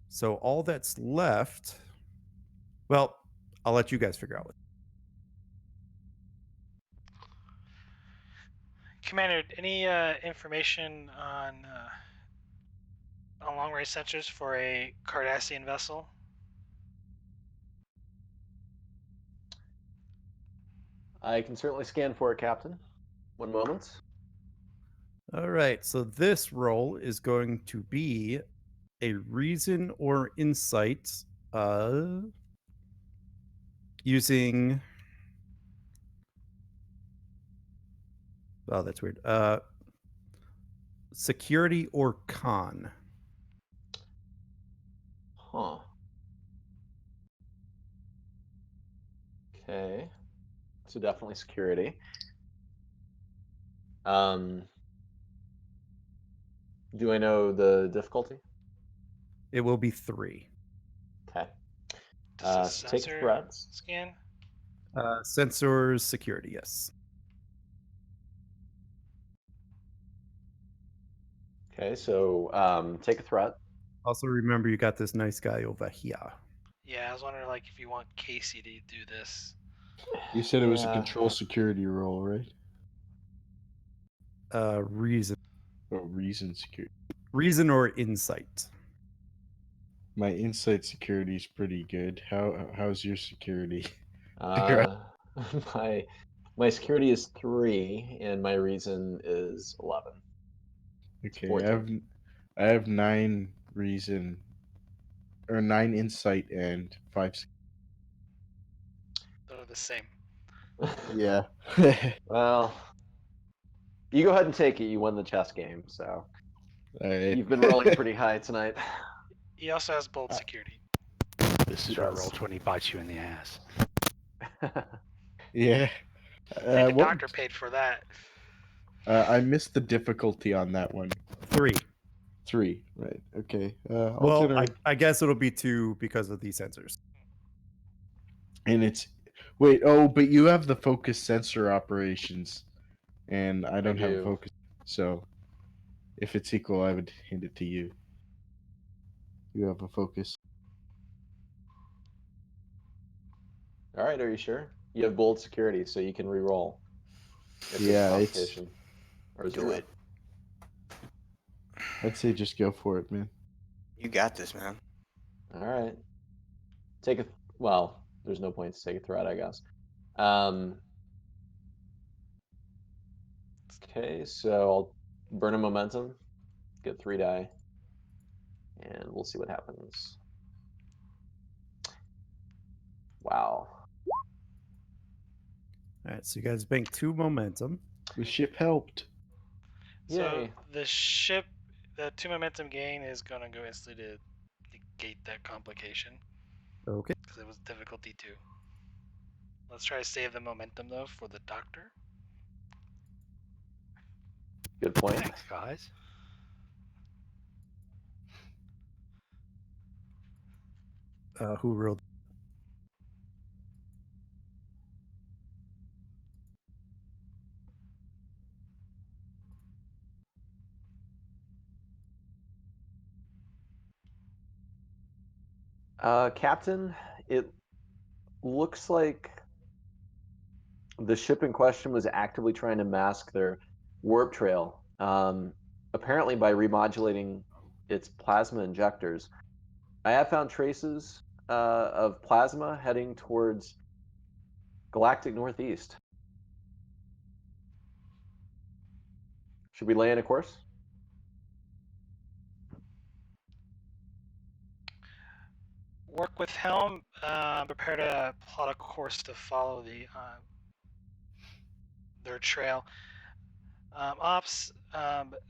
So all that's left, well, I'll let you guys figure out what. Commander, any information on long-range sensors for a Cardassian vessel? I can certainly scan for it, Captain. 1 moment. All right, so this roll is going to be a reason or insight using oh, that's weird. Security or con. Huh. Okay. So definitely security. Do I know the difficulty? It will be 3. Okay. Does the Take sensor threats. scan? Sensors, security, yes. Okay, so take a threat. Also, remember you got this nice guy over here. Yeah, I was wondering like if you want Casey to do this. You said it was a Yeah. control security roll, right? Reason Or reason security. or insight. My insight security is pretty good. How's your security? My security is 3, and my reason is 11. Okay, 14. I have 9 reason or 9 insight and 5. They're the same. Yeah. Well, you go ahead and take it. You won the chess game, so Alright. you've been rolling pretty high tonight. He also has bold security. This He is where does. Roll20 bites you in the ass. Yeah. I think the What- doctor paid for that. I missed the difficulty on that one. 3. 3, right? Okay. I'll Well, generate. I guess it'll be 2 because of these sensors. And it's wait. Oh, but you have the focus sensor operations, and I don't have a do. focus. So, if it's equal, I would hand it to you. You have a focus. All right, are you sure? You have bold security, so you can re-roll. If Yeah, it's it's. provocation or Do 0. it. I'd say just go for it, man. You got this, man. All right. Take a well. There's no point to take a threat, I guess. Okay, so I'll burn a momentum, get 3 die, and we'll see what happens. Wow. All right, so you guys bank 2 momentum. The ship helped. So Yay. the ship, the 2 momentum gain is going to go instantly to negate that complication Okay. because it was difficulty 2. Let's try to save the momentum though for the doctor. Good point. Thanks, guys. Who rolled? Captain, it looks like the ship in question was actively trying to mask their warp trail, apparently by remodulating its plasma injectors. I have found traces of plasma heading towards galactic northeast. Should we lay in a course? Work with Helm. Prepare to plot a course to follow their trail. Ops,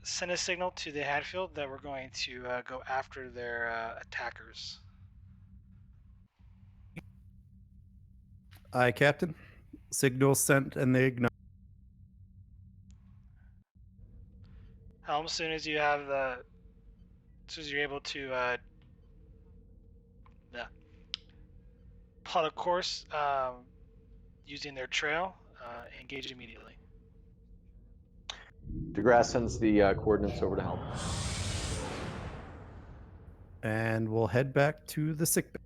send a signal to the Hadfield that we're going to go after their attackers. Aye, Captain. Signal sent and they ignite. Helm, as soon as you have as soon as you're able to plot a course using their trail, engage immediately. DeGrasse sends the coordinates over to Helm. And we'll head back to the sick bay.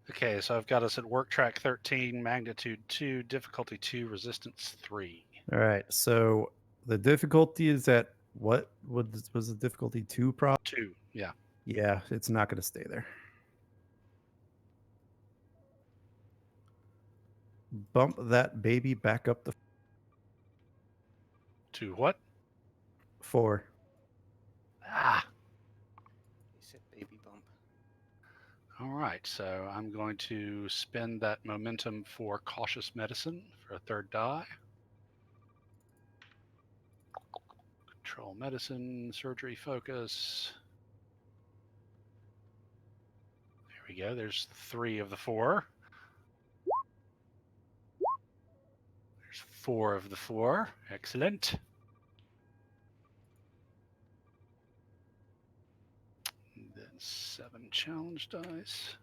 Okay, so I've got us at work track 13, magnitude 2, difficulty 2, resistance 3. All right. So the difficulty is at what was the difficulty 2 prop? 2, yeah. Yeah, it's not going to stay there. Bump that baby back up to 2 what? 4. Ah. You said baby bump. All right, so I'm going to spend that momentum for cautious medicine for a third die. Control medicine, surgery focus. There we go. There's 3 of the 4. There's 4 of the 4. Excellent. And then 7 challenge dice.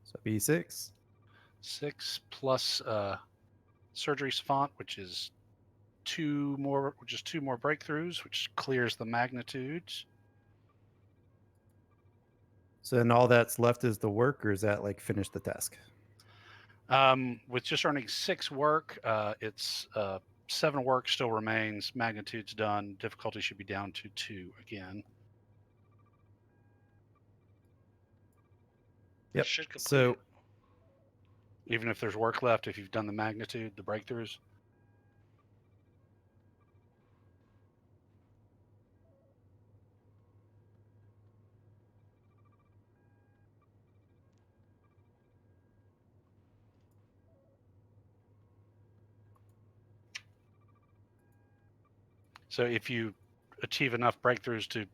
So B6. 6 plus surgery savant, which is 2 more breakthroughs, which clears the magnitudes. So then all that's left is the work, or is that like finish the task? With just earning 6 work, it's 7 work still remains. Magnitude's done. Difficulty should be down to 2 again. Yep. Should complete So it. Even if there's work left, if you've done the magnitude, the breakthroughs. So if you achieve enough breakthroughs to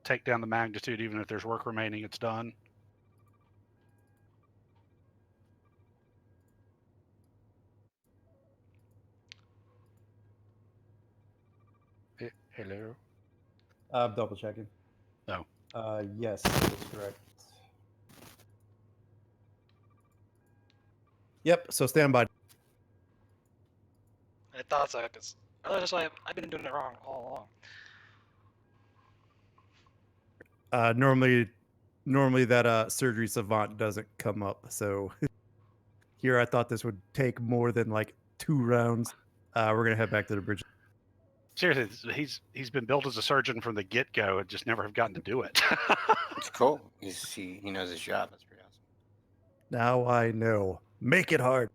take down the magnitude, even if there's work remaining, it's done. Hello. I'm double checking. No. Yes, that's correct. Yep. So stand by. I thought so, because that's why I've been doing it wrong all along. Normally that surgery savant doesn't come up. So here I thought this would take more than like 2 rounds. We're gonna head back to the bridge. Seriously, he's been built as a surgeon from the get-go and just never have gotten to do it. It's cool. He knows his job. That's pretty Now I know. Make it hard.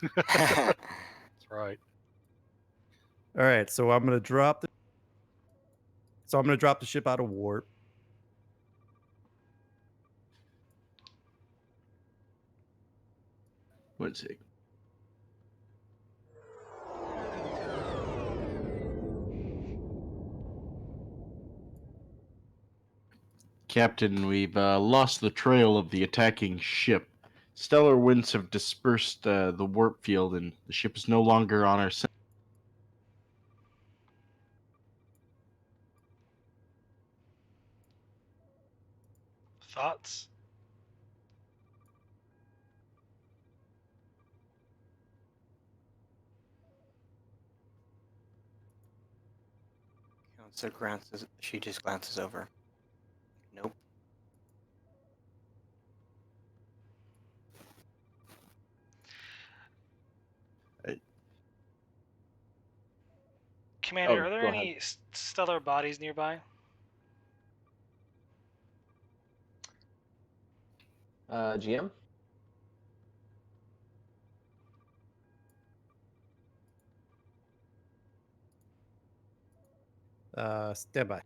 awesome. That's right. All right. So I'm gonna drop the ship out of warp. One sec. Captain, we've lost the trail of the attacking ship. Stellar winds have dispersed the warp field, and the ship is no longer on our center. Thoughts? So she just glances over. Nope. Commander, Oh, are there go any stellar bodies nearby? GM? Stand by.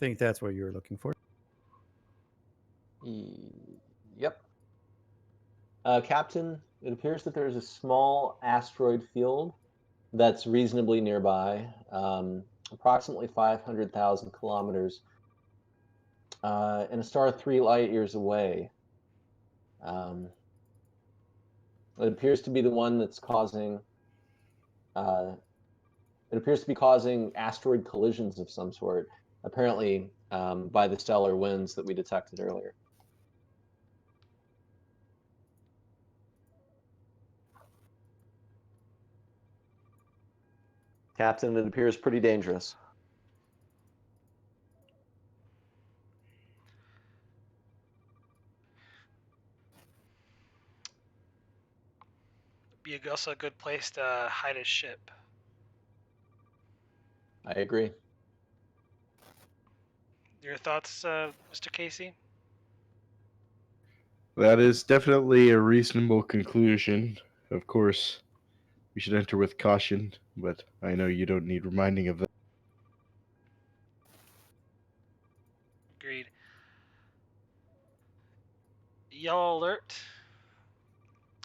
think that's what you were looking for. Yep. Captain, it appears that there's a small asteroid field that's reasonably nearby, approximately 500,000 kilometers, and a star 3 light years away. It appears to be the one that's causing. It appears to be causing asteroid collisions of some sort, apparently by the stellar winds that we detected earlier. Captain, it appears pretty dangerous. Be also a good place to hide his ship. I agree. Your thoughts, Mr. Casey? That is definitely a reasonable conclusion. Of course, we should enter with caution, but I know you don't need reminding of that. Agreed. Yellow alert.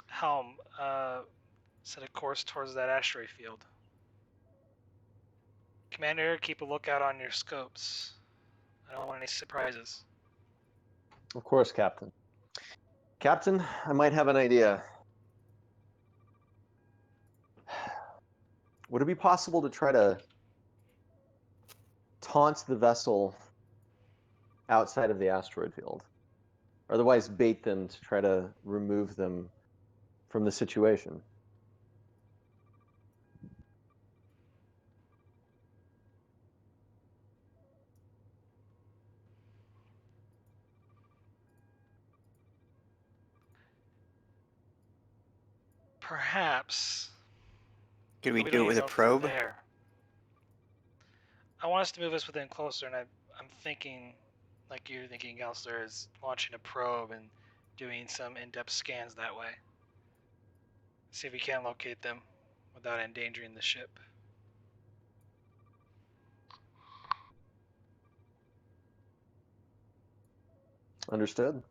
Helm, set a course towards that asteroid field. Commander, keep a lookout on your scopes. I don't want any surprises. Of course, Captain. Captain, I might have an idea. Would it be possible to try to taunt the vessel outside of the asteroid field? Or otherwise bait them to try to remove them from the situation? Perhaps. Could we but do it don't with a even know if they're probe? there. I want us to move us within closer, and I'm thinking, like you're thinking, Counselor, is launching a probe and doing some in-depth scans that way. See if we can locate them without endangering the ship. Understood.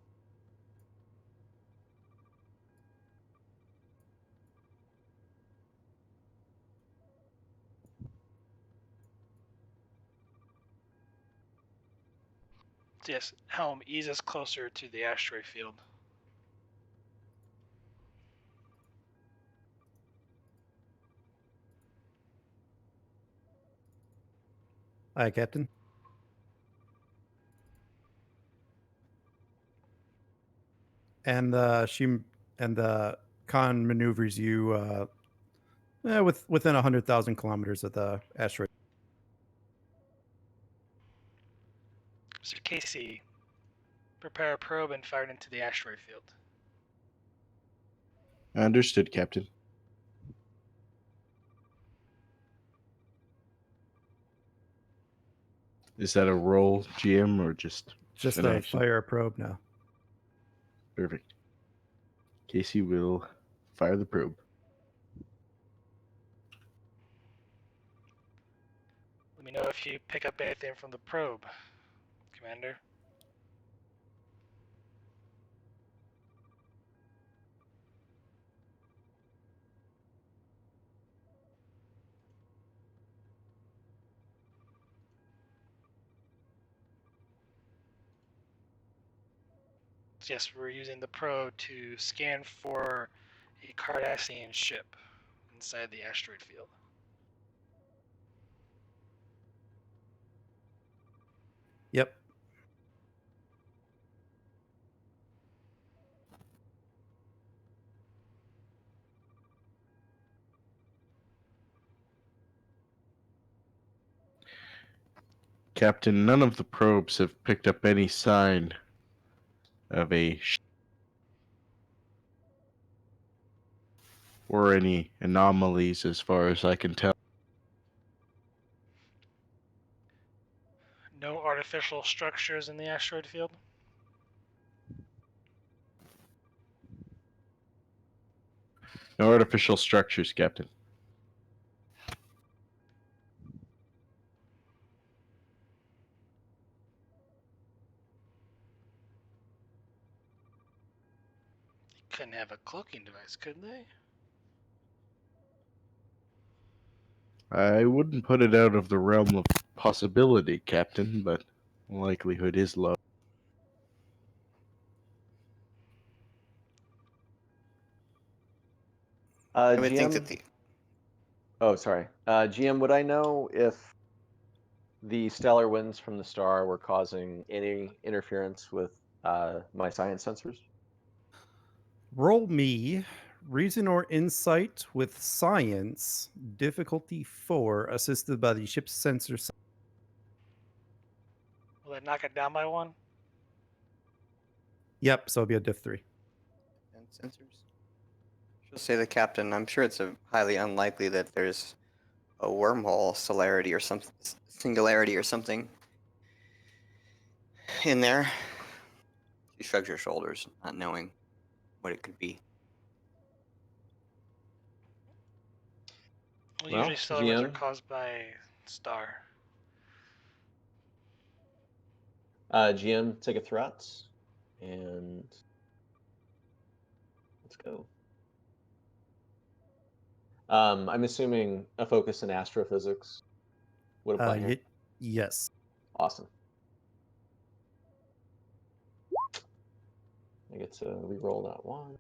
So yes, Helm, ease us closer to the asteroid field. Aye, Captain. And the con maneuvers you within 100,000 kilometers of the asteroid. Mr. Casey, prepare a probe and fire it into the asteroid field. Understood, Captain. Is that a roll, GM, or just Just an a action? fire a probe now. Perfect. Casey will fire the probe. Let me know if you pick up anything from the probe, Commander. So yes, we're using the probe to scan for a Cardassian ship inside the asteroid field. Yep. Captain, none of the probes have picked up any sign of a or any anomalies as far as I can tell. No artificial structures in the asteroid field? No artificial structures, Captain. couldn't have a cloaking device, could they? I wouldn't put it out of the realm of possibility, Captain, but likelihood is low. I would think GM. that the Oh, sorry. GM, would I know if the stellar winds from the star were causing any interference with my science sensors? Roll me reason or insight with science, difficulty 4, assisted by the ship's sensor. Will that knock it down by one? Yep, so it'll be a diff 3. and sensors. She'll say the captain. I'm sure it's highly unlikely that there's a wormhole celerity or some singularity or something in there. She shrugs her shoulders, not knowing what it could be. Well, Well, usually stellar winds are GM. caused by star. GM, take a threat, and let's go. I'm assuming a focus in astrophysics would apply here. Yes. Awesome. I get to re-roll that one.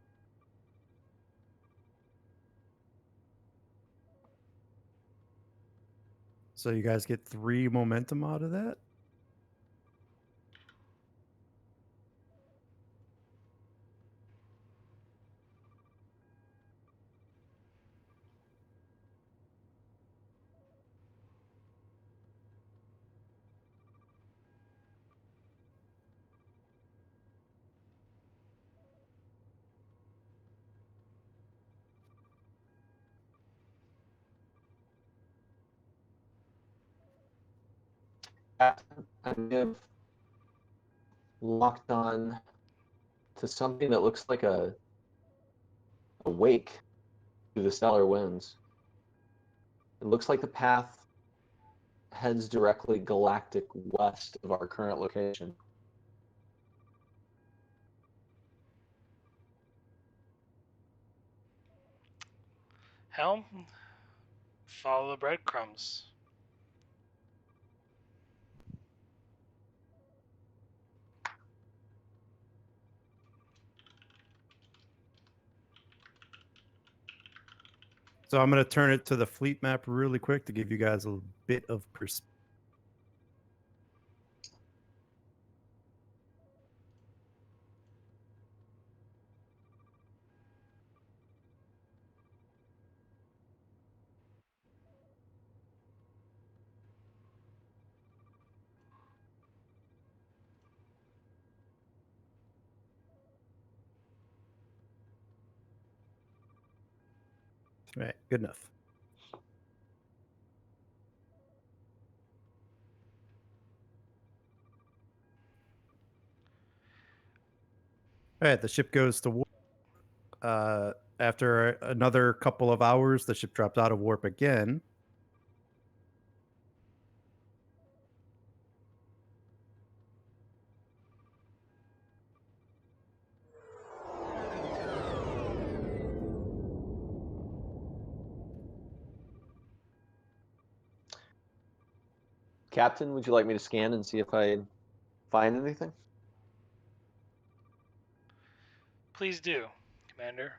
So you guys get 3 momentum out of that. I may have locked on to something that looks like a wake through the stellar winds. It looks like the path heads directly galactic west of our current location. Helm, follow the breadcrumbs. So I'm going to turn it to the fleet map really quick to give you guys a bit of perspective. All right, good enough. All right, the ship goes to warp. After another couple of hours, the ship drops out of warp again. Captain, would you like me to scan and see if I find anything? Please do, Commander.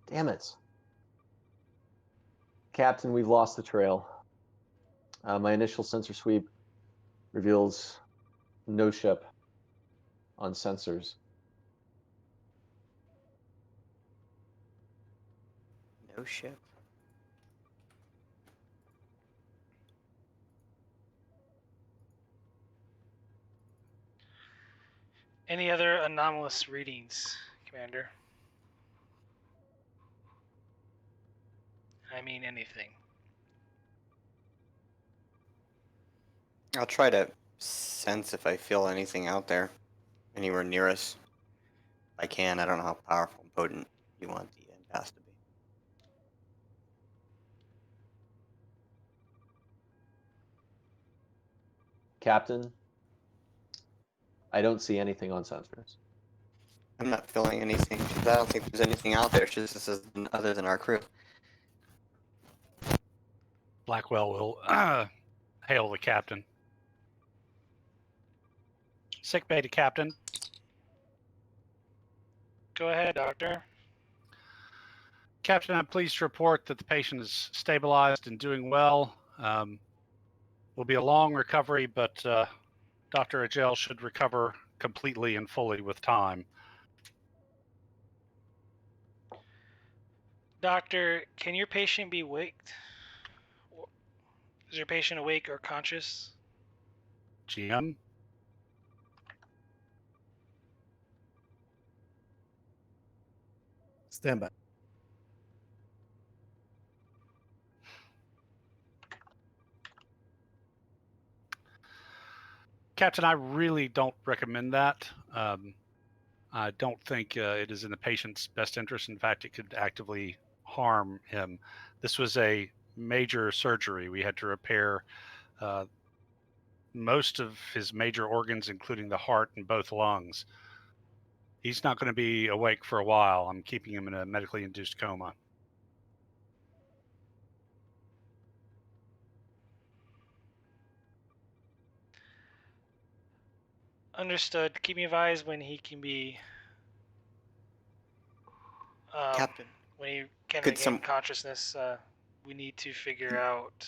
Damn it. Captain, we've lost the trail. My initial sensor sweep reveals no ship on sensors. No ship. Any other anomalous readings, Commander? I mean anything. I'll try to sense if I feel anything out there, anywhere near us. If I can. I don't know how powerful and potent you want the gas to be. Captain, I don't see anything on sensors. I'm not feeling anything. I don't think there's anything out there. It's just this is other than our crew. Blackwell will hail the captain. Sick bay to captain. Go ahead, Doctor. Captain, I'm pleased to report that the patient is stabilized and doing well. Will be a long recovery, but Dr. Agel should recover completely and fully with time. Doctor, can your patient be waked? Is your patient awake or conscious? GM? Stand by. Captain, I really don't recommend that. I don't think it is in the patient's best interest. In fact, it could actively harm him. This was a major surgery. We had to repair most of his major organs, including the heart and both lungs. He's not going to be awake for a while. I'm keeping him in a medically induced coma. Understood. Keep me advised when he can be. Captain. When he can Could regain some- consciousness, we need to figure out.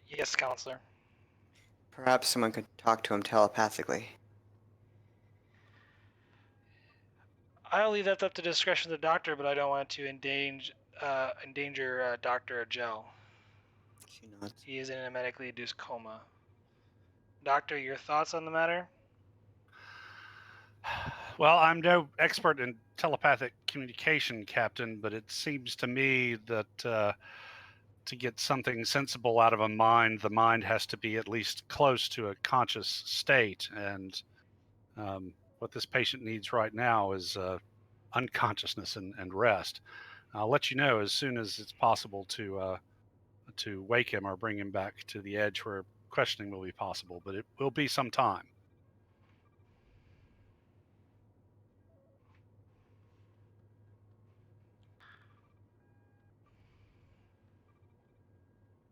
Yes, counselor. Perhaps someone could talk to him telepathically. I'll leave that up to discretion of the doctor, but I don't want to endanger Dr. Agel. She nods. He is in a medically induced coma. Doctor, your thoughts on the matter? Well, I'm no expert in telepathic communication, Captain, but it seems to me that to get something sensible out of a mind, the mind has to be at least close to a conscious state. And what this patient needs right now is unconsciousness and rest. I'll let you know as soon as it's possible to wake him or bring him back to the edge where questioning will be possible, but it will be some time.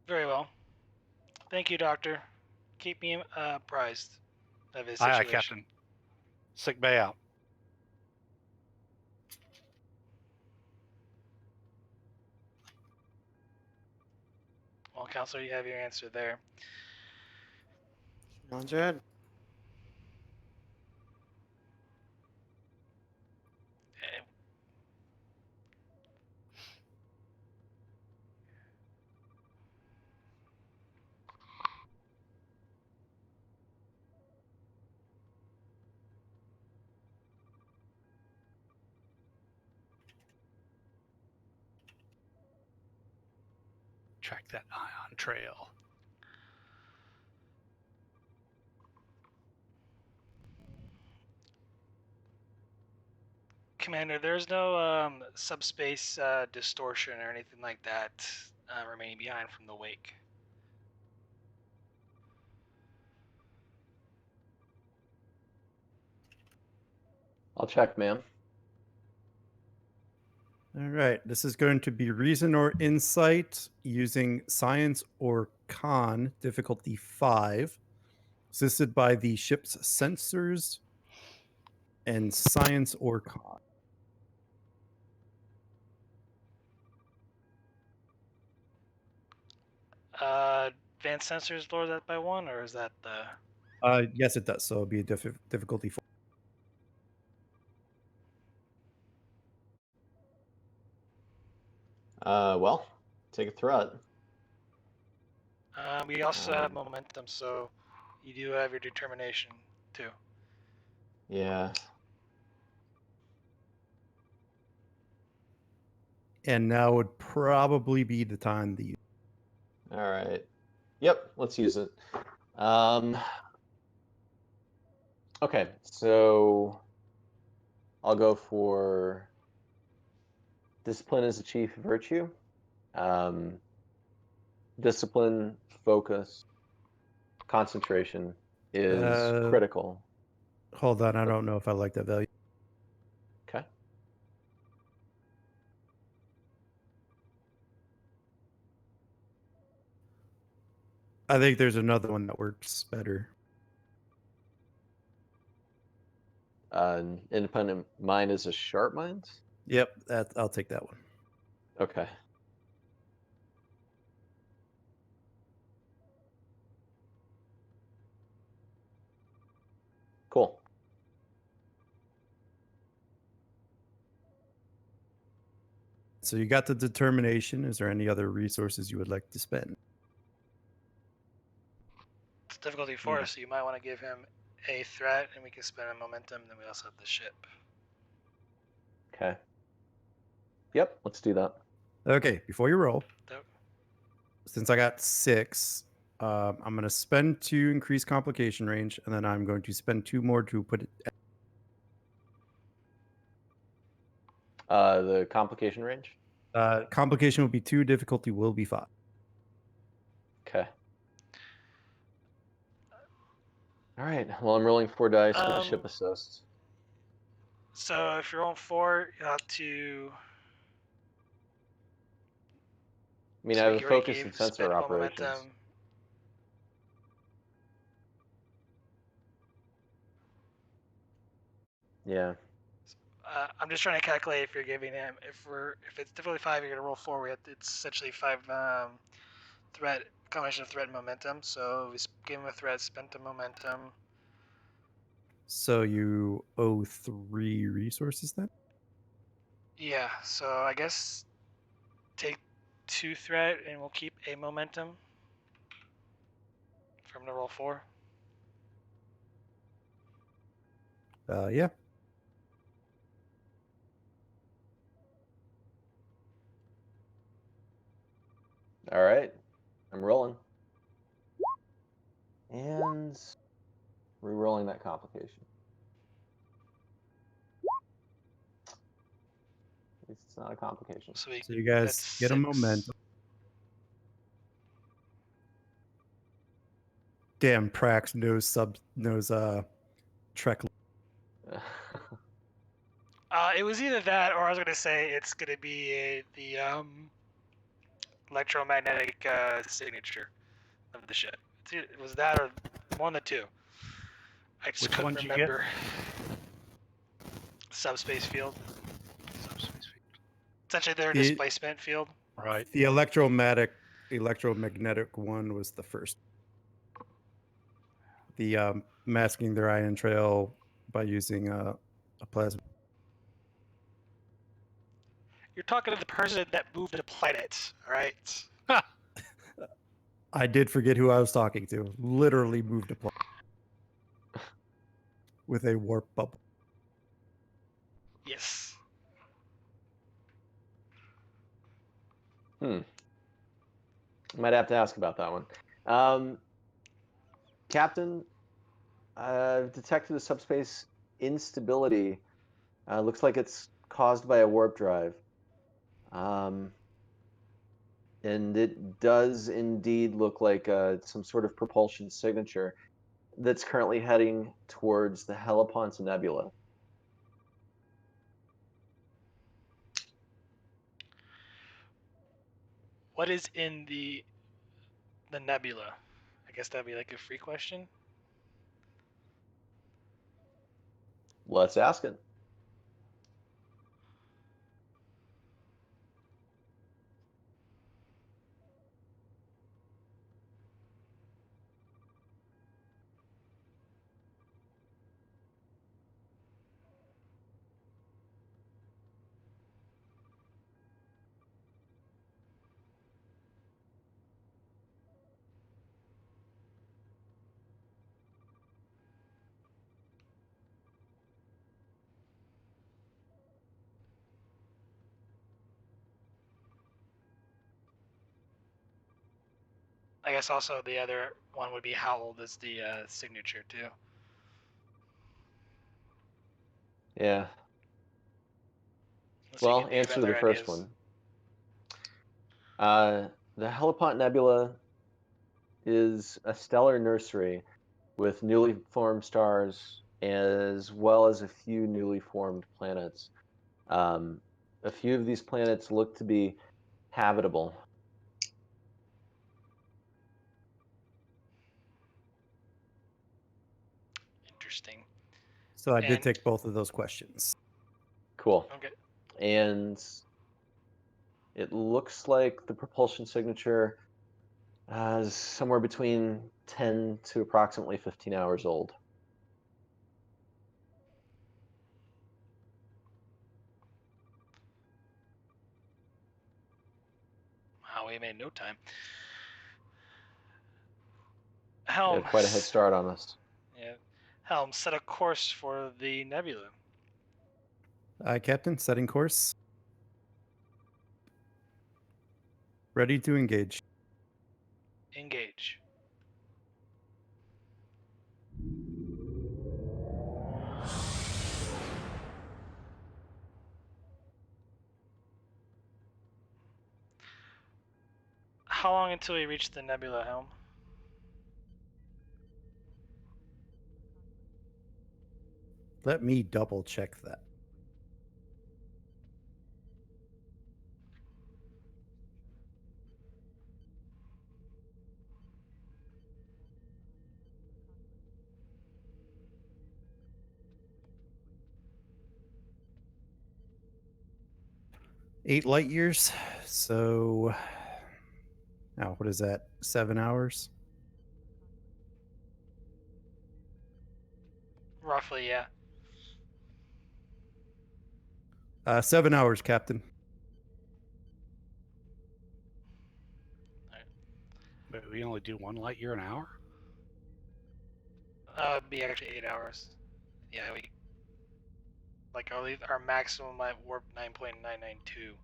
Very well. Thank you, Doctor. Keep me apprised of his Aye, situation. aye, Captain. Sick bay out. Well, counselor, you have your answer there. She nods her head. Track that ion trail. Commander, there's no subspace distortion or anything like that remaining behind from the wake. I'll check, ma'am. All right. This is going to be reason or insight using science or con, difficulty 5, assisted by the ship's sensors and science or con. Advanced sensors lower that by 1, or is that the... Yes, it does. So it'll be a difficulty 4. Well, take a threat. We also have momentum, so you do have your determination, too. Yeah. And now would probably be the time to use. All right. Yep, let's use it. Okay, so I'll go for discipline as a chief virtue. Discipline, focus, concentration is critical. Hold on, I don't know if I like that value. Okay. I think there's another one that works better. Independent mind is a sharp mind. Yep, I'll take that one. Okay. Cool. So you got the determination. Is there any other resources you would like to spend? It's difficulty 4, so you might want to give him a threat, and we can spend a momentum. Then we also have the ship. Okay. Yep, let's do that. Okay, before you roll, Nope. since I got 6, I'm going to spend 2 increase complication range, and then I'm going to spend 2 more to put it. The complication range. Complication will be 2, difficulty will be 5. Okay. All right. Well, I'm rolling 4 dice for the ship assist. So if you're on 4, you'll have to. I mean, so I have like a you already focus gave, and spend sensor 1 operations. momentum. Yeah. I'm just trying to calculate if you're giving him if it's difficulty 5, you're gonna roll 4. It's essentially 5 threat combination of threat and momentum. So we give him a threat, spent a momentum. So you owe 3 resources then? Yeah. So I guess take 2 threat, and we'll keep a momentum from the roll 4. Yeah. All right. I'm rolling. And re-rolling that complication. At least it's not a complication. So So you guys that's get a 6. momentum. Damn, Prax knows Trek. It was either that, or I was gonna say it's gonna be the electromagnetic signature of the ship. It was that or one of the two. I just Which couldn't one did you get? remember. Subspace field. Essentially, their displacement field. Right. The electromagnetic one was the first. The masking their ion trail by using a plasma. You're talking to the person that moved the planet, all right? I did forget who I was talking to. Literally moved a planet with a warp bubble. Yes. Might have to ask about that one. Captain, I've detected a subspace instability. Looks like it's caused by a warp drive. And it does indeed look like some sort of propulsion signature that's currently heading towards the Heliponte Nebula. What is in the nebula? I guess that'd be like a free question. Let's ask it. guess also the other one would be how old is the signature too. Yeah. Unless you Well, can think of answer to the other first ideas. one. The Helipont Nebula is a stellar nursery with newly formed stars as well as a few newly formed planets. A few of these planets look to be habitable. Interesting. So I did And- take both of those questions. Cool. Okay. And it looks like the propulsion signature is somewhere between 10 to approximately 15 hours old. Wow, we made no time. They Helm. have quite a head start on us. Yeah. Helm, set a course for the nebula. Captain, setting course. Ready to engage. Engage. How long until we reach the nebula, Helm? Let me double check that. Eight light years. So now what is that? 7 hours? Roughly, yeah. 7 hours, Captain. But we only do 1 light year an hour? It'd be actually 8 hours. Yeah, our maximum at warp 9.992.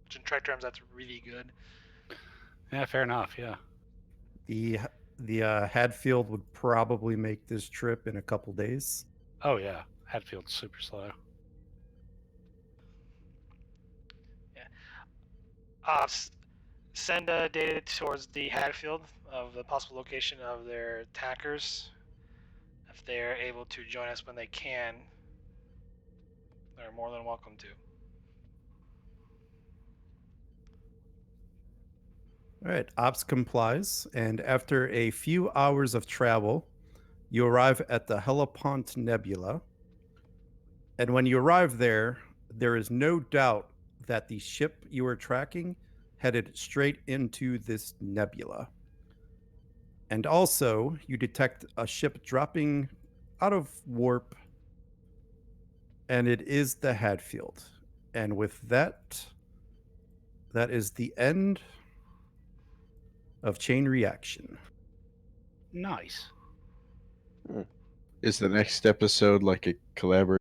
Which in Trek terms, that's really good. Yeah, fair enough. Yeah. The Hadfield would probably make this trip in a couple days. Oh yeah, Hadfield's super slow. Send data towards the Hadfield of the possible location of their attackers. If they're able to join us when they can, they're more than welcome to. All right, Ops complies, and after a few hours of travel, you arrive at the Helipont Nebula. And when you arrive there, there is no doubt that the ship you are tracking headed straight into this nebula. And also, you detect a ship dropping out of warp, and it is the Hadfield. And with that, that is the end of Chain Reaction. Nice. Is the next episode like a collaboration